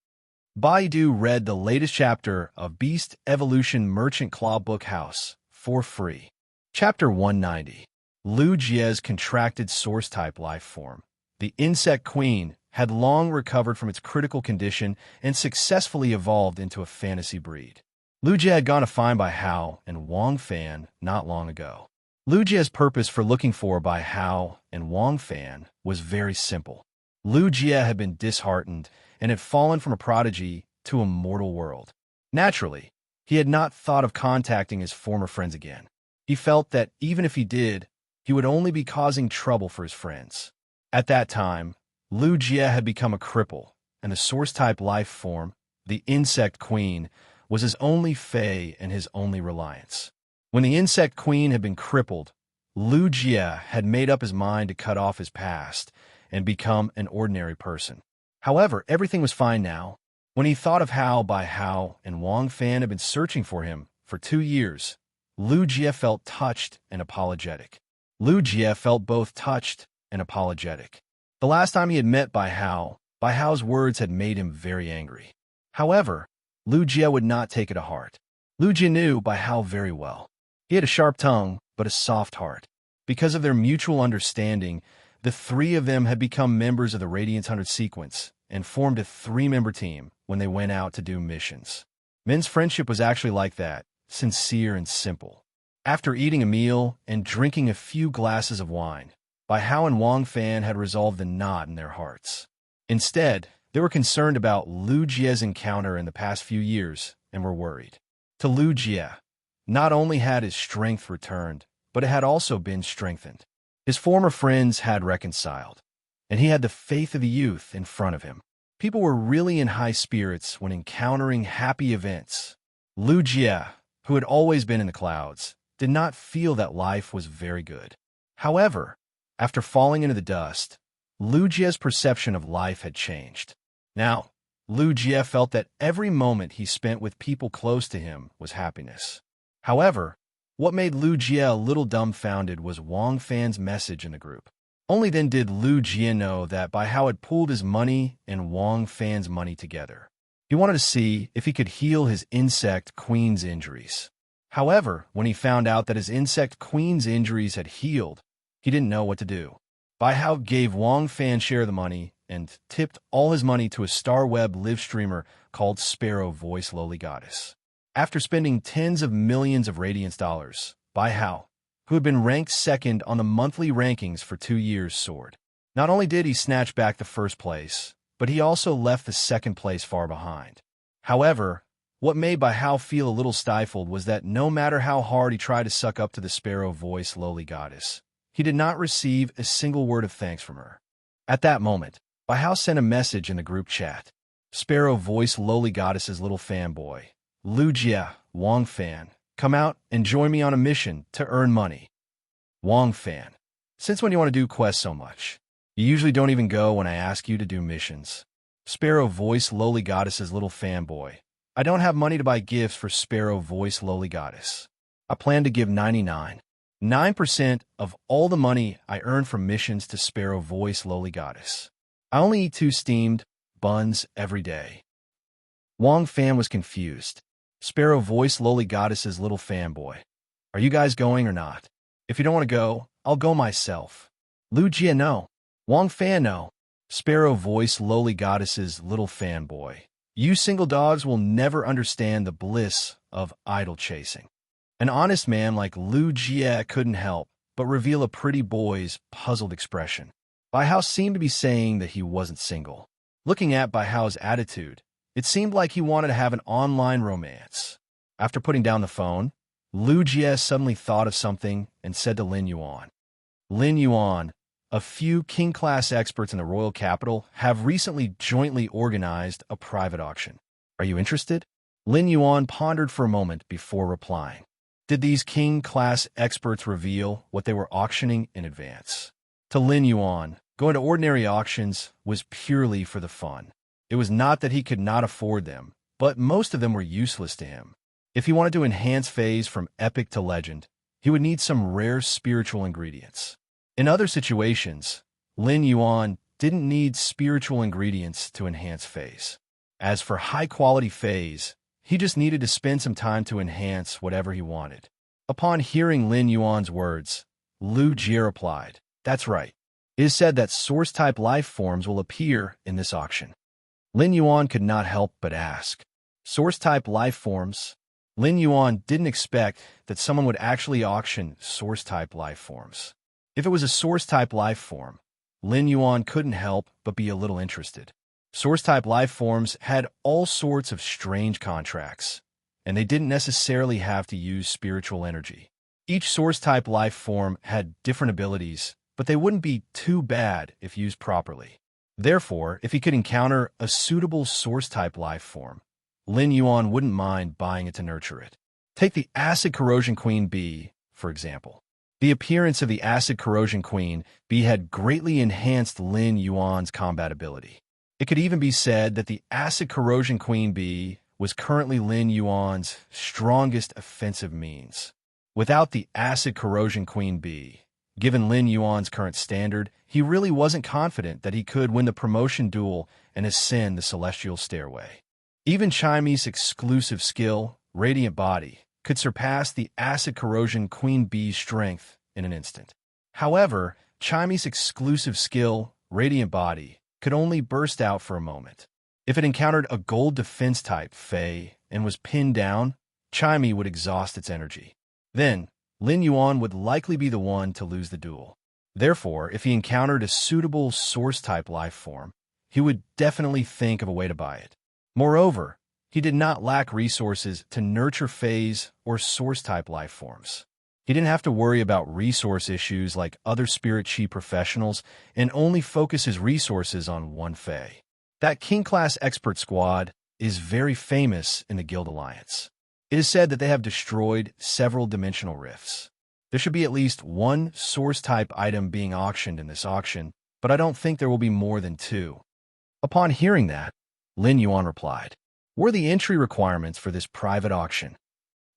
Baidu read the latest chapter of Beast Evolution Merchant Claw Book House for free. Chapter 190. Lu Jie's contracted source-type life form. The insect queen had long recovered from its critical condition and successfully evolved into a fantasy breed. Lu Jie had gone to find Bai Hao and Wang Fan not long ago. Lu Jie's purpose for looking for Bai Hao and Wang Fan was very simple. Lu Jie had been disheartened and had fallen from a prodigy to a mortal world. Naturally, he had not thought of contacting his former friends again. He felt that even if he did, he would only be causing trouble for his friends. At that time, Lu Jie had become a cripple, and the source-type life form, the insect queen, was his only fae and his only reliance. When the insect queen had been crippled, Lu Jie had made up his mind to cut off his past and become an ordinary person. However, everything was fine now. When he thought of how Bai Hao and Wang Fan had been searching for him for 2 years, Lu Jie felt touched and apologetic. Lu Jie felt both touched and apologetic. The last time he had met Bai Hao's words had made him very angry. However, Lu Jie would not take it to heart. Lu Jie knew Bai Hao very well. He had a sharp tongue, but a soft heart. Because of their mutual understanding, the three of them had become members of the Radiance 100 sequence and formed a 3-member team when they went out to do missions. Men's friendship was actually like that, sincere and simple. After eating a meal and drinking a few glasses of wine, Bai Hao and Wang Fan had resolved the knot in their hearts. Instead, they were concerned about Lu Jie's encounter in the past few years and were worried. To Lu Jie, not only had his strength returned, but it had also been strengthened. His former friends had reconciled, and he had the faith of the youth in front of him. People were really in high spirits when encountering happy events. Lu Jie, who had always been in the clouds, did not feel that life was very good. However, after falling into the dust, Lu Jie's perception of life had changed. Now, Lu Jie felt that every moment he spent with people close to him was happiness. However, what made Lu Jie a little dumbfounded was Wang Fan's message in the group. Only then did Lu Jie know that Bai Hao had pooled his money and Wang Fan's money together. He wanted to see if he could heal his insect queen's injuries. However, when he found out that his insect queen's injuries had healed, he didn't know what to do. Bai Hao gave Wang Fan share of the money and tipped all his money to a StarWeb live streamer called Sparrow Voice Lowly Goddess. After spending tens of millions of Radiance dollars, Bai Hao, who had been ranked second on the monthly rankings for 2 years, soared. Not only did he snatch back the first place, but he also left the second place far behind. However, what made Bai Hao feel a little stifled was that no matter how hard he tried to suck up to the Sparrow Voice Lowly Goddess, he did not receive a single word of thanks from her. At that moment, Bai Hao sent a message in the group chat. Sparrow Voice Lowly Goddess's little fanboy, Lu Jie, Wang Fan, come out and join me on a mission to earn money. Wang Fan, since when do you want to do quests so much? You usually don't even go when I ask you to do missions. Sparrow Voice Lowly Goddess's little fanboy, I don't have money to buy gifts for Sparrow Voice Lowly Goddess. I plan to give 99% of all the money I earn from missions to Sparrow Voice Lowly Goddess. I only eat 2 steamed buns every day. Wang Fan was confused. Sparrow Voice Lowly Goddess's little fanboy. Are you guys going or not? If you don't want to go, I'll go myself. Lu Jie, no. Wang Fan, no. Sparrow Voice Lowly Goddess's little fanboy. You single dogs will never understand the bliss of idol chasing. An honest man like Lu Jie couldn't help but reveal a pretty boy's puzzled expression. Bai Hao seemed to be saying that he wasn't single. Looking at Bai Hao's attitude, it seemed like he wanted to have an online romance. After putting down the phone, Lu Jie suddenly thought of something and said to Lin Yuan. Lin Yuan, a few king-class experts in the royal capital have recently jointly organized a private auction. Are you interested? Lin Yuan pondered for a moment before replying. Did these king-class experts reveal what they were auctioning in advance? To Lin Yuan, going to ordinary auctions was purely for the fun. It was not that he could not afford them, but most of them were useless to him. If he wanted to enhance phase from epic to legend, he would need some rare spiritual ingredients. In other situations, Lin Yuan didn't need spiritual ingredients to enhance phase. As for high-quality phase, he just needed to spend some time to enhance whatever he wanted. Upon hearing Lin Yuan's words, Lu Jie replied, "That's right. It is said that source-type life forms will appear in this auction." Lin Yuan could not help but ask, "Source-type life forms?" Lin Yuan didn't expect that someone would actually auction source-type life forms. If it was a source-type life form, Lin Yuan couldn't help but be a little interested. Source-type life forms had all sorts of strange contracts, and they didn't necessarily have to use spiritual energy. Each source-type life form had different abilities, but they wouldn't be too bad if used properly. Therefore, if he could encounter a suitable source-type life form, Lin Yuan wouldn't mind buying it to nurture it. Take the Acid Corrosion Queen bee, for example. The appearance of the Acid Corrosion Queen bee had greatly enhanced Lin Yuan's combat ability. It could even be said that the Acid Corrosion Queen bee was currently Lin Yuan's strongest offensive means. Without the Acid Corrosion Queen bee, given Lin Yuan's current standard, he really wasn't confident that he could win the promotion duel and ascend the Celestial Stairway. Even Chimy's exclusive skill, Radiant Body, could surpass the Acid Corrosion Queen bee's strength in an instant. However, Chimy's exclusive skill, Radiant Body, could only burst out for a moment. If it encountered a gold defense type, Fey, and was pinned down, Chimy would exhaust its energy. Then, Lin Yuan would likely be the one to lose the duel. Therefore, if he encountered a suitable source-type life form, he would definitely think of a way to buy it. Moreover, he did not lack resources to nurture phase or source-type life forms. He didn't have to worry about resource issues like other spirit chi professionals and only focus his resources on one Fey. That King-class expert squad is very famous in the Guild Alliance. It is said that they have destroyed several dimensional rifts. There should be at least one source-type item being auctioned in this auction, but I don't think there will be more than 2. Upon hearing that, Lin Yuan replied, "What are the entry requirements for this private auction?"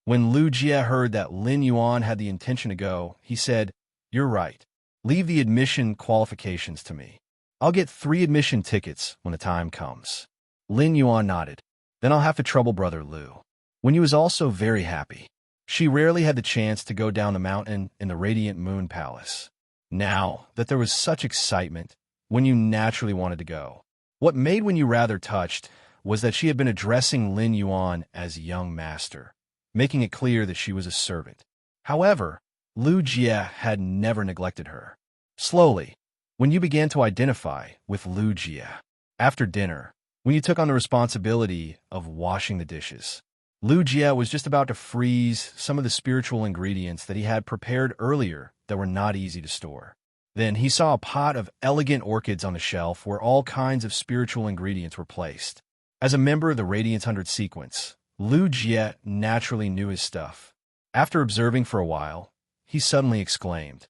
When Lu Jie heard that Lin Yuan had the intention to go, he said, "You're right. Leave the admission qualifications to me. I'll get 3 admission tickets when the time comes." Lin Yuan nodded. "Then I'll have to trouble Brother Lu." Wenyu was also very happy. She rarely had the chance to go down the mountain in the Radiant Moon Palace. Now that there was such excitement, Wenyu naturally wanted to go. What made Wenyu rather touched was that she had been addressing Lin Yuan as young master, making it clear that she was a servant. However, Lu Jie had never neglected her. Slowly, Wenyu began to identify with Lu Jie. After dinner, Wenyu took on the responsibility of washing the dishes. Lu Jie was just about to freeze some of the spiritual ingredients that he had prepared earlier that were not easy to store. Then he saw a pot of elegant orchids on the shelf where all kinds of spiritual ingredients were placed. As a member of the Radiance 100 sequence, Lu Jie naturally knew his stuff. After observing for a while, he suddenly exclaimed,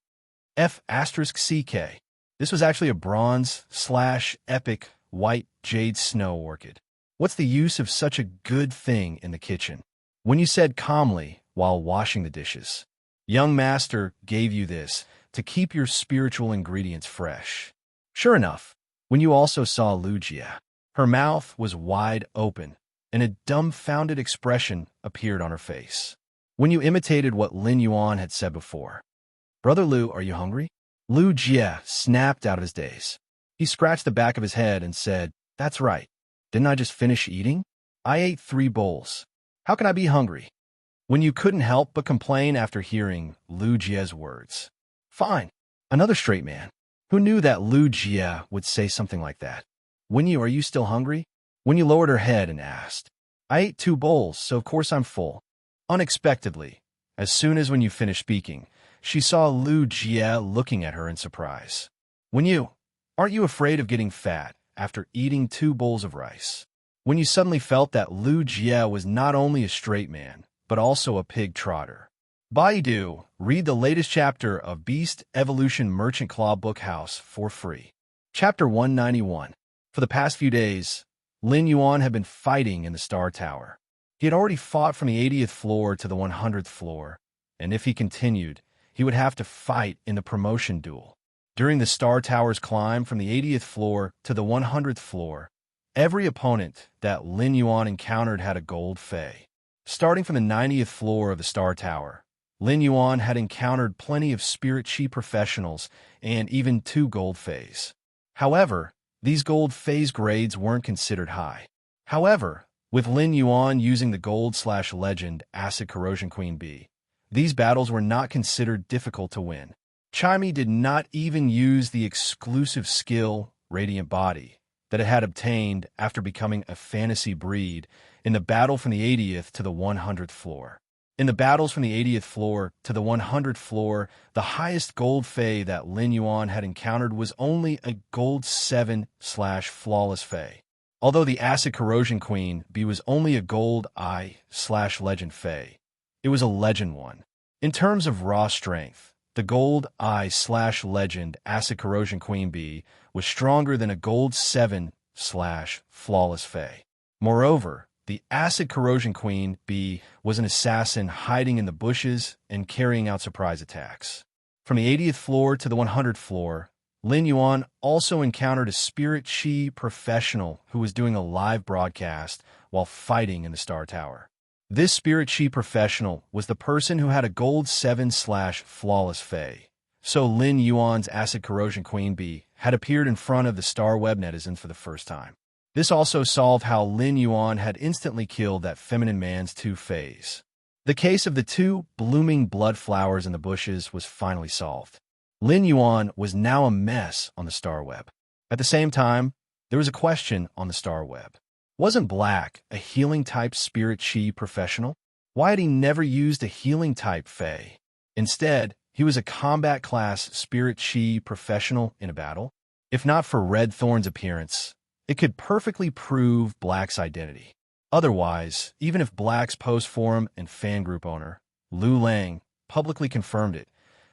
F***CK. This was actually a bronze/epic white jade snow orchid. What's the use of such a good thing in the kitchen? Wenyu said calmly while washing the dishes. Young master gave you this to keep your spiritual ingredients fresh. Sure enough, Wenyu also saw Lu Jie. Her mouth was wide open, and a dumbfounded expression appeared on her face. Wenyu imitated what Lin Yuan had said before. Brother Lu, are you hungry? Lu Jie snapped out of his daze. He scratched the back of his head and said, That's right. Didn't I just finish eating? I ate 3 bowls. How can I be hungry? Wenyu couldn't help but complain after hearing Lu Jie's words. Fine. Another straight man. Who knew that Lu Jie would say something like that? Wenyu, are you still hungry? Wenyu lowered her head and asked. I ate 2 bowls, so of course I'm full. Unexpectedly, as soon as Wenyu finished speaking, she saw Lu Jie looking at her in surprise. Wenyu, aren't you afraid of getting fat after eating 2 bowls of rice? Wenyu suddenly felt that Lu Jie was not only a straight man, but also a pig trotter. Baidu, read the latest chapter of Beast Evolution Merchant Claw Bookhouse for free. Chapter 191. For the past few days, Lin Yuan had been fighting in the Star Tower. He had already fought from the 80th floor to the 100th floor, and if he continued, he would have to fight in the promotion duel. During the Star Tower's climb from the 80th floor to the 100th floor, every opponent that Lin Yuan encountered had a gold fey. Starting from the 90th floor of the Star Tower, Lin Yuan had encountered plenty of spirit chi professionals and even 2 gold feys. However, these gold feys grades weren't considered high. However, with Lin Yuan using the gold/legend Acid Corrosion Queen B, these battles were not considered difficult to win. Chimey did not even use the exclusive skill, Radiant Body, that it had obtained after becoming a fantasy breed in the battle from the 80th to the 100th floor. In the battles from the 80th floor to the 100th floor, the highest gold fey that Lin Yuan had encountered was only a gold 7/flawless fey. Although the Acid Corrosion Queen B was only a gold I/legend fey, it was a legend one. In terms of raw strength, the gold I/legend Acid Corrosion Queen B was stronger than a gold 7/flawless fey. Moreover, the Acid Corrosion Queen B was an assassin hiding in the bushes and carrying out surprise attacks. From the 80th floor to the 100th floor, Lin Yuan also encountered a spirit chi professional who was doing a live broadcast while fighting in the Star Tower. This spirit chi professional was the person who had a gold 7/flawless fey. So Lin Yuan's Acid Corrosion Queen B had appeared in front of the Star Web netizens for the first time. This also solved how Lin Yuan had instantly killed that feminine man's 2 feys. The case of the 2 blooming blood flowers in the bushes was finally solved. Lin Yuan was now a mess on the Star Web. At the same time, there was a question on the Star Web. Wasn't Black a healing-type spirit chi professional? Why had he never used a healing-type fey? Instead, he was a combat-class spirit chi professional in a battle. If not for Red Thorn's appearance, it could perfectly prove Black's identity. Otherwise, even if Black's post forum and fan group owner, Lu Lang, publicly confirmed it,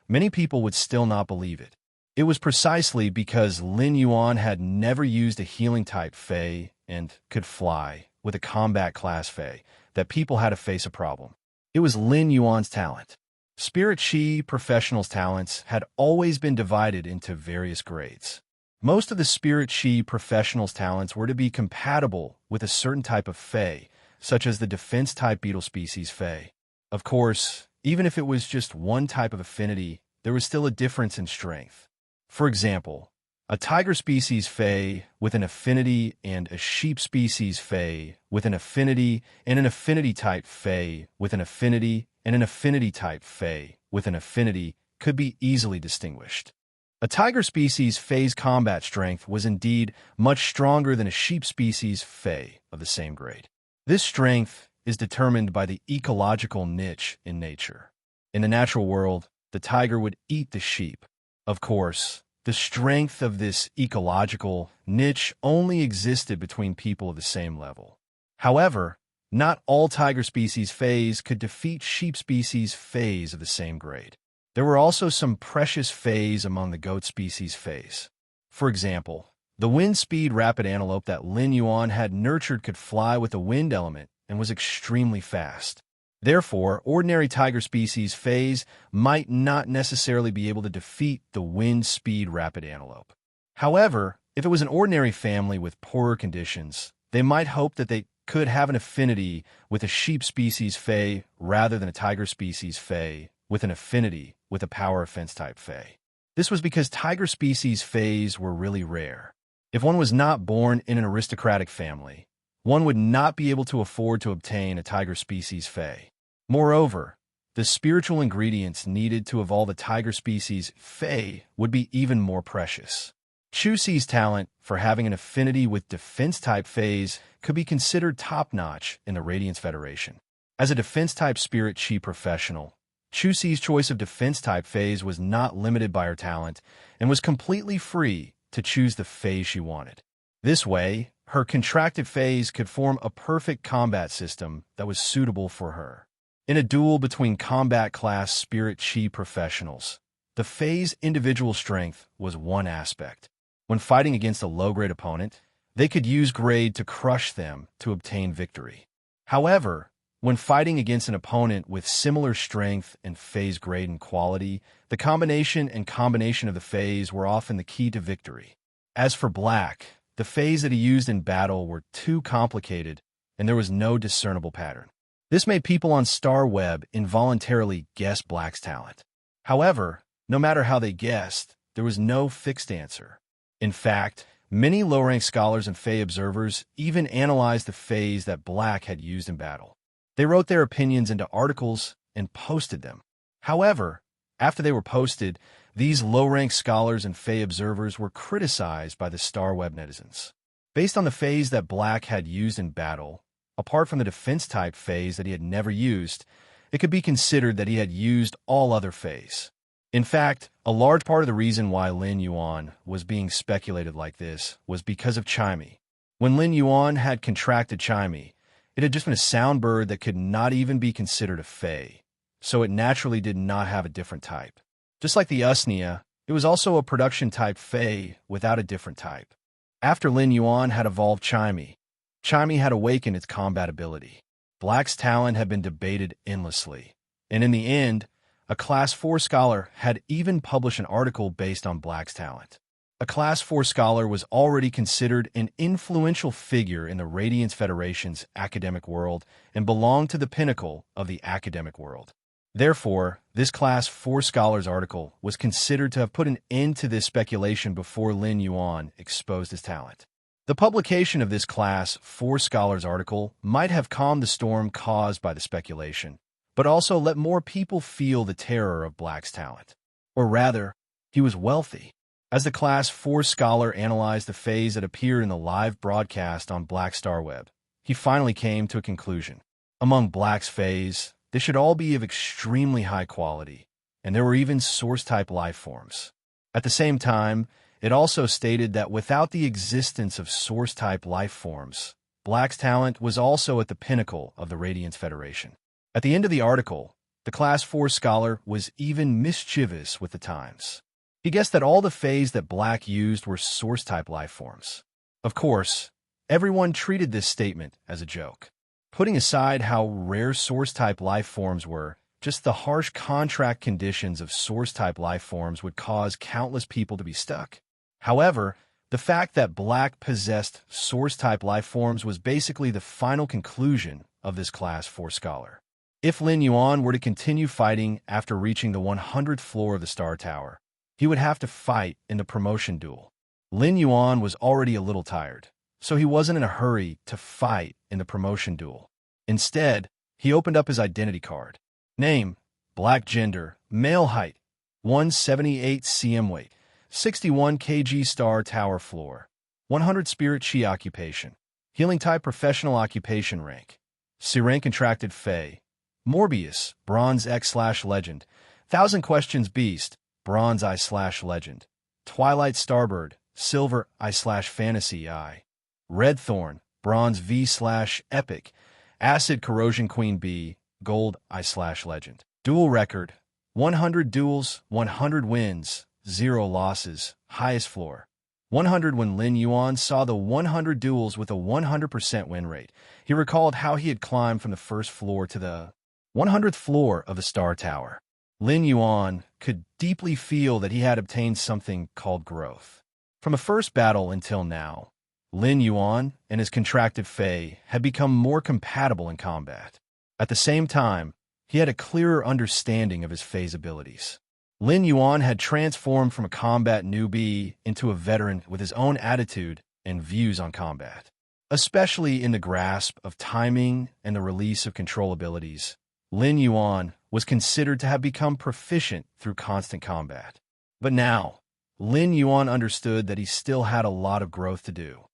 many people would still not believe it. It was precisely because Lin Yuan had never used a healing-type fey and could fly with a combat class fey that people had to face a problem. It was Lin Yuan's talent. Spirit Chi professionals' talents had always been divided into various grades. Most of the Spirit Chi professionals' talents were to be compatible with a certain type of fey, such as the defense-type beetle species fey. Of course, even if it was just one type of affinity, there was still a difference in strength. For example, a tiger species fey with an affinity and a sheep species fey with an affinity and an affinity-type fey with an affinity and an affinity-type fey with an affinity could be easily distinguished. A tiger species fey's combat strength was indeed much stronger than a sheep species fey of the same grade. This strength is determined by the ecological niche in nature. In the natural world, the tiger would eat the sheep. Of course, the strength of this ecological niche only existed between people of the same level. However, not all tiger species feys could defeat sheep species feys of the same grade. There were also some precious feys among the goat species feys. For example, the wind speed rapid antelope that Lin Yuan had nurtured could fly with the wind element and was extremely fast. Therefore, ordinary tiger species feys might not necessarily be able to defeat the wind speed rapid antelope. However, if it was an ordinary family with poorer conditions, they might hope that they could have an affinity with a sheep species fey rather than a tiger species fey with an affinity with a power offense type fey. This was because tiger species feys were really rare. If one was not born in an aristocratic family, one would not be able to afford to obtain a tiger species fey. Moreover, the spiritual ingredients needed to evolve a tiger species fey would be even more precious. Chu Si's talent for having an affinity with defense-type feys could be considered top-notch in the Radiance Federation. As a defense-type spirit chi professional, Chu Si's choice of defense-type feys was not limited by her talent and was completely free to choose the fey she wanted. This way, her contracted feys could form a perfect combat system that was suitable for her. In a duel between combat-class spirit chi professionals, the fey's individual strength was one aspect. When fighting against a low-grade opponent, they could use grade to crush them to obtain victory. However, When fighting against an opponent with similar strength and phase grade and quality, the combination of the phase were often the key to victory. As for Black, the phase that he used in battle were too complicated, and there was no discernible pattern. This made people on StarWeb involuntarily guess Black's talent. However, no matter how they guessed, there was no fixed answer. In fact, many low-rank scholars and Fae observers even analyzed the phase that Black had used in battle. They wrote their opinions into articles and posted them. However, after they were posted, these low-rank scholars and Fae observers were criticized by the StarWeb netizens. Based on the phase that Black had used in battle, apart from the defense-type phase that he had never used, it could be considered that he had used all other phase. In fact, a large part of the reason why Lin Yuan was being speculated like this was because of Chimey. When Lin Yuan had contracted Chimey, it had just been a sound bird that could not even be considered a Fae, so it naturally did not have a different type. Just like the Usnea, it was also a production-type Fae without a different type. After Lin Yuan had evolved Chimey, Chimey had awakened its combat ability. Black's talent had been debated endlessly, and in the end, a Class 4 scholar had even published an article based on Black's talent. A Class 4 scholar was already considered an influential figure in the Radiance Federation's academic world and belonged to the pinnacle of the academic world. Therefore, this Class 4 scholar's article was considered to have put an end to this speculation before Lin Yuan exposed his talent. The publication of this Class 4 scholar's article might have calmed the storm caused by the speculation, but also let more people feel the terror of Black's talent. Or rather, he was wealthy. As the Class 4 scholar analyzed the phase that appeared in the live broadcast on Black StarWeb, he finally came to a conclusion. Among Black's phase, they should all be of extremely high quality, and there were even source-type life forms. At the same time, it also stated that without the existence of source-type life forms, Black's talent was also at the pinnacle of the Radiance Federation. At the end of the article, the Class 4 scholar was even mischievous with the times. He guessed that all the phase that Black used were source-type life forms. Of course, everyone treated this statement as a joke. Putting aside how rare source-type life forms were, just the harsh contract conditions of source-type life forms would cause countless people to be stuck. However, the fact that Black possessed source-type life forms was basically the final conclusion of this Class 4 scholar. If Lin Yuan were to continue fighting after reaching the 100th floor of the Star Tower, he would have to fight in the promotion duel. Lin Yuan was already a little tired, so he wasn't in a hurry to fight in the promotion duel. Instead, he opened up his identity card. Name: Black. Gender: male. Height: 178 cm. Weight: 61 kg. Star Tower floor: 100 spirit. Chi. Occupation: healing type. Professional. Occupation rank: serene. Contracted Fae: Morbius, Bronze X/Legend. 1000 Questions Beast, Bronze I/Legend. Twilight Starbird, Silver I/Fantasy I. Red Thorn, Bronze V/Epic. Acid Corrosion Queen B, Gold I/Legend. Duel Record: 100 duels, 100 wins, 0 losses, highest floor: 100. When Lin Yuan saw the 100 duels with a 100% win rate, he recalled how he had climbed from the first floor to the 100th floor of the Star Tower. Lin Yuan could deeply feel that he had obtained something called growth. From the first battle until now, Lin Yuan and his contracted Fae had become more compatible in combat. At the same time, he had a clearer understanding of his Fae's abilities. Lin Yuan had transformed from a combat newbie into a veteran with his own attitude and views on combat. Especially in the grasp of timing and the release of control abilities, Lin Yuan was considered to have become proficient through constant combat. But now, Lin Yuan understood that he still had a lot of growth to do.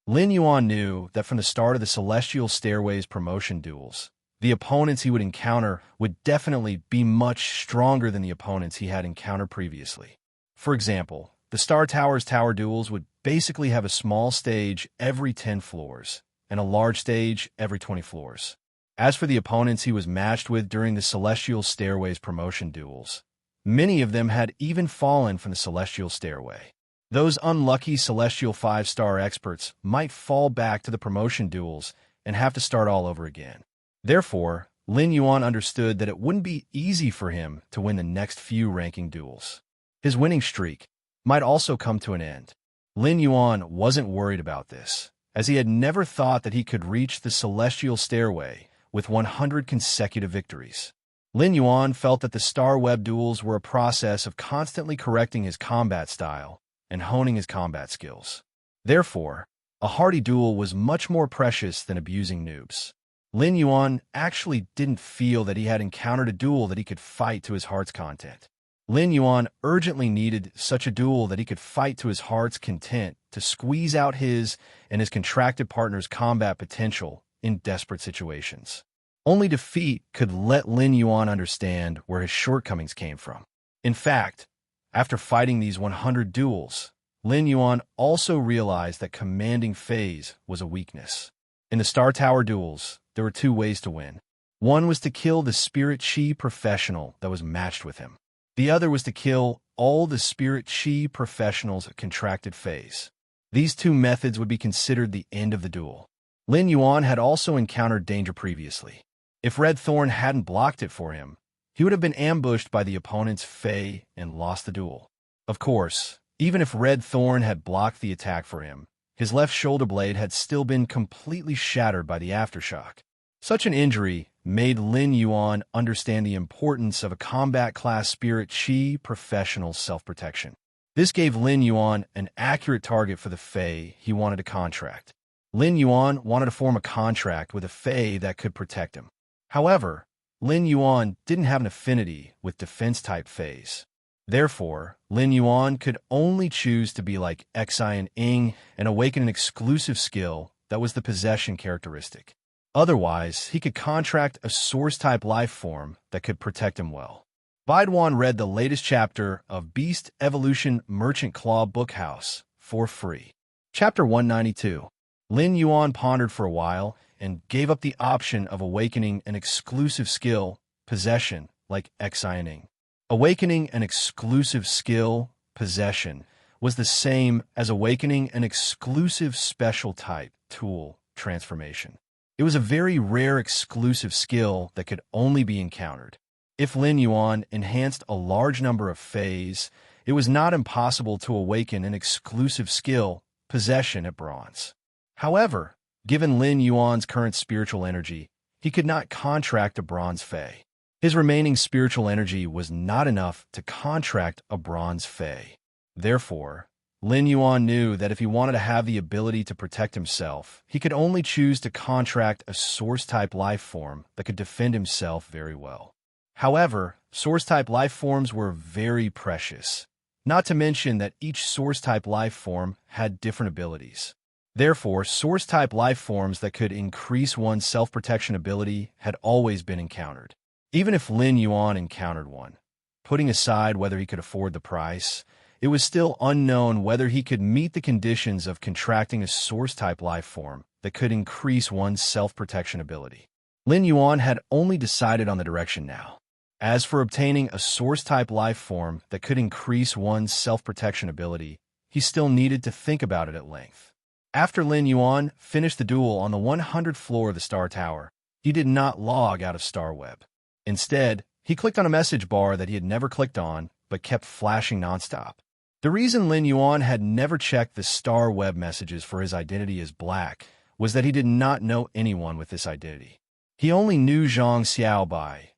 Lin Yuan knew that from the start of the Celestial Stairways promotion duels, the opponents he would encounter would definitely be much stronger than the opponents he had encountered previously. For example, the Star Tower's tower duels would basically have a small stage every 10 floors and a large stage every 20 floors. As for the opponents he was matched with during the Celestial Stairways promotion duels, many of them had even fallen from the Celestial Stairway. Those unlucky Celestial 5-star experts might fall back to the promotion duels and have to start all over again. Therefore, Lin Yuan understood that it wouldn't be easy for him to win the next few ranking duels. His winning streak might also come to an end. Lin Yuan wasn't worried about this, as he had never thought that he could reach the celestial stairway with 100 consecutive victories. Lin Yuan felt that the Star Web duels were a process of constantly correcting his combat style and honing his combat skills. Therefore, a hearty duel was much more precious than abusing noobs. Lin Yuan actually didn't feel that he had encountered a duel that he could fight to his heart's content. Lin Yuan urgently needed such a duel that he could fight to his heart's content to squeeze out his and his contracted partner's combat potential in desperate situations. Only defeat could let Lin Yuan understand where his shortcomings came from. In fact, after fighting these 100 duels, Lin Yuan also realized that commanding phase was a weakness. In the Star Tower duels, there were two ways to win. One was to kill the Spirit Chi professional that was matched with him. The other was to kill all the Spirit Chi professionals at contracted phase. These two methods would be considered the end of the duel. Lin Yuan had also encountered danger previously. If Red Thorn hadn't blocked it for him, he would have been ambushed by the opponent's Fey and lost the duel. Of course, even if Red Thorn had blocked the attack for him, his left shoulder blade had still been completely shattered by the aftershock. Such an injury made Lin Yuan understand the importance of a combat-class Spirit Chi professional's self-protection. This gave Lin Yuan an accurate target for the Fey he wanted to contract. Lin Yuan wanted to form a contract with a Fey that could protect him. However, Lin Yuan didn't have an affinity with defense-type Feys. Therefore, Lin Yuan could only choose to be like Xi and Ing and awaken an exclusive skill that was the possession characteristic. Otherwise, he could contract a source-type life form that could protect him well. Baiduan read the latest chapter of Beast Evolution Merchant Claw Bookhouse for free. Chapter 192. Lin Yuan pondered for a while and gave up the option of awakening an exclusive skill, possession, like Xi and Ing. Awakening an exclusive skill, possession, was the same as awakening an exclusive special type, tool, transformation. It was a very rare exclusive skill that could only be encountered. If Lin Yuan enhanced a large number of Feys, it was not impossible to awaken an exclusive skill, possession, at bronze. However, given Lin Yuan's current spiritual energy, he could not contract a bronze Fey. His remaining spiritual energy was not enough to contract a bronze Fey. Therefore, Lin Yuan knew that if he wanted to have the ability to protect himself, he could only choose to contract a source-type life form that could defend himself very well. However, source-type life forms were very precious, not to mention that each source-type life form had different abilities. Therefore, source-type life forms that could increase one's self-protection ability had always been encountered. Even if Lin Yuan encountered one, putting aside whether he could afford the price, it was still unknown whether he could meet the conditions of contracting a source-type life form that could increase one's self-protection ability. Lin Yuan had only decided on the direction now. As for obtaining a source-type life form that could increase one's self-protection ability, he still needed to think about it at length. After Lin Yuan finished the duel on the 100th floor of the Star Tower, he did not log out of Star Web. Instead, he clicked on a message bar that he had never clicked on but kept flashing nonstop. The reason Lin Yuan had never checked the Star Web messages for his identity as Black was that he did not know anyone with this identity. He only knew Zhang Xiaobai,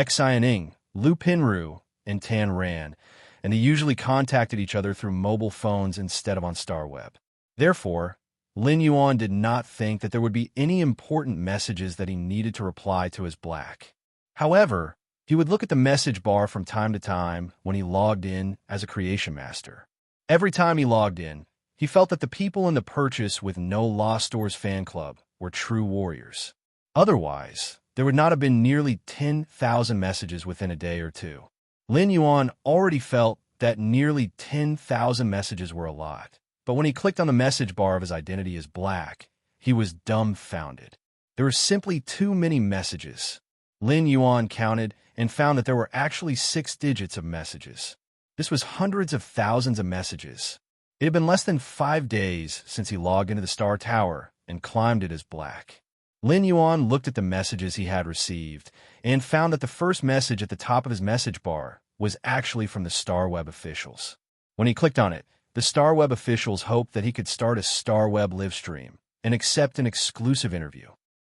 Xi and Ing, Lu Pinru, and Tan Ran, and they usually contacted each other through mobile phones instead of on Star Web. Therefore, Lin Yuan did not think that there would be any important messages that he needed to reply to as Black. However, he would look at the message bar from time to time when he logged in as a creation master. Every time he logged in, he felt that the people in the Purchase with No Lost Stores fan club were true warriors. Otherwise, there would not have been nearly 10,000 messages within a day or two. Lin Yuan already felt that nearly 10,000 messages were a lot, but when he clicked on the message bar of his identity as Black, he was dumbfounded. There were simply too many messages. Lin Yuan counted and found that there were actually 6 digits of messages. This was hundreds of thousands of messages. It had been less than 5 days since he logged into the Star Tower and climbed it as Black. Lin Yuan looked at the messages he had received and found that the first message at the top of his message bar was actually from the StarWeb officials. When he clicked on it, the StarWeb officials hoped that he could start a StarWeb livestream and accept an exclusive interview.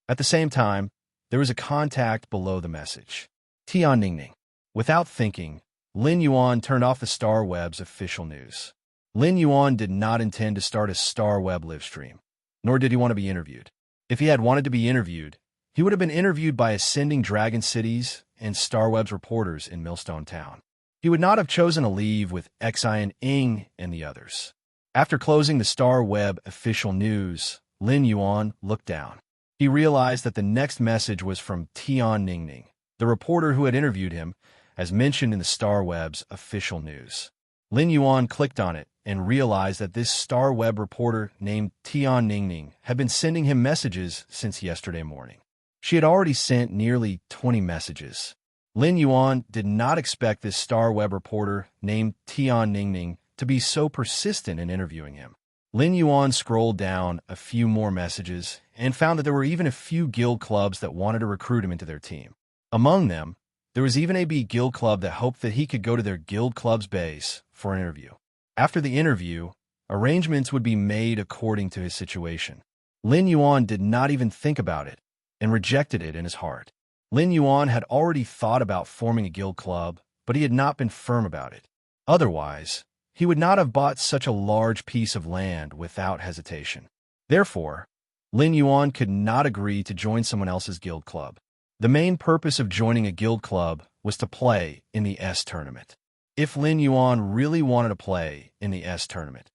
At the same time, there was a contact below the message. Tian Ningning. Without thinking, Lin Yuan turned off the StarWeb's official news. Lin Yuan did not intend to start a StarWeb livestream, nor did he want to be interviewed. If he had wanted to be interviewed, he would have been interviewed by Ascending Dragon Cities and StarWeb's reporters in Millstone Town. He would not have chosen to leave with Xian Ing and the others. After closing the StarWeb official news, Lin Yuan looked down. He realized that the next message was from Tian Ningning, the reporter who had interviewed him, as mentioned in the StarWeb's official news. Lin Yuan clicked on it and realized that this StarWeb reporter named Tian Ningning had been sending him messages since yesterday morning. She had already sent nearly 20 messages. Lin Yuan did not expect this StarWeb reporter named Tian Ningning to be so persistent in interviewing him. Lin Yuan scrolled down a few more messages and found that there were even a few guild clubs that wanted to recruit him into their team. Among them, there was even a B guild club that hoped that he could go to their guild club's base for an interview. After the interview, arrangements would be made according to his situation. Lin Yuan did not even think about it and rejected it in his heart. Lin Yuan had already thought about forming a guild club, but he had not been firm about it. Otherwise, he would not have bought such a large piece of land without hesitation. Therefore, Lin Yuan could not agree to join someone else's guild club. The main purpose of joining a guild club was to play in the S tournament. If Lin Yuan really wanted to play in the S tournament,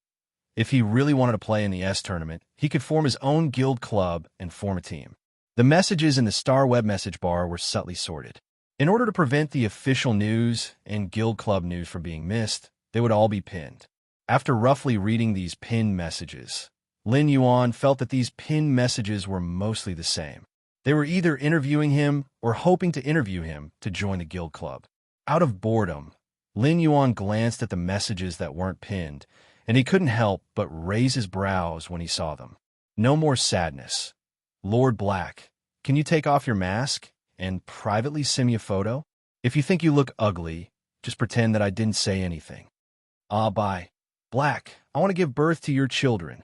he could form his own guild club and form a team. The messages in the StarWeb message bar were subtly sorted. In order to prevent the official news and guild club news from being missed, they would all be pinned. After roughly reading these pinned messages, Lin Yuan felt that these pinned messages were mostly the same. They were either interviewing him or hoping to interview him to join the guild club. Out of boredom, Lin Yuan glanced at the messages that weren't pinned, and he couldn't help but raise his brows when he saw them. No more sadness. Lord Black, can you take off your mask and privately send me a photo? If you think you look ugly, just pretend that I didn't say anything. Bye. Black, I want to give birth to your children.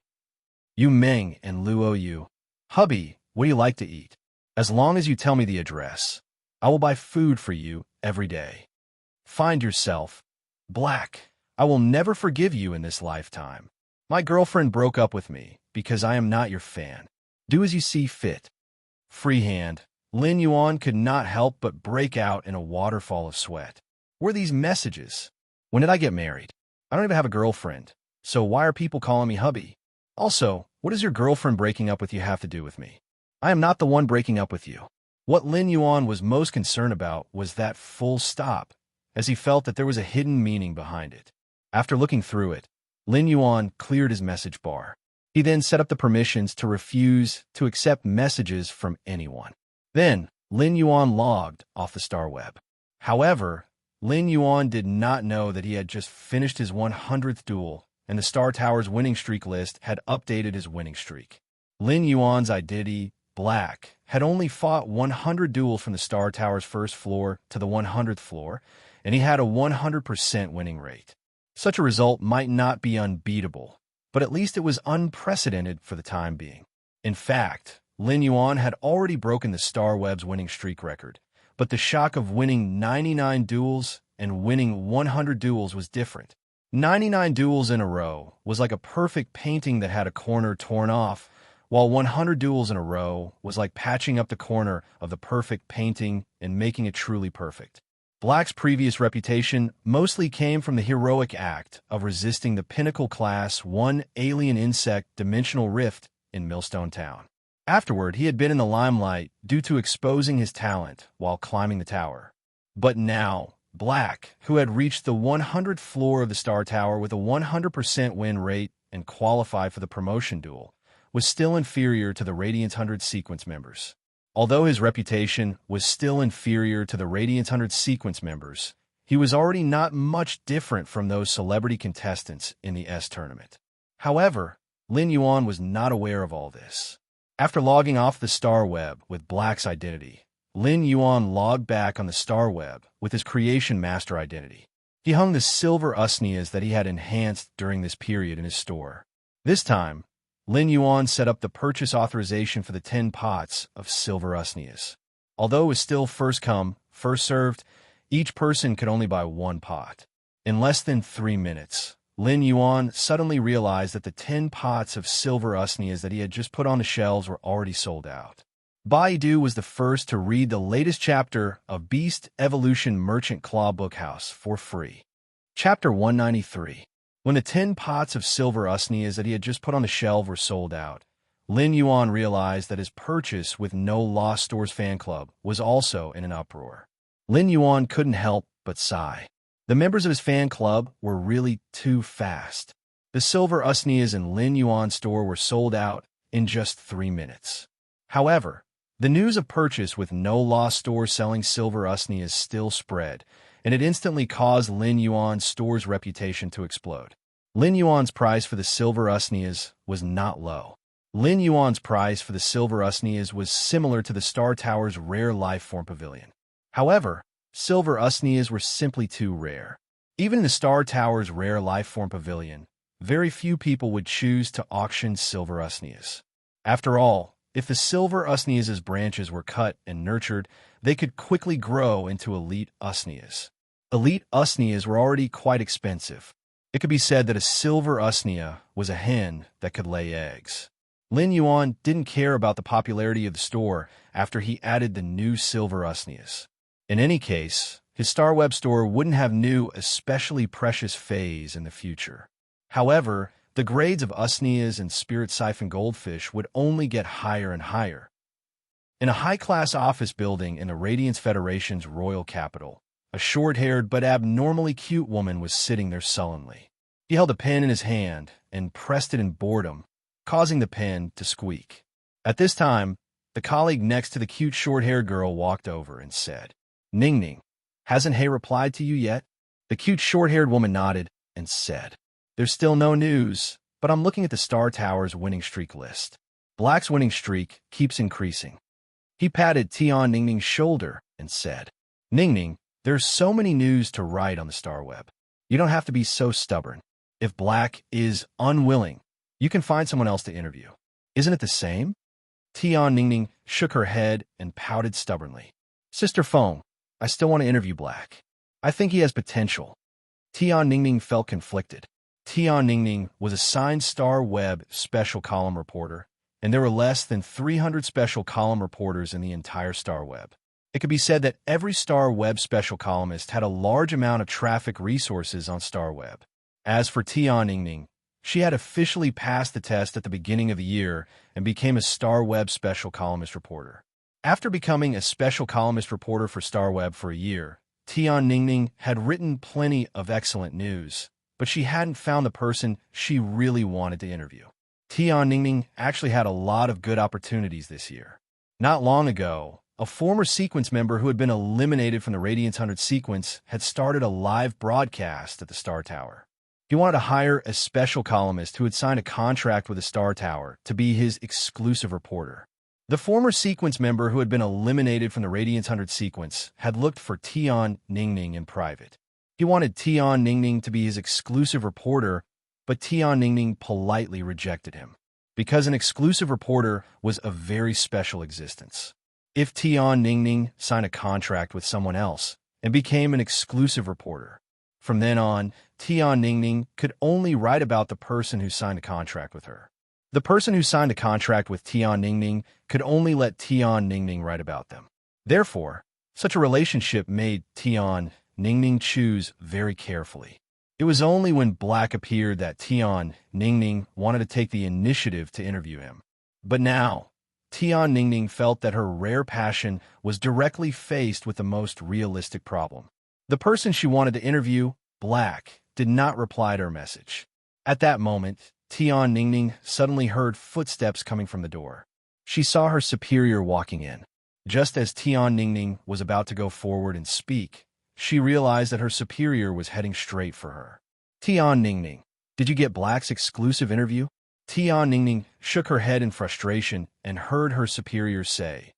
Yu Meng and Luo Yu. Hubby, what do you like to eat? As long as you tell me the address, I will buy food for you every day. Find yourself. Black, I will never forgive you in this lifetime. My girlfriend broke up with me because I am not your fan. Do as you see fit. Freehand, Lin Yuan could not help but break out in a waterfall of sweat. Were these messages? When did I get married? I don't even have a girlfriend, so why are people calling me hubby? Also, what does your girlfriend breaking up with you have to do with me? I am not the one breaking up with you. What Lin Yuan was most concerned about was that full stop, as he felt that there was a hidden meaning behind it. After looking through it, Lin Yuan cleared his message bar. He then set up the permissions to refuse to accept messages from anyone. Then, Lin Yuan logged off the StarWeb. However, Lin Yuan did not know that he had just finished his 100th duel, and the Star Tower's winning streak list had updated his winning streak. Lin Yuan's identity, Black, had only fought 100 duels from the Star Tower's first floor to the 100th floor, and he had a 100% winning rate. Such a result might not be unbeatable, but at least it was unprecedented for the time being. In fact, Lin Yuan had already broken the StarWeb's winning streak record, but the shock of winning 99 duels and winning 100 duels was different. 99 duels in a row was like a perfect painting that had a corner torn off, while 100 duels in a row was like patching up the corner of the perfect painting and making it truly perfect. Black's previous reputation mostly came from the heroic act of resisting the Pinnacle Class 1 alien insect dimensional rift in Millstone Town. Afterward, he had been in the limelight due to exposing his talent while climbing the tower. But now, Black, who had reached the 100th floor of the Star Tower with a 100% win rate and qualified for the promotion duel, was still inferior to the Radiant's 100 sequence members. Although his reputation was still inferior to the Radiant's 100 sequence members, he was already not much different from those celebrity contestants in the S tournament. However, Lin Yuan was not aware of all this. After logging off the star web with Black's identity, Lin Yuan logged back on the star web with his creation master identity. He hung the silver usneas that he had enhanced during this period in his store. This time, Lin Yuan set up the purchase authorization for the 10 pots of silver usneas. Although it was still first come, first served, each person could only buy 1 pot. In less than 3 minutes, Lin Yuan suddenly realized that the 10 pots of silver usneas that he had just put on the shelves were already sold out. Baidu was the first to read the latest chapter of Beast Evolution Merchant Claw Bookhouse for free. Chapter 193. When the 10 pots of silver usneas that he had just put on the shelf were sold out, Lin Yuan realized that his purchase with No Lost Stores fan club was also in an uproar. Lin Yuan couldn't help but sigh. The members of his fan club were really too fast. The silver usneas in Lin Yuan's store were sold out in just 3 minutes. However, the news of purchase with No Lost Store selling silver usneas still spread, and it instantly caused Lin Yuan's store's reputation to explode. Lin Yuan's price for the silver usneas was not low. Lin Yuan's price for the silver usneas was similar to the Star Tower's rare Lifeform Pavilion. However, silver usneas were simply too rare. Even in the Star Tower's rare Lifeform Pavilion, very few people would choose to auction silver usneas. After all, if the silver usneas' branches were cut and nurtured, they could quickly grow into elite usneas. Elite usneas were already quite expensive. It could be said that a silver usnea was a hen that could lay eggs. Lin Yuan didn't care about the popularity of the store after he added the new silver usneas. In any case, his Star Web store wouldn't have new, especially precious phase in the future. However, the grades of usneas and spirit siphon goldfish would only get higher and higher. In a high-class office building in the Radiance Federation's royal capital, a short-haired but abnormally cute woman was sitting there sullenly. He held a pen in his hand and pressed it in boredom, causing the pen to squeak. At this time, the colleague next to the cute short-haired girl walked over and said, "Ning Ning, hasn't He replied to you yet?" The cute short-haired woman nodded and said, "There's still no news, but I'm looking at the Star Tower's winning streak list. Black's winning streak keeps increasing." He patted Tian Ning Ning's shoulder and said, "Ning Ning, there's so many news to write on the Star Web. You don't have to be so stubborn. If Black is unwilling, you can find someone else to interview. Isn't it the same?" Tian Ning Ning shook her head and pouted stubbornly. "Sister Feng, I still want to interview Black. I think he has potential." Tian Ning Ning felt conflicted. Tian Ning Ning was assigned Star Web special column reporter, and there were less than 300 special column reporters in the entire Star Web. It could be said that every Star Web special columnist had a large amount of traffic resources on Star Web. As for Tian Ning Ning, she had officially passed the test at the beginning of the year and became a Star Web special columnist reporter. After becoming a special columnist reporter for Star Web for a year, Tian Ning Ning had written plenty of excellent news, but she hadn't found the person she really wanted to interview. Tian Ning Ning actually had a lot of good opportunities this year. Not long ago, a former sequence member who had been eliminated from the Radiance 100 sequence had started a live broadcast at the Star Tower. He wanted to hire a special columnist who had signed a contract with the Star Tower to be his exclusive reporter. The former sequence member who had been eliminated from the Radiance 100 sequence had looked for Tian Ning Ning in private. He wanted Tian Ning Ning to be his exclusive reporter, but Tian Ning Ning politely rejected him, because an exclusive reporter was a very special existence. If Tian Ning Ning signed a contract with someone else and became an exclusive reporter, from then on, Tian Ning Ning could only write about the person who signed a contract with her. The person who signed a contract with Tian Ning Ning could only let Tian Ning Ning write about them. Therefore, such a relationship made Tian Ning Ning choose very carefully. It was only when Black appeared that Tian Ning Ning wanted to take the initiative to interview him. But now, Tian Ning Ning felt that her rare passion was directly faced with the most realistic problem. The person she wanted to interview, Black, did not reply to her message. At that moment, Tian Ning Ning suddenly heard footsteps coming from the door. She saw her superior walking in. Just as Tian Ning Ning was about to go forward and speak, she realized that her superior was heading straight for her. "Tian Ning Ning, did you get Black's exclusive interview?" Tian Ningning shook her head in frustration and heard her superior say,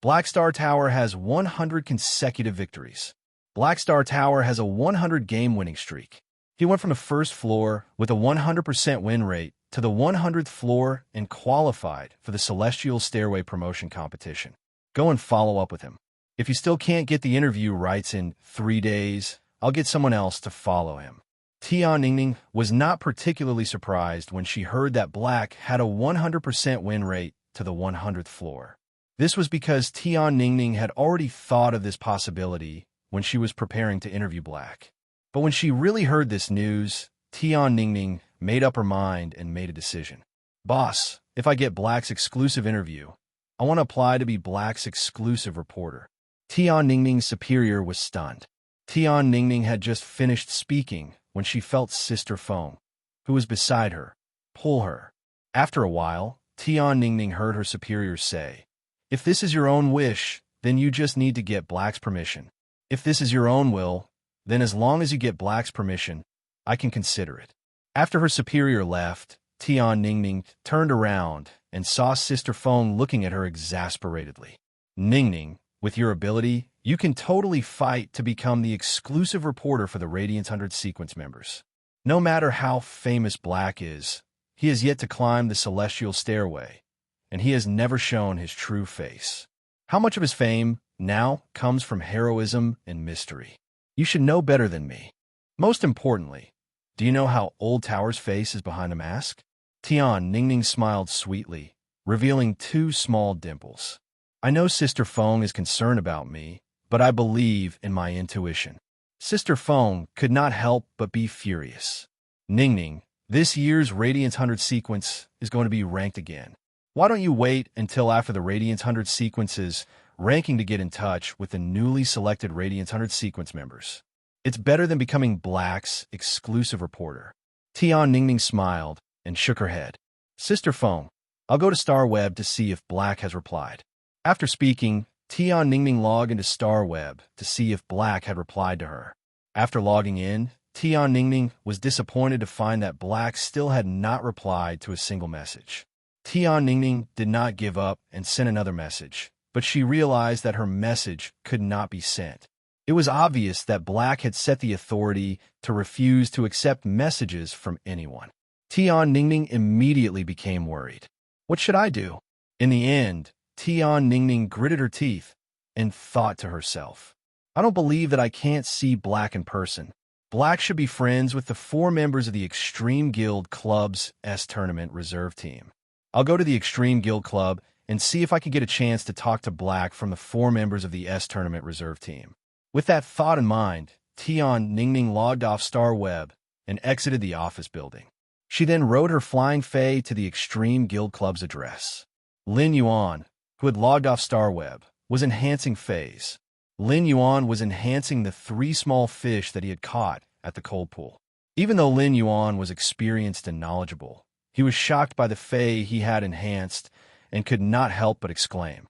Black Star Tower has 100 consecutive victories. Black Star Tower has a 100-game winning streak. He went from the first floor with a 100% win rate to the 100th floor and qualified for the Celestial Stairway promotion competition. Go and follow up with him. If you still can't get the interview rights in 3 days, I'll get someone else to follow him. Tian Ningning was not particularly surprised when she heard that Black had a 100% win rate to the 100th floor. This was because Tian Ningning had already thought of this possibility when she was preparing to interview Black. But when she really heard this news, Tian Ningning made up her mind and made a decision. Boss, if I get Black's exclusive interview, I want to apply to be Black's exclusive reporter. Tian Ningning's superior was stunned. Tian Ningning had just finished speaking when she felt Sister Feng, who was beside her, pull her. After a while, Tian Ningning heard her superior say, If this is your own wish, then you just need to get Black's permission. If this is your own will, then as long as you get Black's permission, I can consider it. After her superior left, Tian Ningning turned around and saw Sister Feng looking at her exasperatedly. Ningning, with your ability, you can totally fight to become the exclusive reporter for the Radiant's 100 sequence members. No matter how famous Black is, he has yet to climb the Celestial Stairway, and he has never shown his true face. How much of his fame now comes from heroism and mystery? You should know better than me. Most importantly, do you know how Old Tower's face is behind the mask? Tian Ningning smiled sweetly, revealing 2 small dimples. I know Sister Feng is concerned about me, but I believe in my intuition. Sister Feng could not help but be furious. Ningning, this year's Radiant's 100 sequence is going to be ranked again. Why don't you wait until after the Radiant's 100 sequences ranking to get in touch with the newly selected Radiant's 100 sequence members? It's better than becoming Black's exclusive reporter. Tian Ningning smiled and shook her head. Sister Feng, I'll go to StarWeb to see if Black has replied. After speaking, Tian Ningning logged into StarWeb to see if Black had replied to her. After logging in, Tian Ningning was disappointed to find that Black still had not replied to a single message. Tian Ningning did not give up and sent another message, but she realized that her message could not be sent. It was obvious that Black had set the authority to refuse to accept messages from anyone. Tian Ningning immediately became worried. What should I do? In the end, Tian Ningning gritted her teeth and thought to herself, I don't believe that I can't see Black in person. Black should be friends with the 4 members of the Extreme Guild Club's S-Tournament reserve team. I'll go to the Extreme Guild Club and see if I can get a chance to talk to Black from the 4 members of the S-Tournament reserve team. With that thought in mind, Tian Ningning logged off StarWeb and exited the office building. She then rode her flying Fae to the Extreme Guild Club's address. Lin Yuan, who had logged off StarWeb, was enhancing Faes. Lin Yuan was enhancing the 3 small fish that he had caught at the cold pool. Even though Lin Yuan was experienced and knowledgeable, he was shocked by the Fae he had enhanced and could not help but exclaim,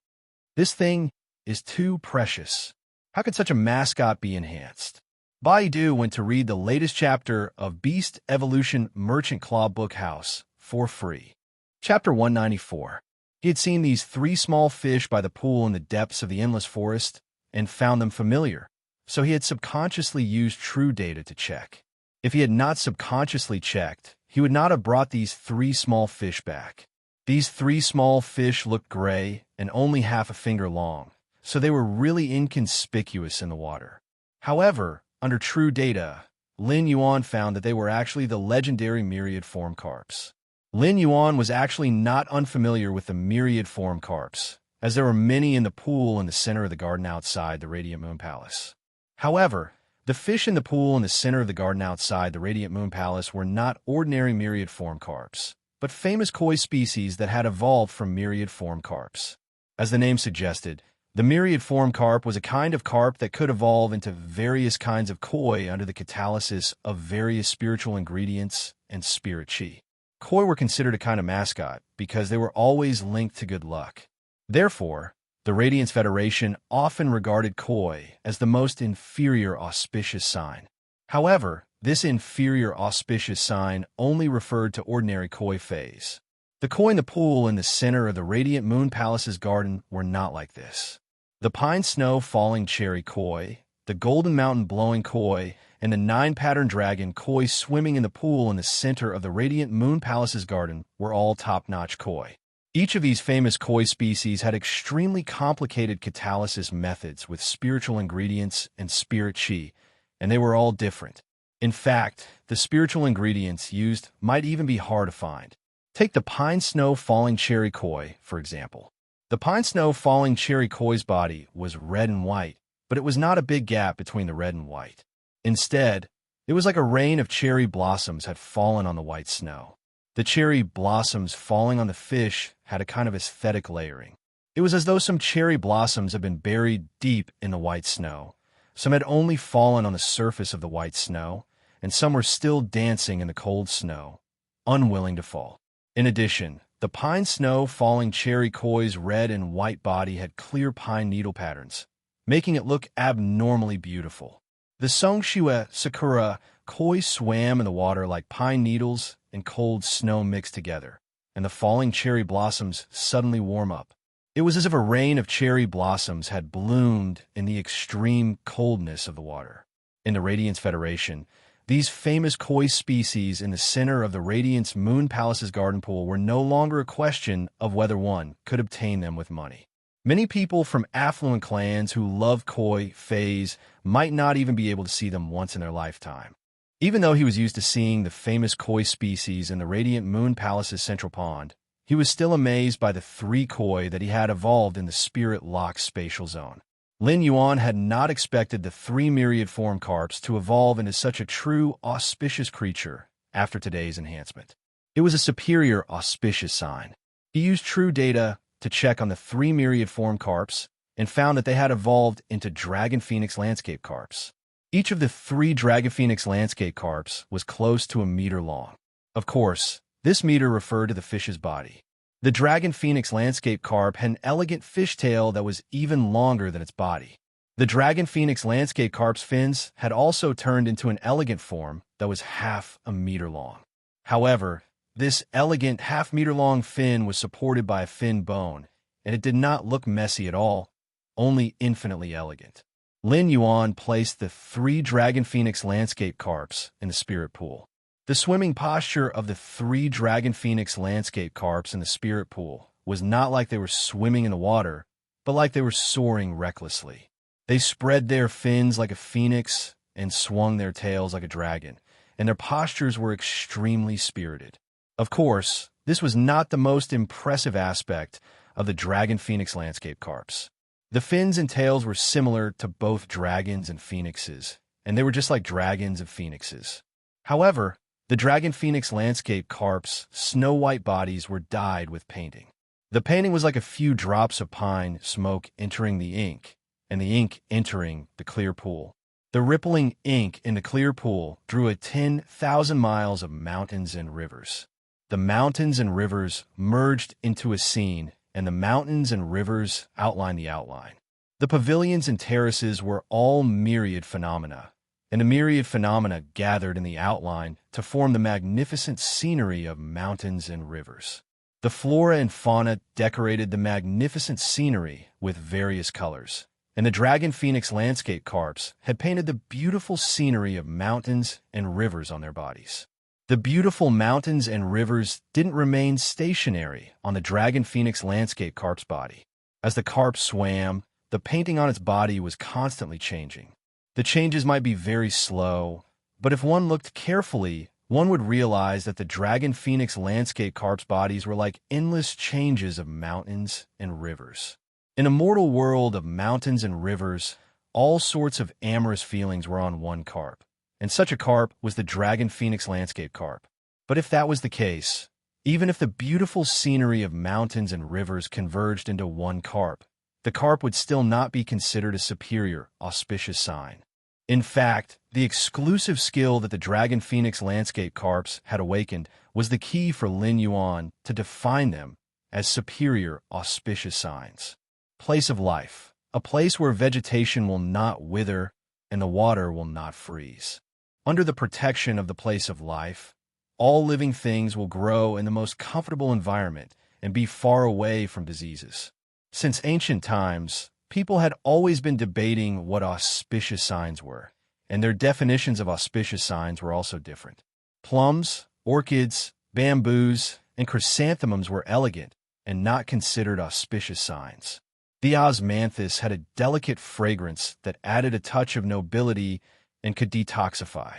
This thing is too precious. How could such a mascot be enhanced? Baidu went to read the latest chapter of Beast Evolution Merchant Claw Book House for free. Chapter 194. He had seen these 3 small fish by the pool in the depths of the endless forest and found them familiar, so he had subconsciously used true data to check. If he had not subconsciously checked, he would not have brought these 3 small fish back. These 3 small fish looked gray and only half a finger long, so they were really inconspicuous in the water. However, under true data, Lin Yuan found that they were actually the legendary myriad form carps. Lin Yuan was actually not unfamiliar with the myriad form carps, as there were many in the pool in the center of the garden outside the Radiant Moon Palace. However, the fish in the pool in the center of the garden outside the Radiant Moon Palace were not ordinary myriad form carps, but famous koi species that had evolved from myriad form carps. As the name suggested, the myriad form carp was a kind of carp that could evolve into various kinds of koi under the catalysis of various spiritual ingredients and spirit chi. Koi were considered a kind of mascot because they were always linked to good luck. Therefore, the Radiance Federation often regarded koi as the most inferior auspicious sign. However, This inferior auspicious sign only referred to ordinary koi phase. The koi in the pool in the center of the Radiant Moon Palace's garden were not like this. The pine snow falling cherry koi, the golden mountain blowing koi, and the nine-pattern dragon koi swimming in the pool in the center of the Radiant Moon Palace's garden were all top-notch koi. Each of these famous koi species had extremely complicated catalysis methods with spiritual ingredients and spirit chi, and they were all different. In fact, the spiritual ingredients used might even be hard to find. Take the pine snow falling cherry koi, for example. The pine snow falling cherry koi's body was red and white, but it was not a big gap between the red and white. Instead, it was like a rain of cherry blossoms had fallen on the white snow. The cherry blossoms falling on the fish had a kind of aesthetic layering. It was as though some cherry blossoms had been buried deep in the white snow. Some had only fallen on the surface of the white snow, and some were still dancing in the cold snow, unwilling to fall. In addition, the pine snow falling cherry koi's red and white body had clear pine needle patterns, making it look abnormally beautiful. The Songshue sakura koi swam in the water like pine needles and cold snow mixed together, and the falling cherry blossoms suddenly warm up. It was as if a rain of cherry blossoms had bloomed in the extreme coldness of the water. In the Radiance Federation, these famous koi species in the center of the Radiance Moon Palace's garden pool were no longer a question of whether one could obtain them with money. Many people from affluent clans who love koi phase might not even be able to see them once in their lifetime. Even though he was used to seeing the famous koi species in the Radiant Moon Palace's central pond, he was still amazed by the 3 koi that he had evolved in the spirit-locked spatial zone. Lin Yuan had not expected the 3 myriad form carps to evolve into such a true, auspicious creature after today's enhancement. It was a superior, auspicious sign. He used true data to check on the 3 myriad form carps and found that they had evolved into Dragon Phoenix landscape carps. Each of the 3 Dragon Phoenix landscape carps was close to a meter long. Of course, this meter referred to the fish's body. The Dragon Phoenix landscape carp had an elegant fishtail that was even longer than its body. The Dragon Phoenix landscape carp's fins had also turned into an elegant form that was half a meter long. However, this elegant half-meter-long fin was supported by a fin bone, and it did not look messy at all, only infinitely elegant. Lin Yuan placed the 3 Dragon Phoenix landscape carps in the spirit pool. The swimming posture of the 3 Dragon Phoenix landscape carps in the spirit pool was not like they were swimming in the water, but like they were soaring recklessly. They spread their fins like a phoenix and swung their tails like a dragon, and their postures were extremely spirited. Of course, this was not the most impressive aspect of the Dragon Phoenix landscape carps. The fins and tails were similar to both dragons and phoenixes, and they were just like dragons and phoenixes. However, the Dragon Phoenix landscape carp's snow-white bodies were dyed with painting. The painting was like a few drops of pine smoke entering the ink, and the ink entering the clear pool. The rippling ink in the clear pool drew 10,000 miles of mountains and rivers. The mountains and rivers merged into a scene, and the mountains and rivers outlined the outline. The pavilions and terraces were all myriad phenomena, and the myriad phenomena gathered in the outline to form the magnificent scenery of mountains and rivers. The flora and fauna decorated the magnificent scenery with various colors, and the Dragon Phoenix landscape carps had painted the beautiful scenery of mountains and rivers on their bodies. The beautiful mountains and rivers didn't remain stationary on the Dragon Phoenix landscape carp's body. As the carp swam, the painting on its body was constantly changing. The changes might be very slow, but if one looked carefully, one would realize that the Dragon Phoenix landscape carp's bodies were like endless changes of mountains and rivers. In a mortal world of mountains and rivers, all sorts of amorous feelings were on one carp, and such a carp was the Dragon Phoenix landscape carp. But if that was the case, even if the beautiful scenery of mountains and rivers converged into one carp, the carp would still not be considered a superior, auspicious sign. In fact, the exclusive skill that the Dragon Phoenix landscape carps had awakened was the key for Lin Yuan to define them as superior, auspicious signs. Place of life, a place where vegetation will not wither and the water will not freeze. Under the protection of the place of life, all living things will grow in the most comfortable environment and be far away from diseases. Since ancient times, people had always been debating what auspicious signs were, and their definitions of auspicious signs were also different. Plums, orchids, bamboos, and chrysanthemums were elegant and not considered auspicious signs. The osmanthus had a delicate fragrance that added a touch of nobility and could detoxify.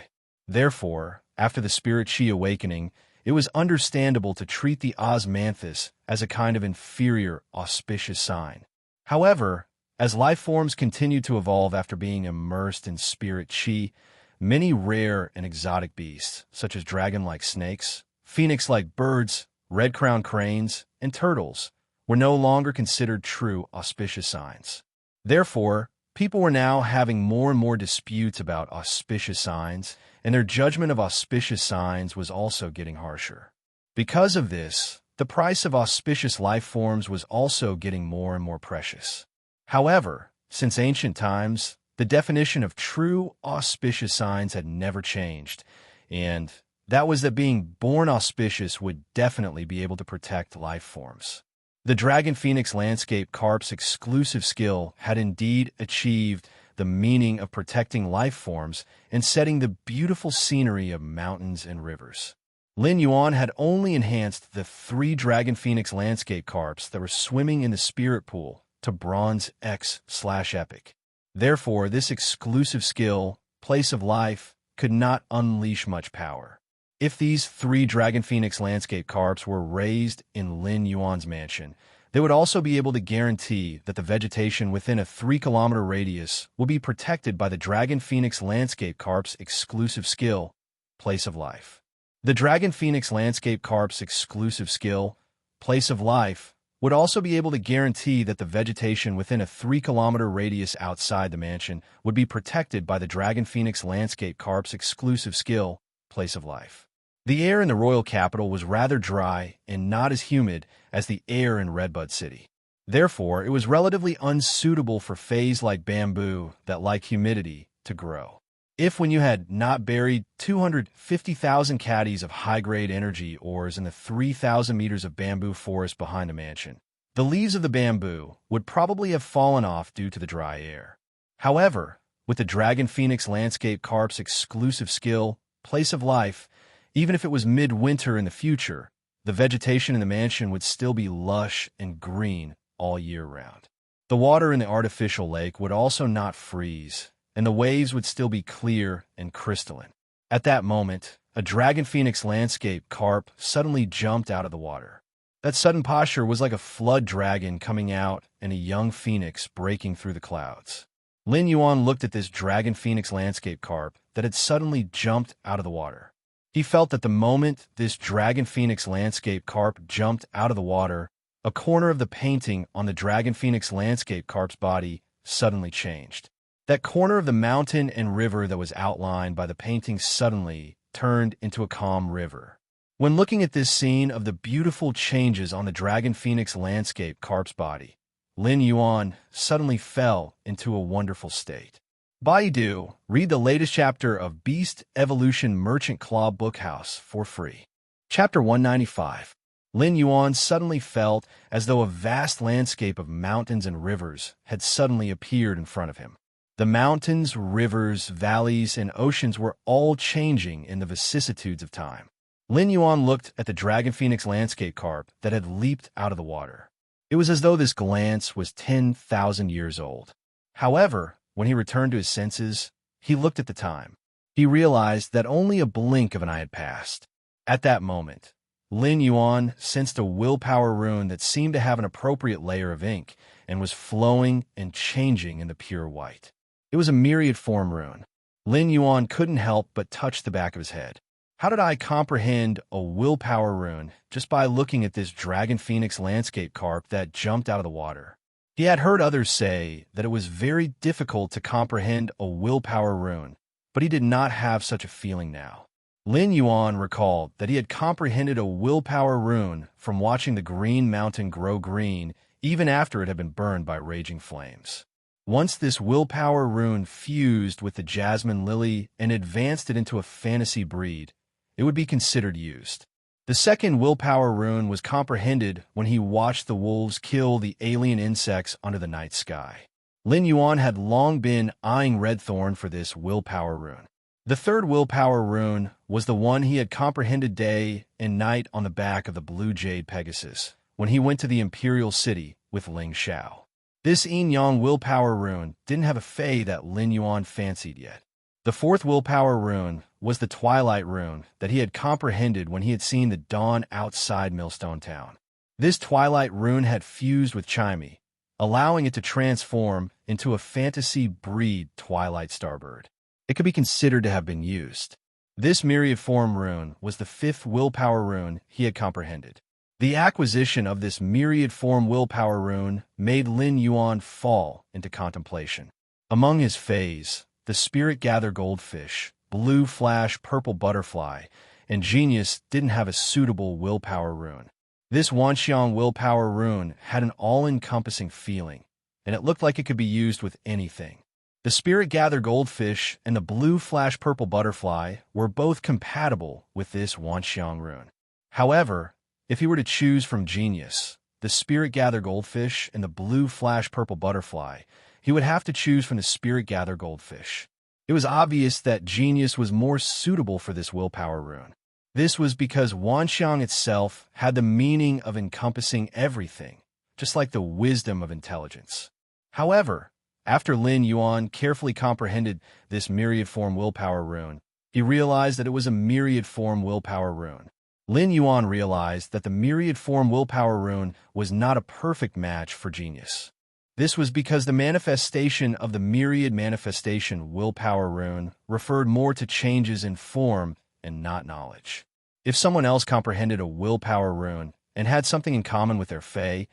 Therefore, after the spirit chi awakening, it was understandable to treat the osmanthus as a kind of inferior, auspicious sign. However, as life forms continued to evolve after being immersed in spirit chi, many rare and exotic beasts, such as dragon-like snakes, phoenix-like birds, red-crowned cranes, and turtles, were no longer considered true auspicious signs. Therefore, people were now having more and more disputes about auspicious signs, and their judgment of auspicious signs was also getting harsher. Because of this, the price of auspicious life forms was also getting more and more precious. However, since ancient times, the definition of true auspicious signs had never changed, and that was that being born auspicious would definitely be able to protect life forms. The Dragon Phoenix Landscape Carp's exclusive skill had indeed achieved the meaning of protecting life forms and setting the beautiful scenery of mountains and rivers. Lin Yuan had only enhanced the 3 Dragon Phoenix Landscape Carps that were swimming in the spirit pool to Bronze X/Epic. Therefore, this exclusive skill, Place of Life, could not unleash much power. If these 3 Dragon Phoenix Landscape Carps were raised in Lin Yuan's mansion, they would also be able to guarantee that the vegetation within a 3-kilometer radius will be protected by the Dragon Phoenix Landscape Carp's exclusive skill, Place of Life. The Dragon Phoenix Landscape Carp's exclusive skill, Place of Life, would also be able to guarantee that the vegetation within a 3-kilometer radius outside the mansion would be protected by the Dragon Phoenix Landscape Carp's exclusive skill, Place of Life. The air in the royal capital was rather dry and not as humid as the air in Redbud City. Therefore, it was relatively unsuitable for phase like bamboo that like humidity to grow. If when you had not buried 250,000 caddies of high-grade energy ores in the 3,000 meters of bamboo forest behind a mansion, the leaves of the bamboo would probably have fallen off due to the dry air. However, with the Dragon Phoenix Landscape Carp's exclusive skill, Place of Life, even if it was midwinter in the future, the vegetation in the mansion would still be lush and green all year round. The water in the artificial lake would also not freeze, and the waves would still be clear and crystalline. At that moment, a Dragon Phoenix Landscape Carp suddenly jumped out of the water. That sudden posture was like a flood dragon coming out and a young phoenix breaking through the clouds. Lin Yuan looked at this Dragon Phoenix Landscape Carp that had suddenly jumped out of the water. He felt that the moment this Dragon Phoenix Landscape Carp jumped out of the water, a corner of the painting on the Dragon Phoenix Landscape Carp's body suddenly changed. That corner of the mountain and river that was outlined by the painting suddenly turned into a calm river. When looking at this scene of the beautiful changes on the Dragon Phoenix Landscape Carp's body, Lin Yuan suddenly fell into a wonderful state. Baidu, read the latest chapter of Beast Evolution Merchant Claw Bookhouse for free. Chapter 195. Lin Yuan suddenly felt as though a vast landscape of mountains and rivers had suddenly appeared in front of him. The mountains, rivers, valleys, and oceans were all changing in the vicissitudes of time. Lin Yuan looked at the Dragon Phoenix Landscape Carp that had leaped out of the water. It was as though this glance was 10,000 years old. However, when he returned to his senses, he looked at the time. He realized that only a blink of an eye had passed. At that moment, Lin Yuan sensed a willpower rune that seemed to have an appropriate layer of ink and was flowing and changing in the pure white. It was a myriad form rune. Lin Yuan couldn't help but touch the back of his head. How did I comprehend a willpower rune just by looking at this Dragon Phoenix Landscape Carp that jumped out of the water? He had heard others say that it was very difficult to comprehend a willpower rune, but he did not have such a feeling now. Lin Yuan recalled that he had comprehended a willpower rune from watching the green mountain grow green even after it had been burned by raging flames. Once this willpower rune fused with the jasmine lily and advanced it into a fantasy breed, it would be considered used. The second willpower rune was comprehended when he watched the wolves kill the alien insects under the night sky. Lin Yuan had long been eyeing Redthorn for this willpower rune. The third willpower rune was the one he had comprehended day and night on the back of the blue jade Pegasus when he went to the Imperial City with Ling Xiao. This yin-yang willpower rune didn't have a fey that Lin Yuan fancied yet. The fourth willpower rune was the Twilight rune that he had comprehended when he had seen the dawn outside Millstone Town. This Twilight rune had fused with Chimey, allowing it to transform into a fantasy breed Twilight Starbird. It could be considered to have been used. This Myriad Form rune was the fifth willpower rune he had comprehended. The acquisition of this Myriad Form willpower rune made Lin Yuan fall into contemplation. Among his fays, the Spirit Gather Goldfish, Blue Flash Purple Butterfly, and Genius didn't have a suitable willpower rune. This Wanxiang willpower rune had an all-encompassing feeling, and it looked like it could be used with anything. The Spirit Gather Goldfish and the Blue Flash Purple Butterfly were both compatible with this Wanxiang rune. However, if he were to choose from Genius, the Spirit Gather Goldfish and the Blue Flash Purple Butterfly, he would have to choose from the Spirit Gather Goldfish. It was obvious that Genius was more suitable for this willpower rune. This was because Wanxiang itself had the meaning of encompassing everything, just like the wisdom of intelligence. However, after Lin Yuan carefully comprehended this Myriad Form willpower rune, he realized that it was a Myriad Form willpower rune. Lin Yuan realized that the Myriad Form willpower rune was not a perfect match for Genius. This was because the manifestation of the Myriad Manifestation willpower rune referred more to changes in form and not knowledge. If someone else comprehended a willpower rune and had something in common with their fae,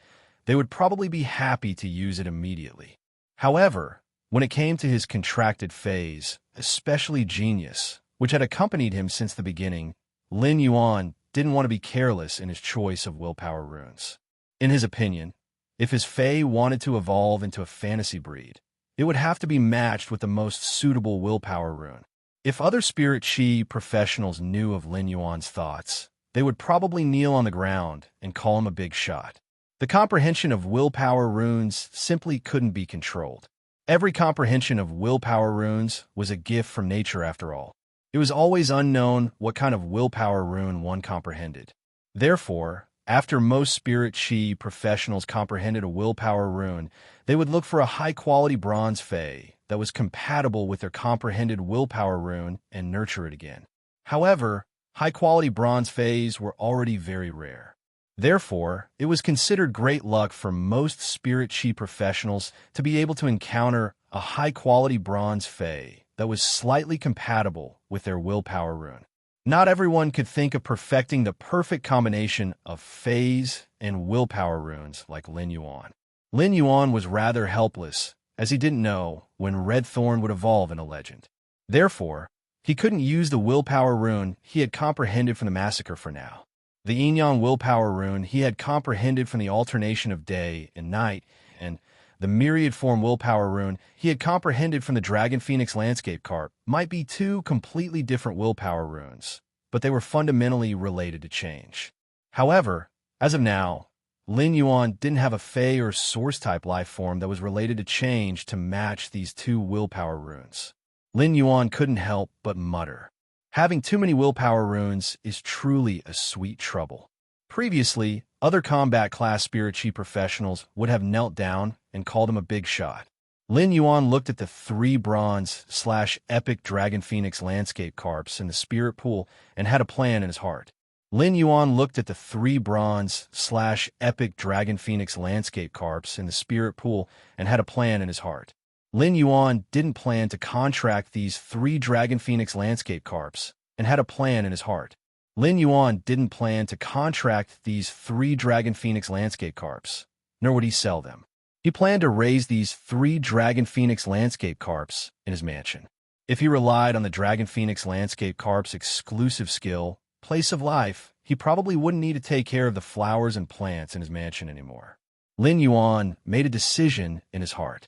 they would probably be happy to use it immediately. However, when it came to his contracted phase, especially Genius, which had accompanied him since the beginning, Lin Yuan didn't want to be careless in his choice of willpower runes. In his opinion, if his fae wanted to evolve into a fantasy breed, it would have to be matched with the most suitable willpower rune. If other spirit chi professionals knew of Lin Yuan's thoughts, they would probably kneel on the ground and call him a big shot. The comprehension of willpower runes simply couldn't be controlled. Every comprehension of willpower runes was a gift from nature after all. It was always unknown what kind of willpower rune one comprehended. Therefore, after most spirit chi professionals comprehended a willpower rune, they would look for a high-quality bronze fae that was compatible with their comprehended willpower rune and nurture it again. However, high-quality bronze faes were already very rare. Therefore, it was considered great luck for most spirit chi professionals to be able to encounter a high-quality bronze fae that was slightly compatible with their willpower rune. Not everyone could think of perfecting the perfect combination of faes and willpower runes like Lin Yuan. Lin Yuan was rather helpless, as he didn't know when Redthorn would evolve in a legend. Therefore, he couldn't use the willpower rune he had comprehended from the massacre for now. The yin-yang willpower rune he had comprehended from the alternation of day and night, and the Myriad Form willpower rune he had comprehended from the Dragon Phoenix Landscape Carp might be two completely different willpower runes, but they were fundamentally related to change. However, as of now, Lin Yuan didn't have a Fey or Source-type life form that was related to change to match these two willpower runes. Lin Yuan couldn't help but mutter. Having too many willpower runes is truly a sweet trouble. Previously, other combat class spirit chi professionals would have knelt down and called him a big shot. Lin Yuan looked at the 3 bronze/epic Dragon Phoenix Landscape Carps in the spirit pool and had a plan in his heart. Lin Yuan looked at the 3 bronze/epic Dragon Phoenix Landscape Carps in the spirit pool and had a plan in his heart. Lin Yuan didn't plan to contract these 3 Dragon Phoenix Landscape Carps and had a plan in his heart. Lin Yuan didn't plan to contract these 3 Dragon Phoenix Landscape Carps, nor would he sell them. He planned to raise these 3 Dragon Phoenix Landscape Carps in his mansion. If he relied on the Dragon Phoenix Landscape Carp's exclusive skill, Place of Life, he probably wouldn't need to take care of the flowers and plants in his mansion anymore. Lin Yuan made a decision in his heart.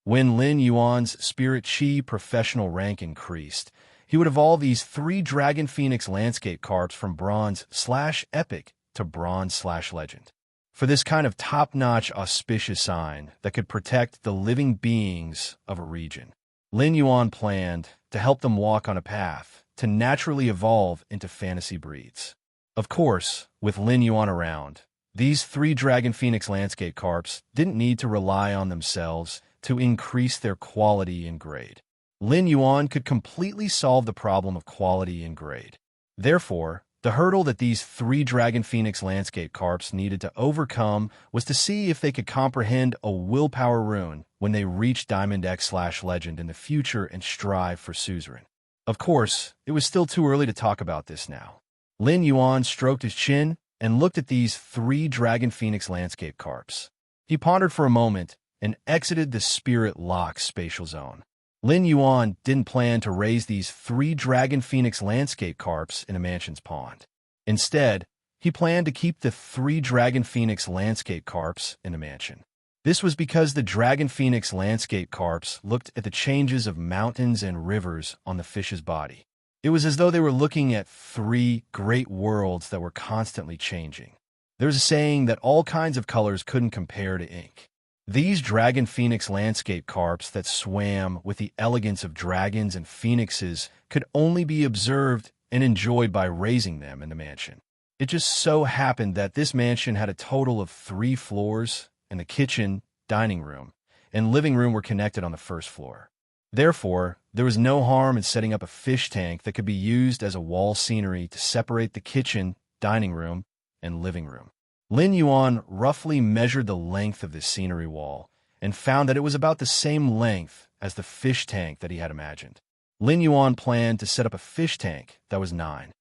When Lin Yuan's spirit chi professional rank increased, he would evolve these 3 Dragon Phoenix landscape carps from bronze/epic to bronze/legend. For this kind of top-notch auspicious sign that could protect the living beings of a region, Lin Yuan planned to help them walk on a path to naturally evolve into fantasy breeds. Of course, with Lin Yuan around, these 3 Dragon Phoenix landscape carps didn't need to rely on themselves to increase their quality and grade. Lin Yuan could completely solve the problem of quality and grade. Therefore, the hurdle that these 3 Dragon Phoenix landscape carps needed to overcome was to see if they could comprehend a willpower rune when they reach Diamond X/Legend in the future and strive for suzerain. Of course, it was still too early to talk about this now. Lin Yuan stroked his chin and looked at these 3 Dragon Phoenix landscape carps. He pondered for a moment and exited the Spirit Lock spatial zone. Lin Yuan didn't plan to raise these 3 Dragon Phoenix landscape carps in a mansion's pond. Instead, he planned to keep the 3 Dragon Phoenix landscape carps in a mansion. This was because the Dragon Phoenix landscape carps looked at the changes of mountains and rivers on the fish's body. It was as though they were looking at 3 great worlds that were constantly changing. There's a saying that all kinds of colors couldn't compare to ink. These Dragon Phoenix landscape carps that swam with the elegance of dragons and phoenixes could only be observed and enjoyed by raising them in the mansion. It just so happened that this mansion had a total of 3 floors, and the kitchen, dining room, and living room were connected on the first floor. Therefore, there was no harm in setting up a fish tank that could be used as a wall scenery to separate the kitchen, dining room, and living room. Lin Yuan roughly measured the length of this scenery wall and found that it was about the same length as the fish tank that he had imagined. Lin Yuan planned to set up a fish tank that was 9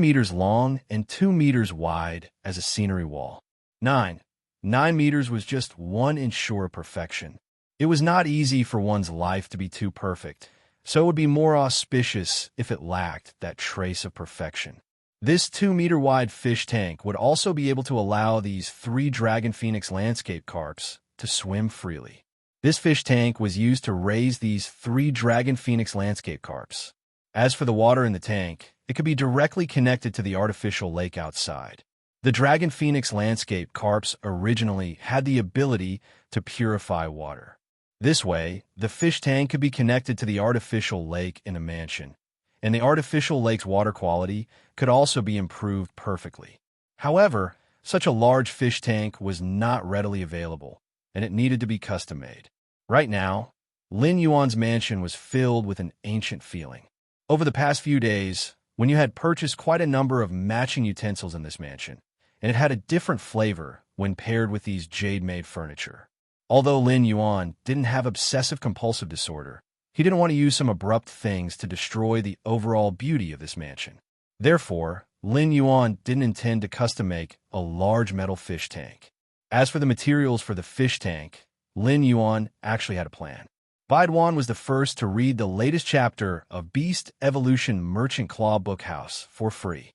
meters long and 2 meters wide as a scenery wall. 9 meters was just 1 inch short of perfection. It was not easy for one's life to be too perfect, so it would be more auspicious if it lacked that trace of perfection. This 2-meter-wide fish tank would also be able to allow these 3 Dragon Phoenix landscape carps to swim freely. This fish tank was used to raise these 3 Dragon Phoenix landscape carps. As for the water in the tank, it could be directly connected to the artificial lake outside. The Dragon Phoenix landscape carps originally had the ability to purify water. This way, the fish tank could be connected to the artificial lake in a mansion, and the artificial lake's water quality could also be improved perfectly. However, such a large fish tank was not readily available, and it needed to be custom-made. Right now, Lin Yuan's mansion was filled with an ancient feeling. Over the past few days, when you had purchased quite a number of matching utensils in this mansion, and it had a different flavor when paired with these jade-made furniture. Although Lin Yuan didn't have obsessive-compulsive disorder, he didn't want to use some abrupt things to destroy the overall beauty of this mansion. Therefore, Lin Yuan didn't intend to custom-make a large metal fish tank. As for the materials for the fish tank, Lin Yuan actually had a plan. Baiduan was the first to read the latest chapter of Beast Evolution Merchant Claw Bookhouse for free.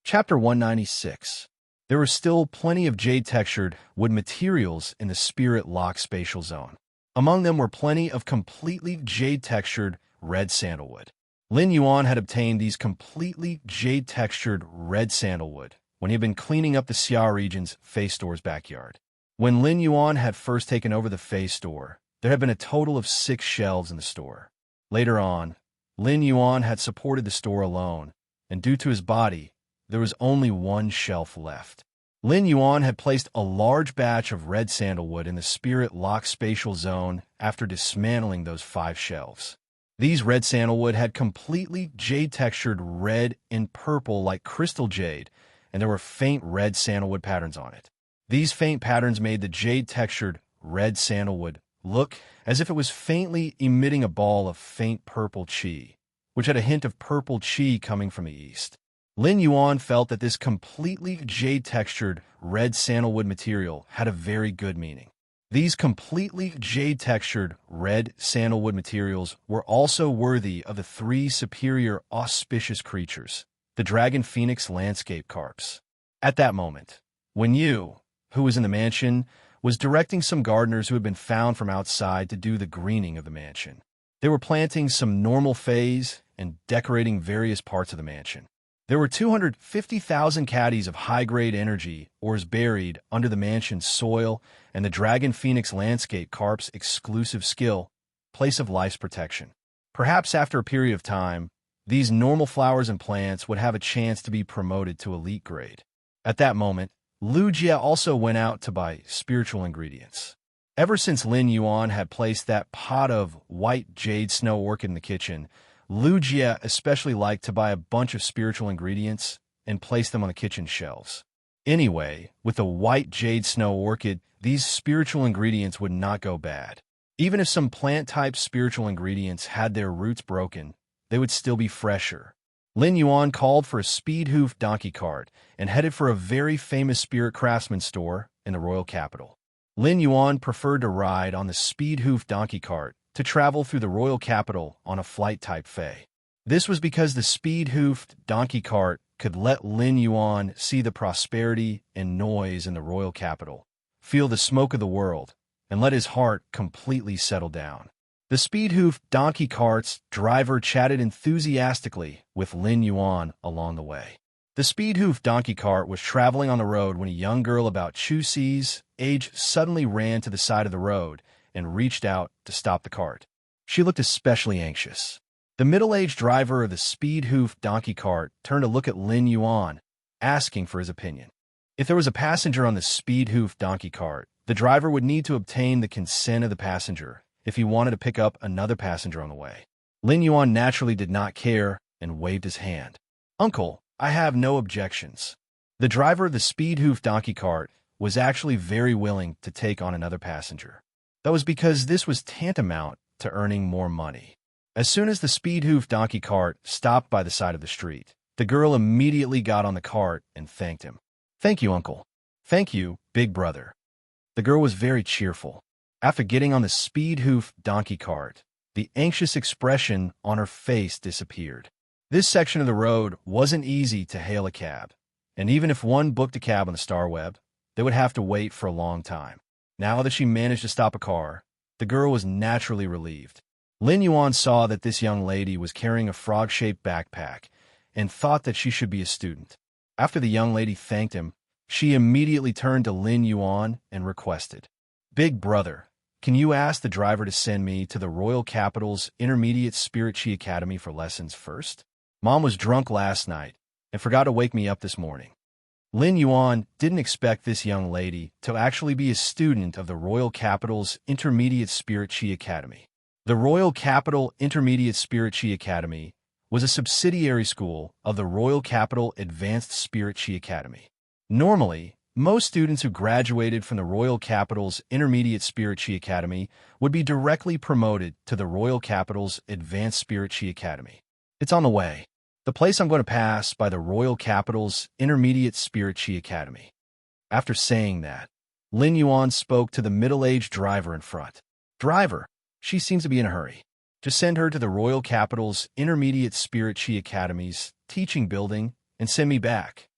Chapter 196. There were still plenty of jade-textured wood materials in the Spirit Lock spatial zone. Among them were plenty of completely jade-textured red sandalwood. Lin Yuan had obtained these completely jade-textured red sandalwood when he had been cleaning up the Xia region's face store's backyard. When Lin Yuan had first taken over the face store, there had been a total of 6 shelves in the store. Later on, Lin Yuan had supported the store alone, and due to his body, there was only 1 shelf left. Lin Yuan had placed a large batch of red sandalwood in the Spirit Lock spatial zone after dismantling those 5 shelves. These red sandalwood had completely jade-textured red and purple like crystal jade, and there were faint red sandalwood patterns on it. These faint patterns made the jade-textured red sandalwood look as if it was faintly emitting a ball of faint purple chi, which had a hint of purple chi coming from the east. Lin Yuan felt that this completely jade-textured red sandalwood material had a very good meaning. These completely jade-textured red sandalwood materials were also worthy of the 3 superior auspicious creatures, the Dragon Phoenix landscape carps. At that moment, when you, who was in the mansion, was directing some gardeners who had been found from outside to do the greening of the mansion. They were planting some normal phase and decorating various parts of the mansion. There were 250,000 caddies of high-grade energy ores buried under the mansion's soil, and the Dragon Phoenix Landscape Carp's exclusive skill, Place of Life's protection. Perhaps after a period of time, these normal flowers and plants would have a chance to be promoted to elite grade. At that moment, Lu Jia also went out to buy spiritual ingredients. Ever since Lin Yuan had placed that pot of white jade snow orchid in the kitchen, Lu Jia especially liked to buy a bunch of spiritual ingredients and place them on the kitchen shelves. Anyway, with the white jade snow orchid, these spiritual ingredients would not go bad. Even if some plant-type spiritual ingredients had their roots broken, they would still be fresher. Lin Yuan called for a speed-hoofed donkey cart and headed for a very famous spirit craftsman store in the royal capital. Lin Yuan preferred to ride on the speed-hoofed donkey cart to travel through the royal capital on a flight-type fei. This was because the speed-hoofed donkey cart could let Lin Yuan see the prosperity and noise in the royal capital, feel the smoke of the world, and let his heart completely settle down. The speed-hoofed donkey cart's driver chatted enthusiastically with Lin Yuan along the way. The speed-hoofed donkey cart was traveling on the road when a young girl about Chu Xi's age suddenly ran to the side of the road and reached out to stop the cart. She looked especially anxious. The middle-aged driver of the speed-hoofed donkey cart turned to look at Lin Yuan, asking for his opinion. If there was a passenger on the speed-hoofed donkey cart, the driver would need to obtain the consent of the passenger if he wanted to pick up another passenger on the way. Lin Yuan naturally did not care and waved his hand. "Uncle, I have no objections." The driver of the speed-hoofed donkey cart was actually very willing to take on another passenger. That was because this was tantamount to earning more money. As soon as the speed-hoofed donkey cart stopped by the side of the street, the girl immediately got on the cart and thanked him. "Thank you, uncle." "Thank you, big brother." The girl was very cheerful. After getting on the speed-hoofed donkey cart, the anxious expression on her face disappeared. This section of the road wasn't easy to hail a cab, and even if one booked a cab on the Star Web, they would have to wait for a long time. Now that she managed to stop a car, the girl was naturally relieved. Lin Yuan saw that this young lady was carrying a frog-shaped backpack and thought that she should be a student. After the young lady thanked him, she immediately turned to Lin Yuan and requested, "Big brother, can you ask the driver to send me to the Royal Capital's Intermediate Spirit Chi Academy for lessons first? Mom was drunk last night and forgot to wake me up this morning." Lin Yuan didn't expect this young lady to actually be a student of the Royal Capital's Intermediate Spirit Chi Academy. The Royal Capital Intermediate Spirit Chi Academy was a subsidiary school of the Royal Capital Advanced Spirit Chi Academy. Normally, most students who graduated from the Royal Capital's Intermediate Spirit Chi Academy would be directly promoted to the Royal Capital's Advanced Spirit Chi Academy. It's on the way. The place I'm going to pass by the Royal Capital's Intermediate Spirit Chi Academy. After saying that, Lin Yuan spoke to the middle-aged driver in front. "Driver, she seems to be in a hurry. Just send her to the Royal Capital's Intermediate Spirit Chi Academy's teaching building and send me back."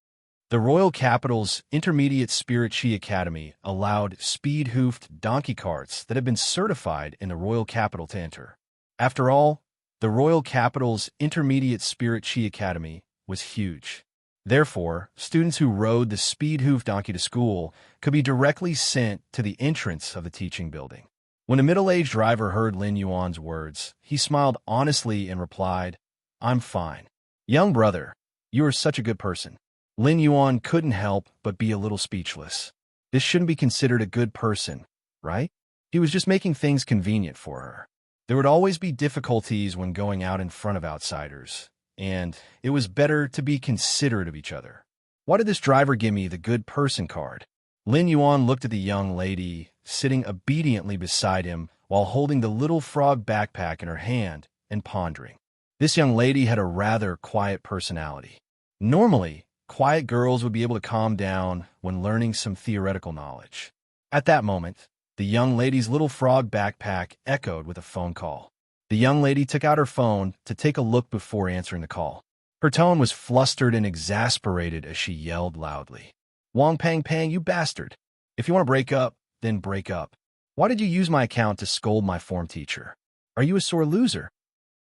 The Royal Capital's Intermediate Spirit Chi Academy allowed speed-hoofed donkey carts that had been certified in the Royal Capital to enter. After all, the Royal Capital's Intermediate Spirit Chi Academy was huge. Therefore, students who rode the speed-hoofed donkey to school could be directly sent to the entrance of the teaching building. When the middle-aged driver heard Lin Yuan's words, he smiled honestly and replied, "I'm fine. Young brother, you are such a good person." Lin Yuan couldn't help but be a little speechless. This shouldn't be considered a good person, right? He was just making things convenient for her. There would always be difficulties when going out in front of outsiders, and it was better to be considerate of each other. Why did this driver give me the good person card? Lin Yuan looked at the young lady sitting obediently beside him while holding the little frog backpack in her hand and pondering. This young lady had a rather quiet personality. Normally, quiet girls would be able to calm down when learning some theoretical knowledge. At that moment, the young lady's little frog backpack echoed with a phone call. The young lady took out her phone to take a look before answering the call. Her tone was flustered and exasperated as she yelled loudly, "Wong Pang Pang, you bastard! If you want to break up, then break up. Why did you use my account to scold my form teacher? Are you a sore loser?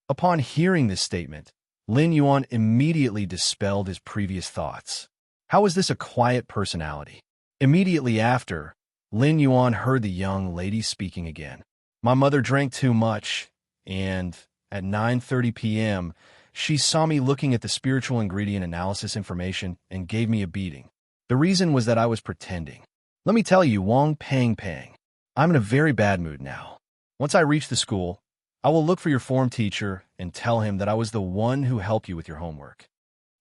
Upon hearing this statement, Lin Yuan immediately dispelled his previous thoughts. How is this a quiet personality? Immediately after, Lin Yuan heard the young lady speaking again. My mother drank too much, and at 9:30 p.m., she saw me looking at the spiritual ingredient analysis information and gave me a beating. The reason was that I was pretending. Let me tell you, Wang Pang Pang, I'm in a very bad mood now. Once I reach the school, I will look for your form teacher and tell him that I was the one who helped you with your homework.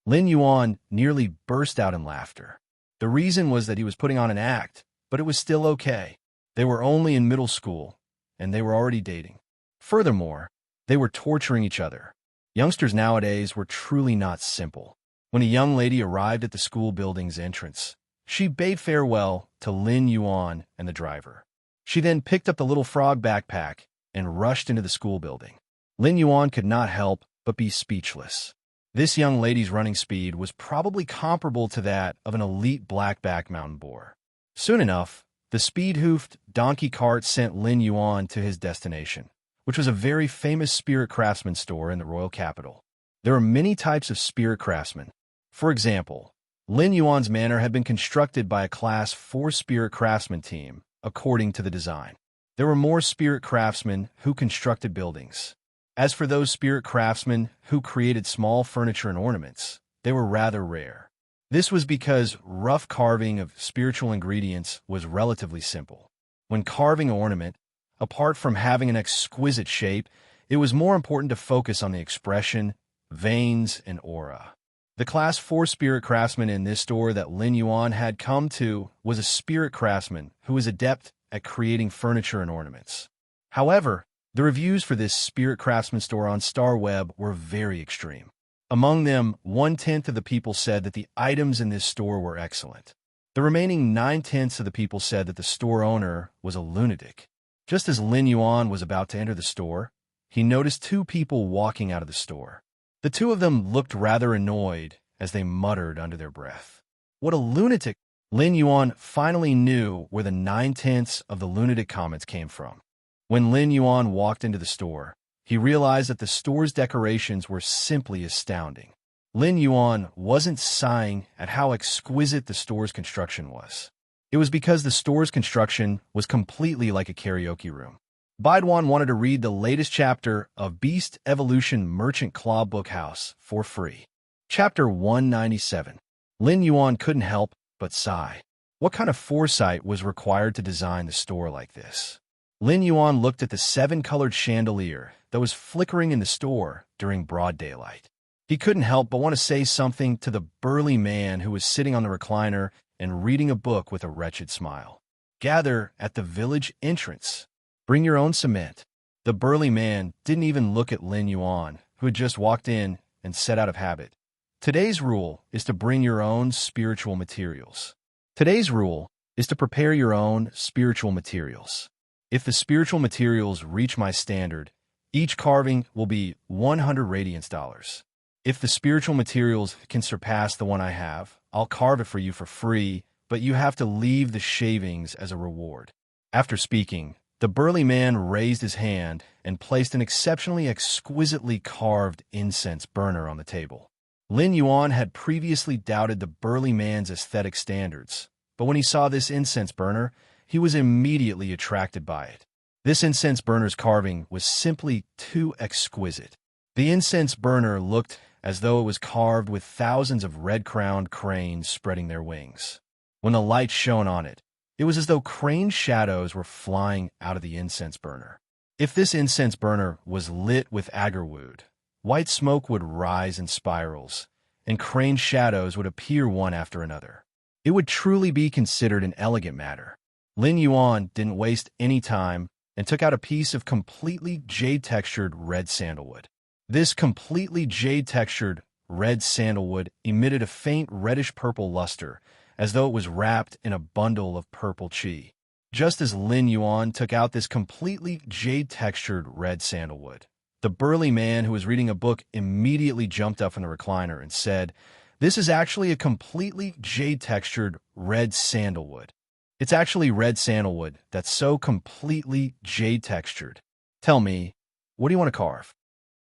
Lin Yuan nearly burst out in laughter. The reason was that he was putting on an act, but it was still okay. They were only in middle school, and they were already dating. Furthermore, they were torturing each other. Youngsters nowadays were truly not simple. When a young lady arrived at the school building's entrance, she bade farewell to Lin Yuan and the driver. She then picked up the little frog backpack and rushed into the school building. Lin Yuan could not help but be speechless. This young lady's running speed was probably comparable to that of an elite blackback mountain boar. Soon enough, the speed-hoofed donkey cart sent Lin Yuan to his destination, which was a very famous spirit craftsman store in the royal capital. There are many types of spirit craftsmen. For example, Lin Yuan's manor had been constructed by a Class 4 spirit craftsman team, according to the design. There were more spirit craftsmen who constructed buildings. As for those spirit craftsmen who created small furniture and ornaments, they were rather rare. This was because rough carving of spiritual ingredients was relatively simple. When carving an ornament, apart from having an exquisite shape, it was more important to focus on the expression, veins, and aura. The Class 4 spirit craftsman in this store that Lin Yuan had come to was a spirit craftsman who was adept at creating furniture and ornaments. However, the reviews for this spirit craftsman store on StarWeb were very extreme. Among them, 1/10 of the people said that the items in this store were excellent. The remaining 9/10 of the people said that the store owner was a lunatic. Just as Lin Yuan was about to enter the store, he noticed two people walking out of the store. The two of them looked rather annoyed as they muttered under their breath. What a lunatic! Lin Yuan finally knew where the 9/10 of the lunatic comments came from. When Lin Yuan walked into the store, he realized that the store's decorations were simply astounding. Lin Yuan wasn't sighing at how exquisite the store's construction was. It was because the store's construction was completely like a karaoke room. Baiduan wanted to read the latest chapter of Beast Evolution Merchant Claw Book House for free. Chapter 197. Lin Yuan couldn't help but sigh. What kind of foresight was required to design the store like this? Lin Yuan looked at the 7-colored chandelier that was flickering in the store during broad daylight. He couldn't help but want to say something to the burly man who was sitting on the recliner and reading a book with a wretched smile. Gather at the village entrance. Bring your own cement. The burly man didn't even look at Lin Yuan, who had just walked in and said out of habit, Today's rule is to bring your own spiritual materials. Today's rule is to prepare your own spiritual materials. If the spiritual materials reach my standard, each carving will be 100 radiance dollars. If the spiritual materials can surpass the one I have, I'll carve it for you for free, but you have to leave the shavings as a reward. After speaking, the burly man raised his hand and placed an exceptionally exquisitely carved incense burner on the table. Lin Yuan had previously doubted the burly man's aesthetic standards, but when he saw this incense burner, he was immediately attracted by it. This incense burner's carving was simply too exquisite. The incense burner looked as though it was carved with thousands of red-crowned cranes spreading their wings. When the light shone on it, it was as though crane shadows were flying out of the incense burner. If this incense burner was lit with agarwood, white smoke would rise in spirals, and crane shadows would appear one after another. It would truly be considered an elegant matter. Lin Yuan didn't waste any time and took out a piece of completely jade-textured red sandalwood. This completely jade-textured red sandalwood emitted a faint reddish-purple luster, as though it was wrapped in a bundle of purple chi. Just as Lin Yuan took out this completely jade-textured red sandalwood, the burly man who was reading a book immediately jumped up from the recliner and said, "This is actually a completely jade-textured red sandalwood." It's actually red sandalwood that's so completely jade-textured. Tell me, what do you want to carve?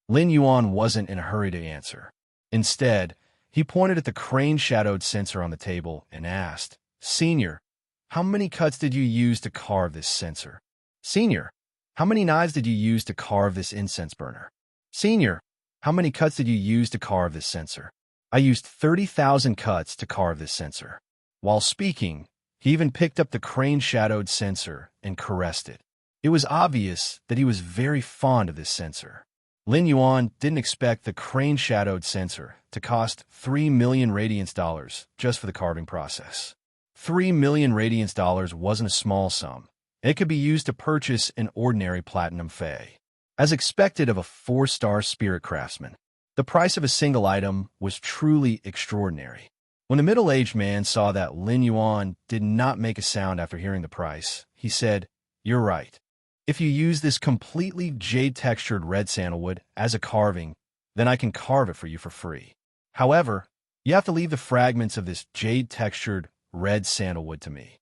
Lin Yuan wasn't in a hurry to answer. Instead, he pointed at the crane-shadowed censer on the table and asked, Senior, how many cuts did you use to carve this censer? Senior, how many knives did you use to carve this incense burner? Senior, how many cuts did you use to carve this censer? I used 30,000 cuts to carve this censer. While speaking, he even picked up the crane-shadowed censer and caressed it. It was obvious that he was very fond of this censer. Lin Yuan didn't expect the crane-shadowed censer to cost 3 million radiance dollars just for the carving process. 3 million radiance dollars wasn't a small sum. It could be used to purchase an ordinary platinum fey. As expected of a 4-star spirit craftsman, the price of a single item was truly extraordinary. When the middle-aged man saw that Lin Yuan did not make a sound after hearing the price, he said, You're right. If you use this completely jade-textured red sandalwood as a carving, then I can carve it for you for free. However, you have to leave the fragments of this jade-textured red sandalwood to me.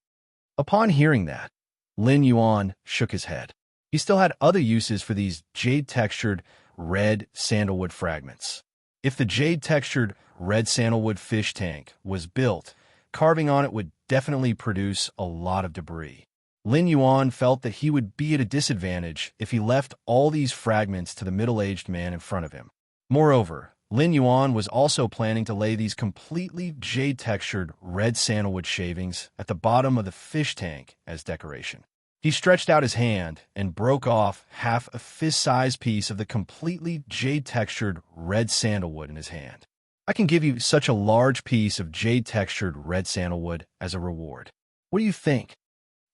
Upon hearing that, Lin Yuan shook his head. He still had other uses for these jade-textured red sandalwood fragments. If the jade-textured red sandalwood fish tank was built, carving on it would definitely produce a lot of debris. Lin Yuan felt that he would be at a disadvantage if he left all these fragments to the middle-aged man in front of him. Moreover, Lin Yuan was also planning to lay these completely jade-textured red sandalwood shavings at the bottom of the fish tank as decoration. He stretched out his hand and broke off half a fist-sized piece of the completely jade-textured red sandalwood in his hand. I can give you such a large piece of jade-textured red sandalwood as a reward. What do you think?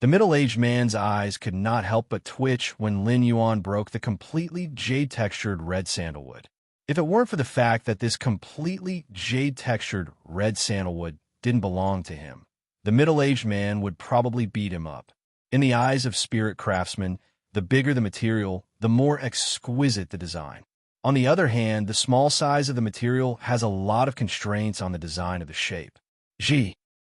The middle-aged man's eyes could not help but twitch when Lin Yuan broke the completely jade-textured red sandalwood. If it weren't for the fact that this completely jade-textured red sandalwood didn't belong to him, the middle-aged man would probably beat him up. In the eyes of spirit craftsmen, the bigger the material, the more exquisite the design. On the other hand, the small size of the material has a lot of constraints on the design of the shape.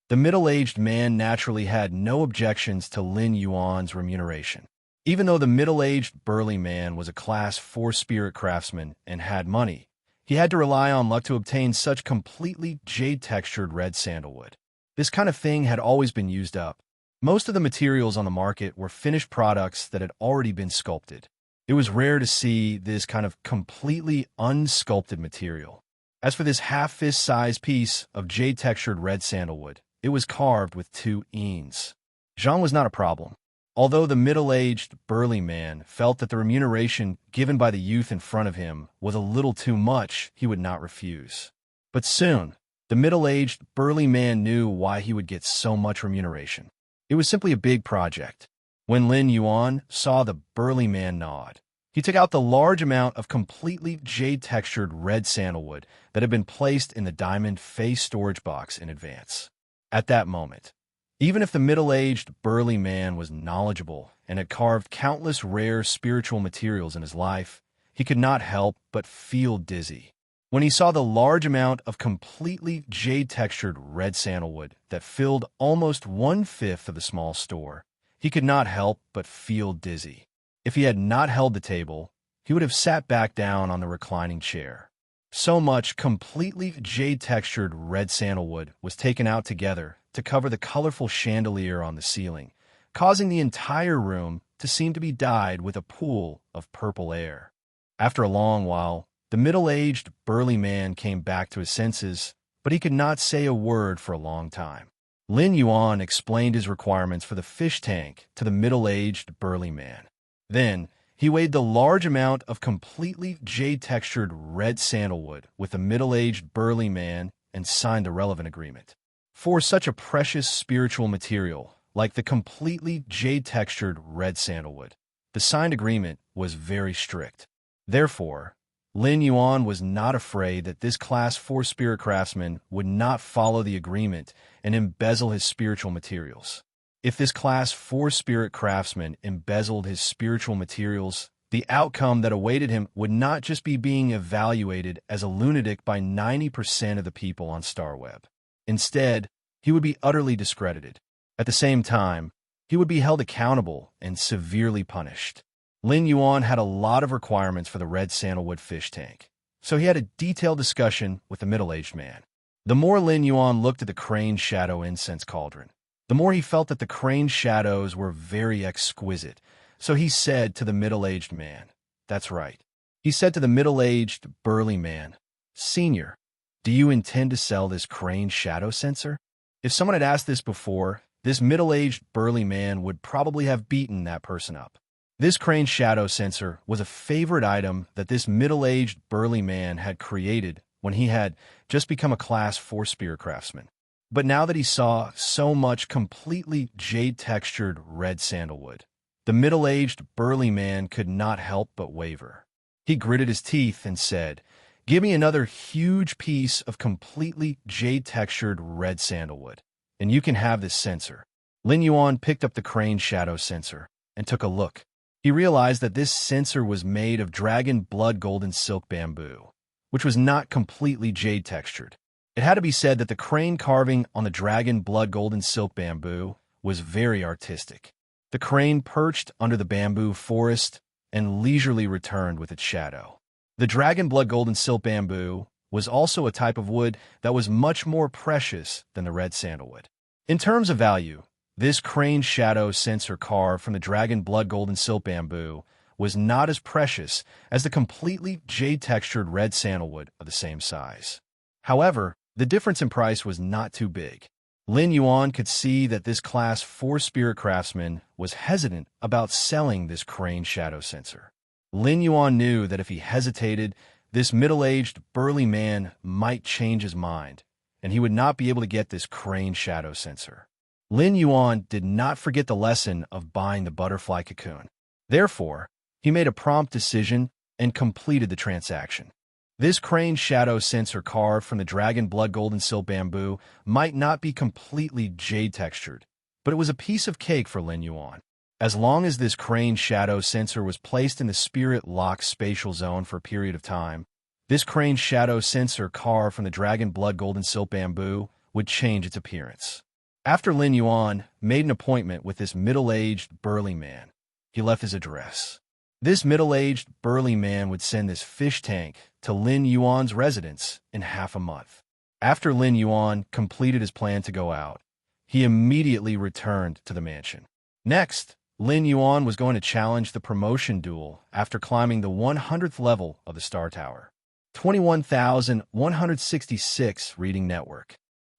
The middle-aged man naturally had no objections to Lin Yuan's remuneration. Even though the middle-aged burly man was a Class 4 spirit craftsman and had money, he had to rely on luck to obtain such completely jade-textured red sandalwood. This kind of thing had always been used up. Most of the materials on the market were finished products that had already been sculpted. It was rare to see this kind of completely unsculpted material. As for this half-fist-sized piece of jade-textured red sandalwood, it was carved with 2 eans. Zhang was not a problem. Although the middle-aged, burly man felt that the remuneration given by the youth in front of him was a little too much, he would not refuse. But soon, the middle-aged, burly man knew why he would get so much remuneration. It was simply a big project. When Lin Yuan saw the burly man nod, he took out the large amount of completely jade-textured red sandalwood that had been placed in the diamond face storage box in advance. At that moment, even if the middle-aged, burly man was knowledgeable and had carved countless rare spiritual materials in his life, he could not help but feel dizzy. When he saw the large amount of completely jade-textured red sandalwood that filled almost 1/5 of the small store, he could not help but feel dizzy. If he had not held the table, he would have sat back down on the reclining chair. So much completely jade-textured red sandalwood was taken out together to cover the colorful chandelier on the ceiling, causing the entire room to seem to be dyed with a pool of purple air. After a long while, the middle-aged, burly man came back to his senses, but he could not say a word for a long time. Lin Yuan explained his requirements for the fish tank to the middle-aged, burly man. Then, he weighed the large amount of completely jade-textured red sandalwood with the middle-aged, burly man and signed the relevant agreement. For such a precious spiritual material, like the completely jade-textured red sandalwood, the signed agreement was very strict. Therefore, Lin Yuan was not afraid that this Class 4 spirit craftsman would not follow the agreement and embezzle his spiritual materials. If this Class 4 spirit craftsman embezzled his spiritual materials, the outcome that awaited him would not just be being evaluated as a lunatic by 90% of the people on StarWeb. Instead, he would be utterly discredited. At the same time, he would be held accountable and severely punished. Lin Yuan had a lot of requirements for the red sandalwood fish tank, so he had a detailed discussion with the middle-aged man. The more Lin Yuan looked at the crane shadow incense cauldron, the more he felt that the crane shadows were very exquisite. So he said to the middle-aged man, "That's right." He said to the middle-aged, burly man, "Senior, do you intend to sell this crane shadow censer?" If someone had asked this before, this middle-aged, burly man would probably have beaten that person up. This crane shadow censer was a favorite item that this middle-aged, burly man had created when he had just become a Class 4 spear craftsman. But now that he saw so much completely jade-textured red sandalwood, the middle-aged, burly man could not help but waver. He gritted his teeth and said, "Give me another huge piece of completely jade-textured red sandalwood, and you can have this censer." Lin Yuan picked up the crane shadow censer and took a look. He realized that this censer was made of dragon blood golden silk bamboo, which was not completely jade-textured. It had to be said that the crane carving on the dragon blood golden silk bamboo was very artistic. The crane perched under the bamboo forest and leisurely returned with its shadow. The dragon blood golden silk bamboo was also a type of wood that was much more precious than the red sandalwood. In terms of value, this crane shadow censer carved from the dragon blood golden silk bamboo was not as precious as the completely jade-textured red sandalwood of the same size. However, the difference in price was not too big. Lin Yuan could see that this Class 4 spirit craftsman was hesitant about selling this crane shadow censer. Lin Yuan knew that if he hesitated, this middle-aged, burly man might change his mind, and he would not be able to get this crane shadow censer. Lin Yuan did not forget the lesson of buying the butterfly cocoon. Therefore, he made a prompt decision and completed the transaction. This crane shadow censer carved from the dragon blood golden silk bamboo might not be completely jade-textured, but it was a piece of cake for Lin Yuan. As long as this crane shadow censer was placed in the spirit-locked spatial zone for a period of time, this crane shadow censer carved from the dragon blood golden silk bamboo would change its appearance. After Lin Yuan made an appointment with this middle-aged, burly man, he left his address. This middle-aged, burly man would send this fish tank to Lin Yuan's residence in half a month. After Lin Yuan completed his plan to go out, he immediately returned to the mansion. Next, Lin Yuan was going to challenge the promotion duel after climbing the 100th level of the Star Tower. 21,166 Reading Network.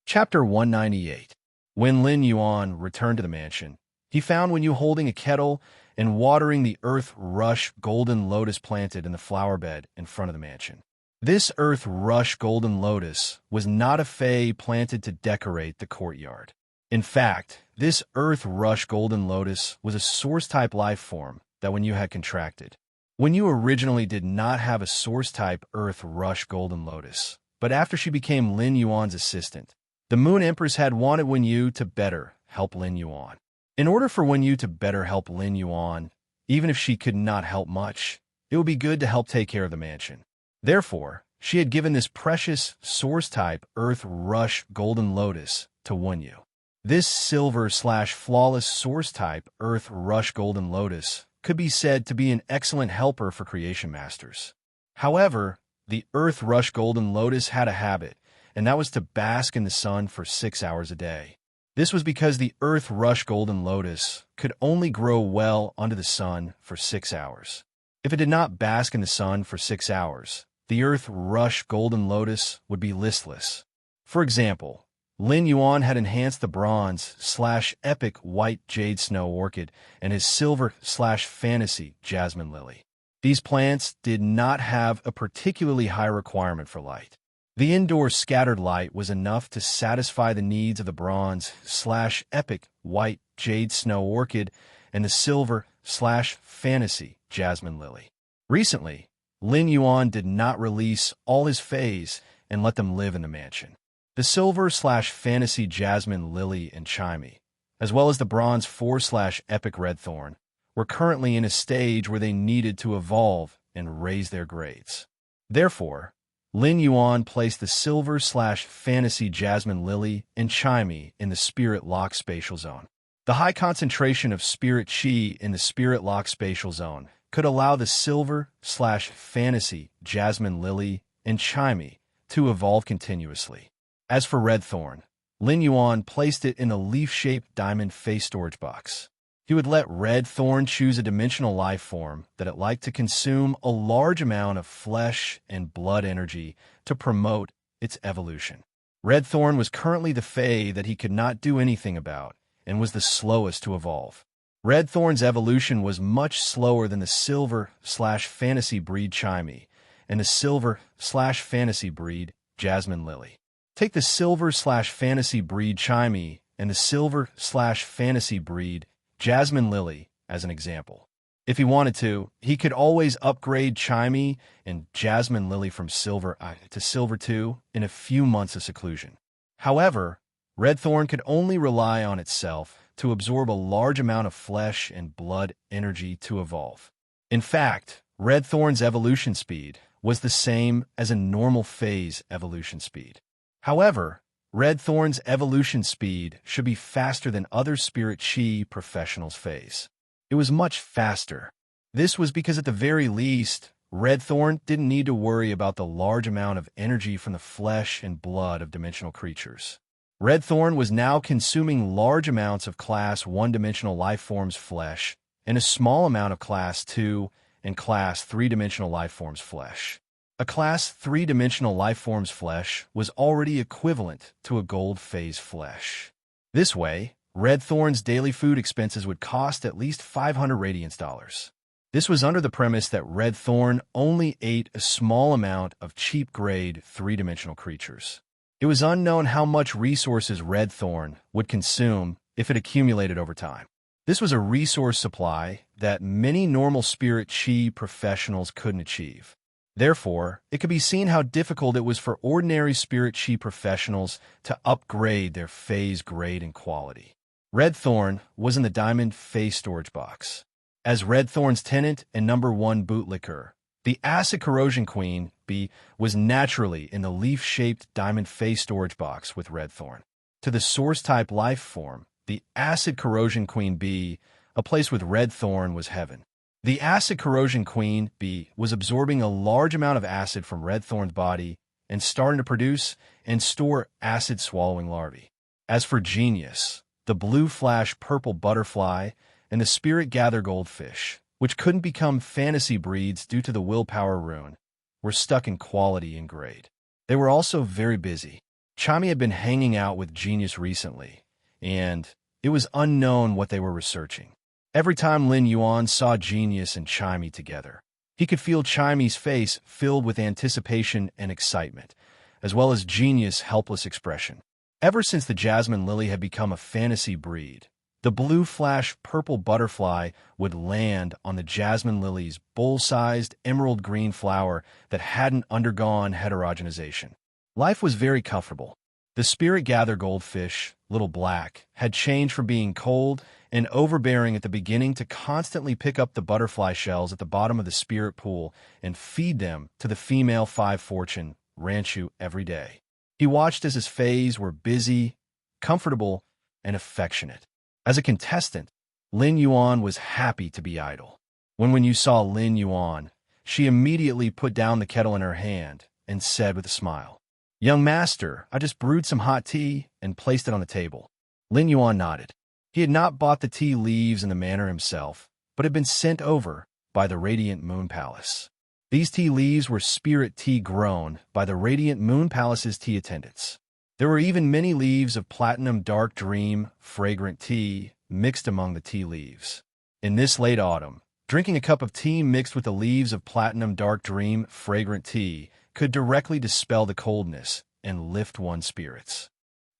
Chapter 198. When Lin Yuan returned to the mansion, he found Wen Yu holding a kettle and watering the earth rush golden lotus planted in the flower bed in front of the mansion. This earth rush golden lotus was not a fey planted to decorate the courtyard. In fact, this earth rush golden lotus was a source-type life form that Wen Yu had contracted. Wen Yu originally did not have a source-type earth rush golden lotus, but after she became Lin Yuan's assistant, the Moon Empress had wanted Wen Yu to better help Lin Yuan. In order for Wen Yu to better help Lin Yuan, even if she could not help much, it would be good to help take care of the mansion. Therefore, she had given this precious source-type Earth Rush Golden Lotus to Wen Yu. This silver/flawless source-type Earth Rush Golden Lotus could be said to be an excellent helper for creation masters. However, the Earth Rush Golden Lotus had a habit, and that was to bask in the sun for 6 hours a day. This was because the Earth Rush Golden Lotus could only grow well under the sun for 6 hours. If it did not bask in the sun for 6 hours, the Earth Rush Golden Lotus would be listless. For example, Lin Yuan had enhanced the bronze/epic white jade snow orchid and his silver/fantasy jasmine lily. These plants did not have a particularly high requirement for light. The indoor scattered light was enough to satisfy the needs of the bronze/epic white jade snow orchid and the silver/fantasy jasmine lily. Recently, Lin Yuan did not release all his fays and let them live in the mansion. The silver/fantasy jasmine lily and chimey, as well as the bronze 4/epic red thorn, were currently in a stage where they needed to evolve and raise their grades. Therefore, Lin Yuan placed the silver/fantasy jasmine lily and chime in the spirit lock spatial zone. The high concentration of spirit chi in the spirit lock spatial zone could allow the silver/fantasy jasmine lily and chime to evolve continuously. As for red thorn, Lin Yuan placed it in a leaf-shaped diamond face storage box. He would let red thorn choose a dimensional life form that it liked to consume a large amount of flesh and blood energy to promote its evolution. Red thorn was currently the fae that he could not do anything about and was the slowest to evolve. Red thorn's evolution was much slower than the silver/fantasy breed chime and the silver/fantasy breed jasmine lily. Take the silver/fantasy breed chime and the silver/fantasy breed jasmine lily as an example. If he wanted to, he could always upgrade chime and jasmine lily from silver to silver 2 in a few months of seclusion. However, red thorn could only rely on itself to absorb a large amount of flesh and blood energy to evolve. In fact, red thorn's evolution speed was the same as a normal phase evolution speed. However, red thorn's evolution speed should be faster than other spirit chi professionals' phase. It was much faster. This was because at the very least, red thorn didn't need to worry about the large amount of energy from the flesh and blood of dimensional creatures. Red thorn was now consuming large amounts of Class 1-dimensional lifeforms' flesh and a small amount of Class 2 and Class 3-dimensional lifeforms' flesh. A Class 3-dimensional lifeform's flesh was already equivalent to a gold phase flesh. This way, red thorn's daily food expenses would cost at least 500 radiance dollars. This was under the premise that red thorn only ate a small amount of cheap-grade 3-dimensional creatures. It was unknown how much resources red thorn would consume if it accumulated over time. This was a resource supply that many normal spirit chi professionals couldn't achieve. Therefore, it could be seen how difficult it was for ordinary spirit chi professionals to upgrade their phase grade and quality. Red thorn was in the diamond phase storage box. As red thorn's tenant and number 1 bootlicker, the acid corrosion queen, B, was naturally in the leaf-shaped diamond phase storage box with red thorn. To the source-type life form, the acid corrosion queen, B, a place with red thorn was heaven. The acid corrosion queen, B, was absorbing a large amount of acid from red thorn's body and starting to produce and store acid-swallowing larvae. As for genius, the blue-purple butterfly and the spirit gather goldfish, which couldn't become fantasy breeds due to the willpower rune, were stuck in quality and grade. They were also very busy. Chime had been hanging out with Genius recently, and it was unknown what they were researching. Every time Lin Yuan saw Genius and Chime together, he could feel Chime's face filled with anticipation and excitement, as well as Genius' helpless expression. Ever since the jasmine lily had become a fantasy breed, the blue-purple butterfly would land on the jasmine lily's bowl-sized emerald green flower that hadn't undergone heterogenization. Life was very comfortable. The spirit gather goldfish, Little Black, had changed from being cold and overbearing at the beginning to constantly pick up the butterfly shells at the bottom of the spirit pool and feed them to the female 5 fortune, Ranchu, every day. He watched as his fays were busy, comfortable, and affectionate. As a contestant, Lin Yuan was happy to be idle. When you saw Lin Yuan, she immediately put down the kettle in her hand and said with a smile, "Young master, I just brewed some hot tea and placed it on the table." Lin Yuan nodded. He had not bought the tea leaves in the manor himself, but had been sent over by the Radiant Moon Palace. These tea leaves were spirit tea grown by the Radiant Moon Palace's tea attendants. There were even many leaves of platinum dark dream, fragrant tea mixed among the tea leaves. In this late autumn, drinking a cup of tea mixed with the leaves of platinum dark dream, fragrant tea could directly dispel the coldness and lift one's spirits.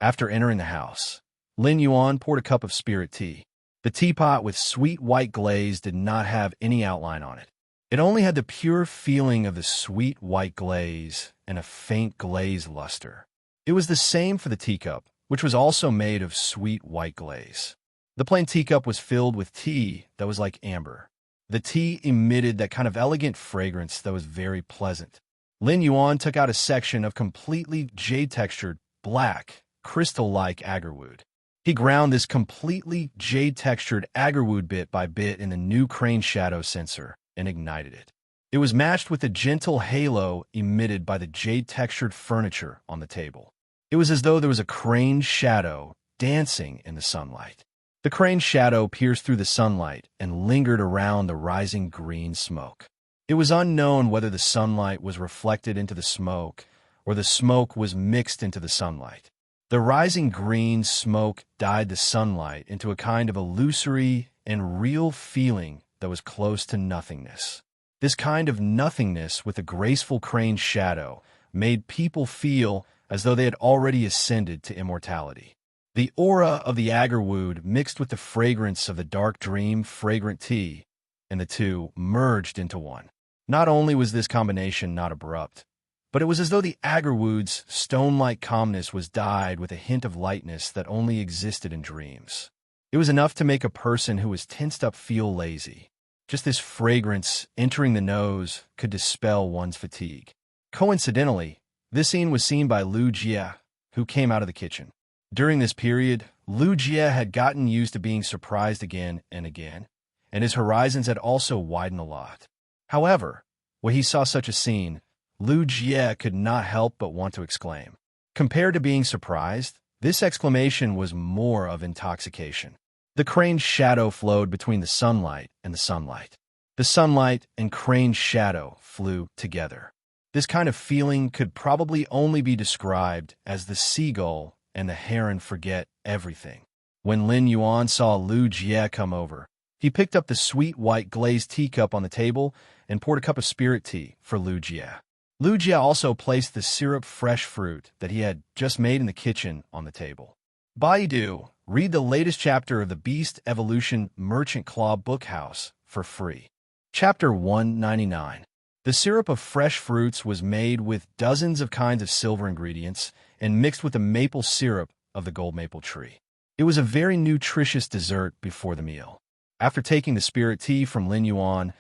After entering the house, Lin Yuan poured a cup of spirit tea. The teapot with sweet white glaze did not have any outline on it. It only had the pure feeling of the sweet white glaze and a faint glaze luster. It was the same for the teacup, which was also made of sweet white glaze. The plain teacup was filled with tea that was like amber. The tea emitted that kind of elegant fragrance that was very pleasant. Lin Yuan took out a section of completely jade-textured, black, crystal-like agarwood. He ground this completely jade-textured agarwood bit by bit in the new crane shadow sensor and ignited it. It was matched with the gentle halo emitted by the jade-textured furniture on the table. It was as though there was a crane shadow dancing in the sunlight. The crane shadow pierced through the sunlight and lingered around the rising green smoke. It was unknown whether the sunlight was reflected into the smoke or the smoke was mixed into the sunlight. The rising green smoke dyed the sunlight into a kind of illusory and real feeling that was close to nothingness. This kind of nothingness with a graceful crane shadow made people feel as though they had already ascended to immortality. The aura of the agarwood mixed with the fragrance of the dark dream fragrant tea, and the two merged into one. Not only was this combination not abrupt, but it was as though the agarwood's stone-like calmness was dyed with a hint of lightness that only existed in dreams. It was enough to make a person who was tensed up feel lazy. Just this fragrance entering the nose could dispel one's fatigue. Coincidentally, this scene was seen by Lu Jie, who came out of the kitchen. During this period, Lu Jie had gotten used to being surprised again and again, and his horizons had also widened a lot. However, when he saw such a scene, Lu Jie could not help but want to exclaim. Compared to being surprised, this exclamation was more of intoxication. The crane's shadow flowed between the sunlight and the sunlight. The sunlight and crane's shadow flew together. This kind of feeling could probably only be described as the seagull and the heron forget everything. When Lin Yuan saw Lu Jie come over, he picked up the sweet white glazed teacup on the table and poured a cup of spirit tea for Lu Jie. Lu Jie also placed the syrup fresh fruit that he had just made in the kitchen on the table. Baidu, read the latest chapter of the Beast Evolution Merchant Claw Bookhouse for free. Chapter 199. The syrup of fresh fruits was made with dozens of kinds of silver ingredients and mixed with the maple syrup of the gold maple tree. It was a very nutritious dessert before the meal. After taking the spirit tea from Lin Yuan,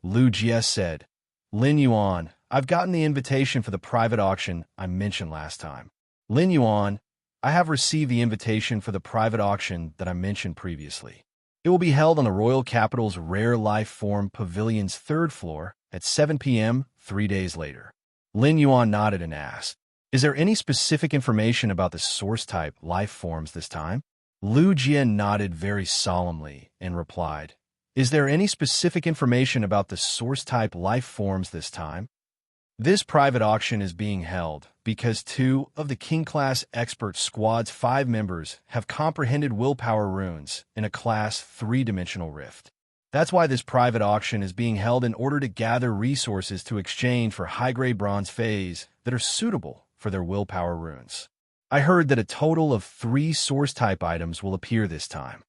Lu Jie said, "Lin Yuan, I've gotten the invitation for the private auction I mentioned last time." "Lin Yuan, I have received the invitation for the private auction that I mentioned previously. It will be held on the Royal Capital's Rare Life Form Pavilion's 3rd floor at 7 p.m. 3 days later." Lin Yuan nodded and asked, "Is there any specific information about the source-type life forms this time?" Lu Jie nodded very solemnly and replied, "Is there any specific information about the source-type life forms this time? This private auction is being held because 2 of the King-class expert squad's 5 members have comprehended willpower runes in a class 3-dimensional rift. That's why this private auction is being held in order to gather resources to exchange for high-grade bronze phase that are suitable for their willpower runes. I heard that a total of 3 source-type items will appear this time."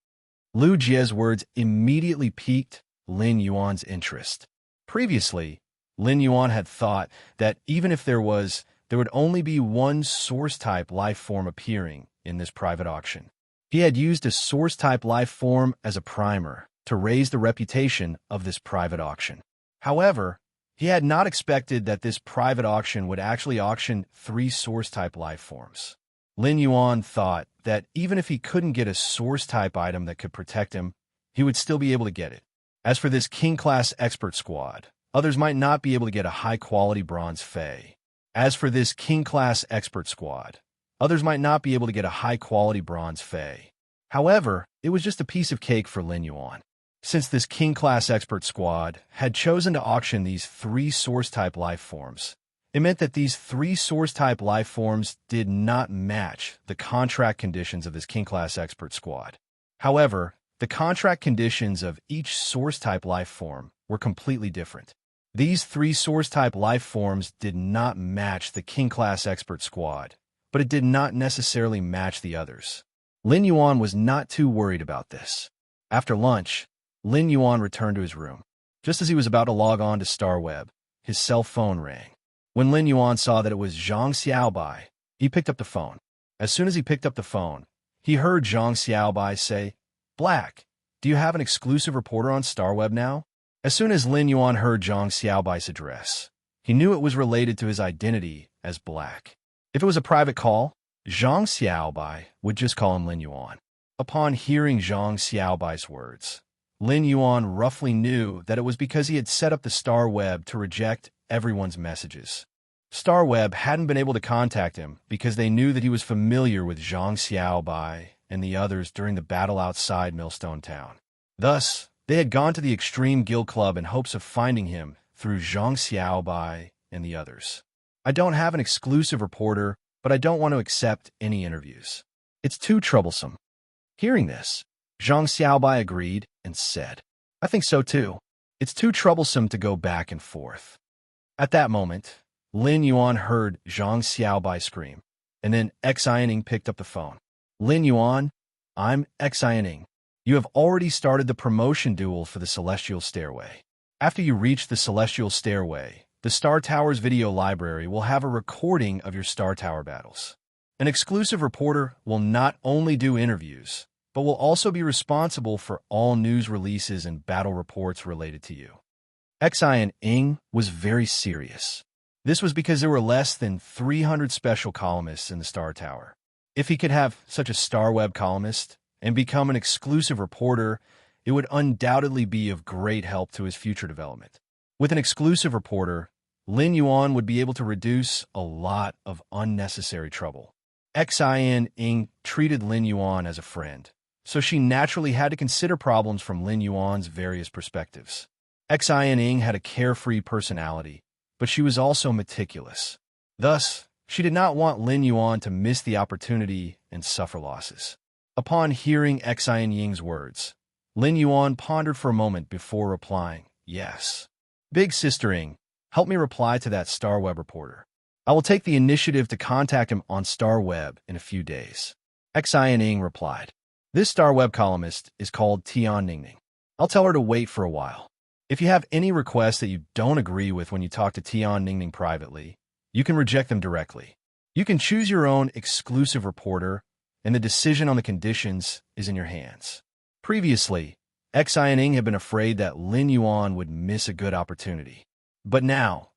Lu Jie's words immediately piqued Lin Yuan's interest. Previously, Lin Yuan had thought that even if there would only be 1 source-type life form appearing in this private auction. He had used a source-type life form as a primer to raise the reputation of this private auction. However, he had not expected that this private auction would actually auction 3 source-type life forms. Lin Yuan thought that even if he couldn't get a source-type item that could protect him, he would still be able to get it. As for this King-class expert squad, others might not be able to get a high-quality bronze fey. As for this King-class expert squad, others might not be able to get a high-quality bronze fey. However, it was just a piece of cake for Lin Yuan. Since this King-class expert squad had chosen to auction these 3 source-type life forms, it meant that these 3 source-type life forms did not match the contract conditions of this King-class expert squad. However, the contract conditions of each source-type life form were completely different. These 3 source-type life forms did not match the King-class expert squad, but it did not necessarily match the others. Lin Yuan was not too worried about this. After lunch, Lin Yuan returned to his room. Just as he was about to log on to StarWeb, his cell phone rang. When Lin Yuan saw that it was Zhang Xiaobai, he picked up the phone. As soon as he picked up the phone, he heard Zhang Xiaobai say, "Black, do you have an exclusive reporter on StarWeb now?" As soon as Lin Yuan heard Zhang Xiaobai's address, He knew it was related to his identity as Black. If it was a private call, Zhang Xiaobai would just call him Lin Yuan. Upon hearing Zhang Xiaobai's words, Lin Yuan roughly knew that it was because he had set up the Star Web to reject everyone's messages. Star Web hadn't been able to contact him because they knew that he was familiar with Zhang Xiaobai and the others during the battle outside Millstone Town. Thus, they had gone to the Extreme Guild Club in hopes of finding him through Zhang Xiaobai and the others. I don't have an exclusive reporter, but I don't want to accept any interviews. It's too troublesome. Hearing this, Zhang Xiaobai agreed and said, I think so too. It's too troublesome to go back and forth. At that moment, Lin Yuan heard Zhang Xiaobai scream, and then Xiaoning picked up the phone. Lin Yuan, I'm Xiaoning. You have already started the promotion duel for the Celestial Stairway. After you reach the Celestial Stairway, the Star Tower's video library will have a recording of your Star Tower battles. An exclusive reporter will not only do interviews, but will also be responsible for all news releases and battle reports related to you. Xiaoning was very serious. This was because there were less than 300 special columnists in the Star Tower. If he could have such a Star Web columnist and become an exclusive reporter, it would undoubtedly be of great help to his future development. With an exclusive reporter, Lin Yuan would be able to reduce a lot of unnecessary trouble. Xiaoning treated Lin Yuan as a friend, so she naturally had to consider problems from Lin Yuan's various perspectives. Xiaoning had a carefree personality, but she was also meticulous. Thus, she did not want Lin Yuan to miss the opportunity and suffer losses. Upon hearing Xiaoning's words, Lin Yuan pondered for a moment before replying, Yes. Big Sister Ing, help me reply to that Star Web reporter. I will take the initiative to contact him on Star Web in a few days. Xiaoning replied. This Star Web columnist is called Tian Ningning. I'll tell her to wait for a while. If you have any requests that you don't agree with when you talk to Tian Ningning privately, you can reject them directly. You can choose your own exclusive reporter, and the decision on the conditions is in your hands. Previously, Xiaoning had been afraid that Lin Yuan would miss a good opportunity. But now,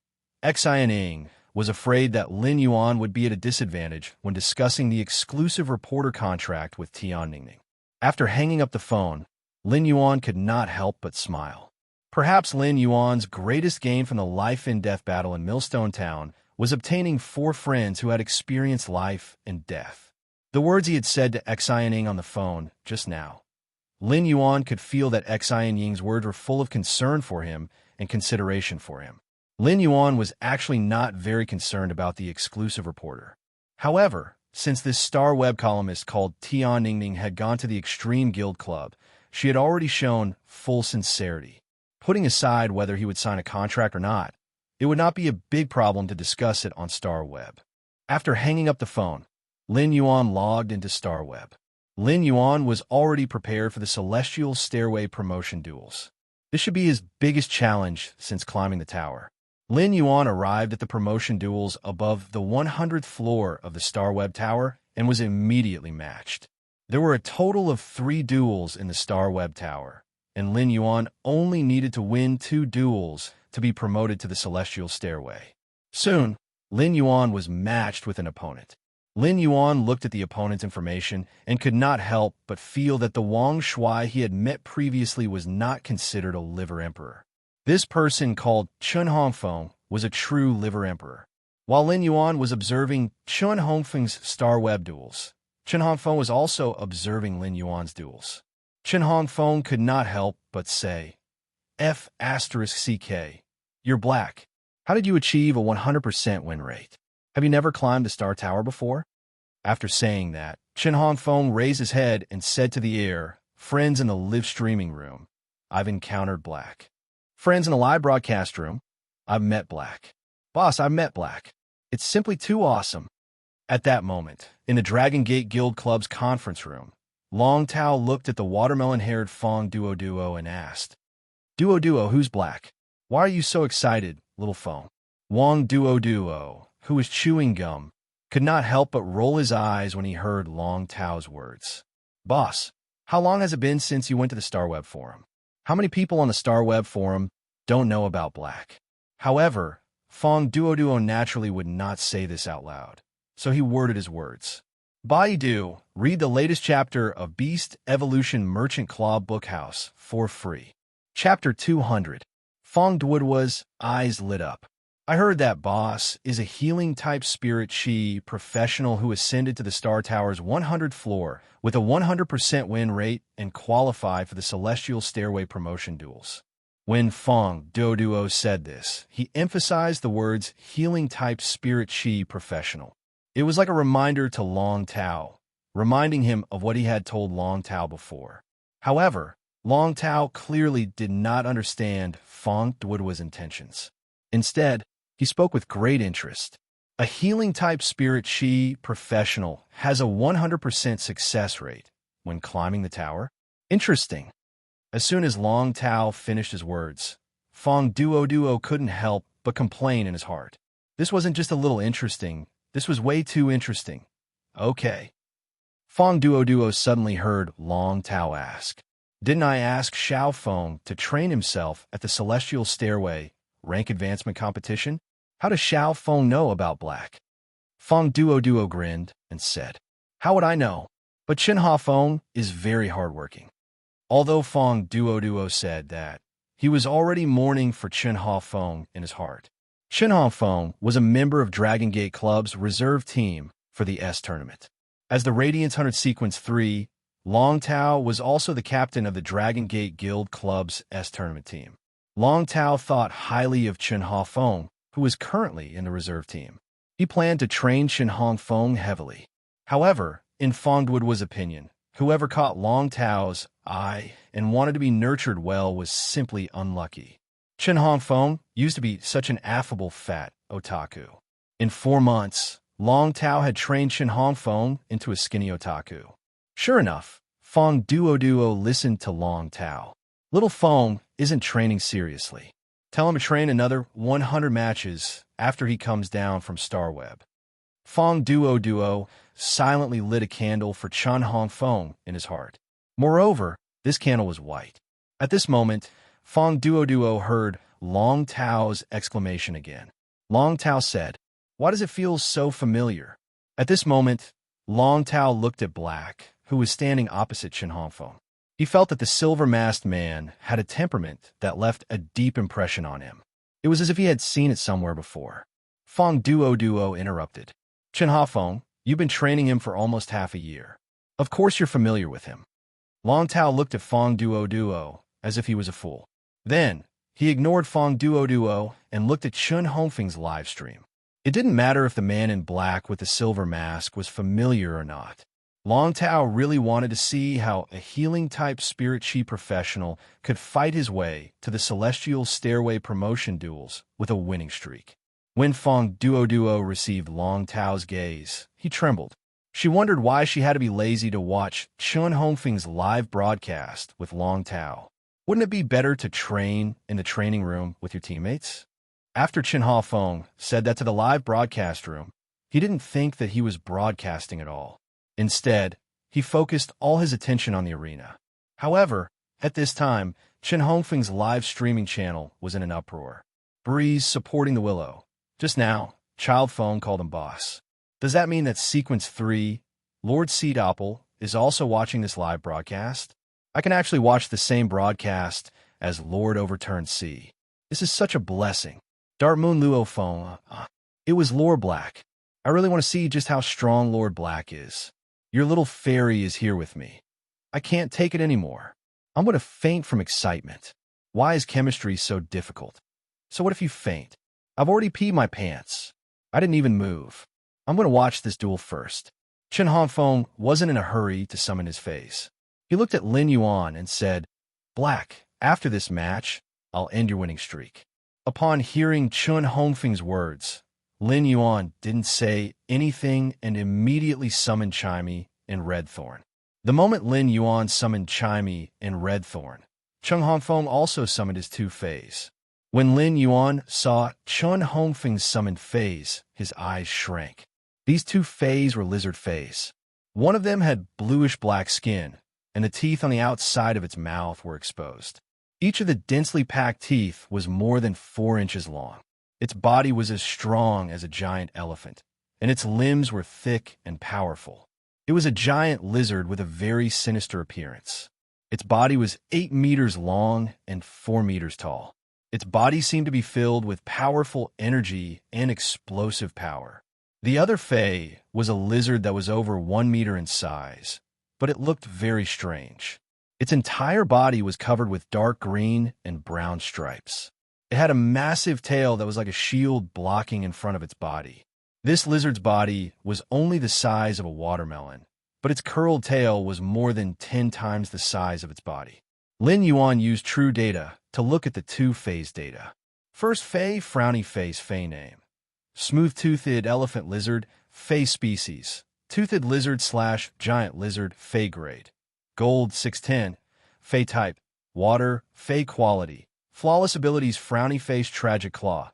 Xiaoning was afraid that Lin Yuan would be at a disadvantage when discussing the exclusive reporter contract with Tian Ningning. After hanging up the phone, Lin Yuan could not help but smile. Perhaps Lin Yuan's greatest gain from the life-and-death battle in Millstone Town was obtaining 4 friends who had experienced life and death. The words he had said to Xiaoning on the phone just now. Lin Yuan could feel that Xiaoning's words were full of concern for him and consideration for him. Lin Yuan was actually not very concerned about the exclusive reporter. However, since this Star Web columnist called Tian Ningning had gone to the Extreme Guild Club, she had already shown full sincerity. Putting aside whether he would sign a contract or not, it would not be a big problem to discuss it on Star Web. After hanging up the phone, Lin Yuan logged into Star Web. Lin Yuan was already prepared for the Celestial Stairway promotion duels. This should be his biggest challenge since climbing the tower. Lin Yuan arrived at the promotion duels above the 100th floor of the Star Web Tower and was immediately matched. There were a total of 3 duels in the Star Web Tower, and Lin Yuan only needed to win 2 duels to be promoted to the Celestial Stairway. Soon, Lin Yuan was matched with an opponent. Lin Yuan looked at the opponent's information and could not help but feel that the Wang Shui he had met previously was not considered a liver emperor. This person, called Chun Hongfeng, was a true liver emperor. While Lin Yuan was observing Chun Hongfeng's Star Web duels, Chun Hongfeng was also observing Lin Yuan's duels. Chun Hongfeng could not help but say, F***CK, you're Black. How did you achieve a 100% win rate? Have you never climbed the Star Tower before? After saying that, Chun Hongfeng raised his head and said to the air, Friends in the live streaming room, I've encountered Black. Friends in the live broadcast room, I've met Black. Boss, I've met Black. It's simply too awesome. At that moment, in the Dragon Gate Guild Club's conference room, Long Tao looked at the watermelon-haired Fong Duo and asked, Duo, who's Black? Why are you so excited, little Fong? Wong Duo, who was chewing gum, could not help but roll his eyes when he heard Long Tao's words. Boss, how long has it been since you went to the Star Web Forum? How many people on the Star Web Forum don't know about Black? However, Fong Duoduo naturally would not say this out loud, so he worded his words. Baidu, read the latest chapter of Beast Evolution Merchant Claw Bookhouse for free. Chapter 200. Fong Duoduo's eyes lit up. I heard that boss is a healing-type spirit chi professional who ascended to the Star Tower's 100th floor with a 100% win rate and qualified for the Celestial Stairway promotion duels. When Fong Duoduo said this, he emphasized the words healing-type spirit chi professional. It was like a reminder to Long Tao, reminding him of what he had told Long Tao before. However, Long Tao clearly did not understand Fong Duoduo's intentions. Instead, he spoke with great interest. A healing-type spirit chi professional has a 100% success rate when climbing the tower? Interesting. As soon as Long Tao finished his words, Fong Duoduo couldn't help but complain in his heart. This wasn't just a little interesting, this was way too interesting. Okay. Fong Duoduo suddenly heard Long Tao ask, "Didn't I ask Xiao Feng to train himself at the Celestial Stairway rank advancement competition? How does Xiao Feng know about black?" Fong Duoduo grinned and said, "How would I know? But Chen Feng is very hardworking." Although Fong Duoduo said that, he was already mourning for Chen Feng in his heart. Chen Feng was a member of Dragon Gate Club's reserve team for the S tournament. As the Radiance 100 Sequence 3, Long Tao was also the captain of the Dragon Gate Guild Club's S tournament team. Long Tao thought highly of Chen Feng, who was currently in the reserve team. He planned to train Chen Feng heavily. However, in Fong Duoduo's opinion, whoever caught Long Tao's eye and wanted to be nurtured well was simply unlucky. Chen Feng used to be such an affable fat otaku. In 4 months, Long Tao had trained Chen Feng into a skinny otaku. Sure enough, Fong Duoduo listened to Long Tao. Little Feng isn't training seriously. Tell him to train another 100 matches after he comes down from Starweb. Fong Duoduo silently lit a candle for Chen Feng in his heart. Moreover, this candle was white. At this moment, Fong Duoduo heard Long Tao's exclamation again. Long Tao said, "Why does it feel so familiar?" At this moment, Long Tao looked at Black, who was standing opposite Chen Feng. He felt that the silver-masked man had a temperament that left a deep impression on him. It was as if he had seen it somewhere before. Fong Duoduo interrupted. "Chen Feng, you've been training him for almost half a year. Of course you're familiar with him." Long Tao looked at Fong Duoduo as if he was a fool. Then, he ignored Fong Duoduo and looked at Chen Hongfeng's live stream. It didn't matter if the man in black with the silver mask was familiar or not. Long Tao really wanted to see how a healing-type spirit chi professional could fight his way to the Celestial Stairway promotion duels with a winning streak. When Fong Duoduo received Long Tao's gaze, he trembled. She wondered why she had to be lazy to watch Chen Hongfeng's live broadcast with Long Tao. Wouldn't it be better to train in the training room with your teammates? After Chen Feng said that to the live broadcast room, he didn't think that he was broadcasting at all. Instead, he focused all his attention on the arena. However, at this time, Chen Hongfeng's live streaming channel was in an uproar. Breeze supporting the Willow. Just now, Child Phone called him boss. Does that mean that Sequence 3, Lord Seedoppel, is also watching this live broadcast? I can actually watch the same broadcast as Lord Overturned Sea. This is such a blessing. Dart Moon Luo Phone. It was Lord Black. I really want to see just how strong Lord Black is. Your little fairy is here with me. I can't take it anymore. I'm going to faint from excitement. Why is chemistry so difficult? So what if you faint? I've already peed my pants. I didn't even move. I'm going to watch this duel first. Chen Hongfeng wasn't in a hurry to summon his face. He looked at Lin Yuan and said, "Black, after this match, I'll end your winning streak." Upon hearing Chen Hongfeng's words, Lin Yuan didn't say anything and immediately summoned Chimey and Redthorn. The moment Lin Yuan summoned Chimey and Redthorn, Chen Hongfeng also summoned his 2 Fays. When Lin Yuan saw Chen Hongfeng's summoned Fays, his eyes shrank. These 2 Fays were lizard Fays. One of them had bluish-black skin, and the teeth on the outside of its mouth were exposed. Each of the densely packed teeth was more than 4 inches long. Its body was as strong as a giant elephant, and its limbs were thick and powerful. It was a giant lizard with a very sinister appearance. Its body was 8 meters long and 4 meters tall. Its body seemed to be filled with powerful energy and explosive power. The other Fae was a lizard that was over 1 meter in size, but it looked very strange. Its entire body was covered with dark green and brown stripes. It had a massive tail that was like a shield blocking in front of its body. This lizard's body was only the size of a watermelon, but its curled tail was more than 10 times the size of its body. Lin Yuan used true data to look at the two phase data. First Fae, frowny face, Fae name. Smooth-toothed elephant lizard, Fae species. Toothed lizard / giant lizard, Fae grade. Gold 610, Fae type. Water, Fae quality. Flawless abilities, frowny face, tragic claw.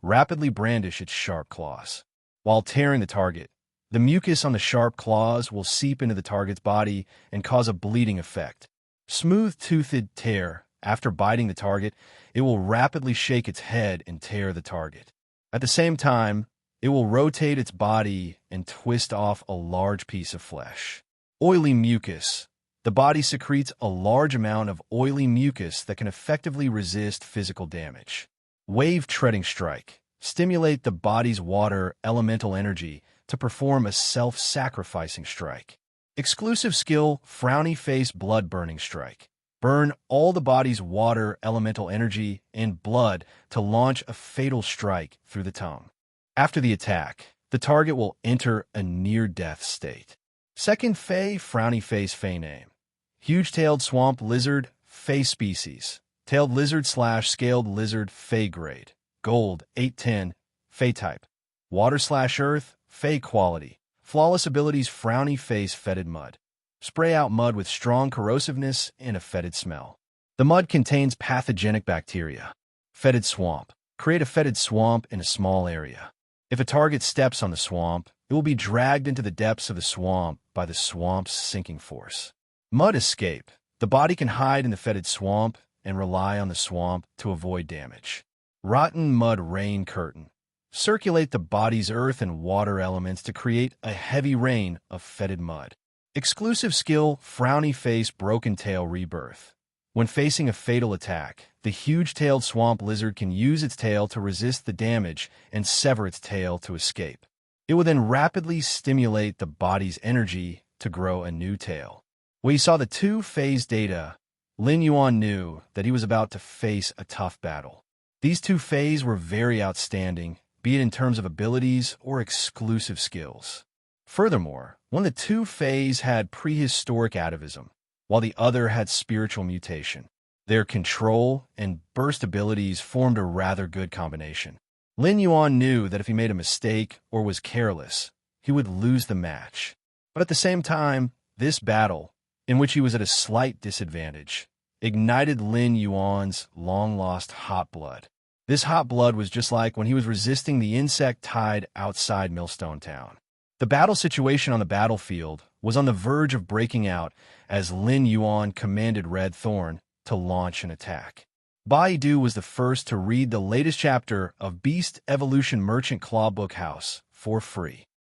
Rapidly brandish its sharp claws. While tearing the target, the mucus on the sharp claws will seep into the target's body and cause a bleeding effect. Smooth-toothed tear. After biting the target, it will rapidly shake its head and tear the target. At the same time, it will rotate its body and twist off a large piece of flesh. Oily mucus. The body secretes a large amount of oily mucus that can effectively resist physical damage. Wave treading strike. Stimulate the body's water elemental energy to perform a self-sacrificing strike. Exclusive skill, frowny face, blood burning strike. Burn all the body's water elemental energy and blood to launch a fatal strike through the tongue. After the attack, the target will enter a near-death state. Second Fae, frowny face, Fae name. Huge-tailed swamp lizard, Fae species. Tailed lizard / scaled lizard, Fae grade. Gold 810, Fae type. Water / earth, Fae quality. Flawless abilities, frowny face, fetid mud. Spray out mud with strong corrosiveness and a fetid smell. The mud contains pathogenic bacteria. Fetid swamp. Create a fetid swamp in a small area. If a target steps on the swamp, it will be dragged into the depths of the swamp by the swamp's sinking force. Mud escape. The body can hide in the fetid swamp and rely on the swamp to avoid damage. Rotten mud rain curtain. Circulate the body's earth and water elements to create a heavy rain of fetid mud. Exclusive skill, frowny face, broken tail rebirth. When facing a fatal attack, the huge-tailed swamp lizard can use its tail to resist the damage and sever its tail to escape. It will then rapidly stimulate the body's energy to grow a new tail. When he saw the two phase data, Lin Yuan knew that he was about to face a tough battle. These two Faes were very outstanding, be it in terms of abilities or exclusive skills. Furthermore, one of the two Faes had prehistoric atavism, while the other had spiritual mutation. Their control and burst abilities formed a rather good combination. Lin Yuan knew that if he made a mistake or was careless, he would lose the match. But at the same time, this battle, in which he was at a slight disadvantage, ignited Lin Yuan's long-lost hot blood. This hot blood was just like when he was resisting the insect tide outside Millstone Town. The battle situation on the battlefield was on the verge of breaking out as Lin Yuan commanded Red Thorn to launch an attack. Baidu was the first to read the latest chapter of Beast Evolution Merchant Claw Book House for free.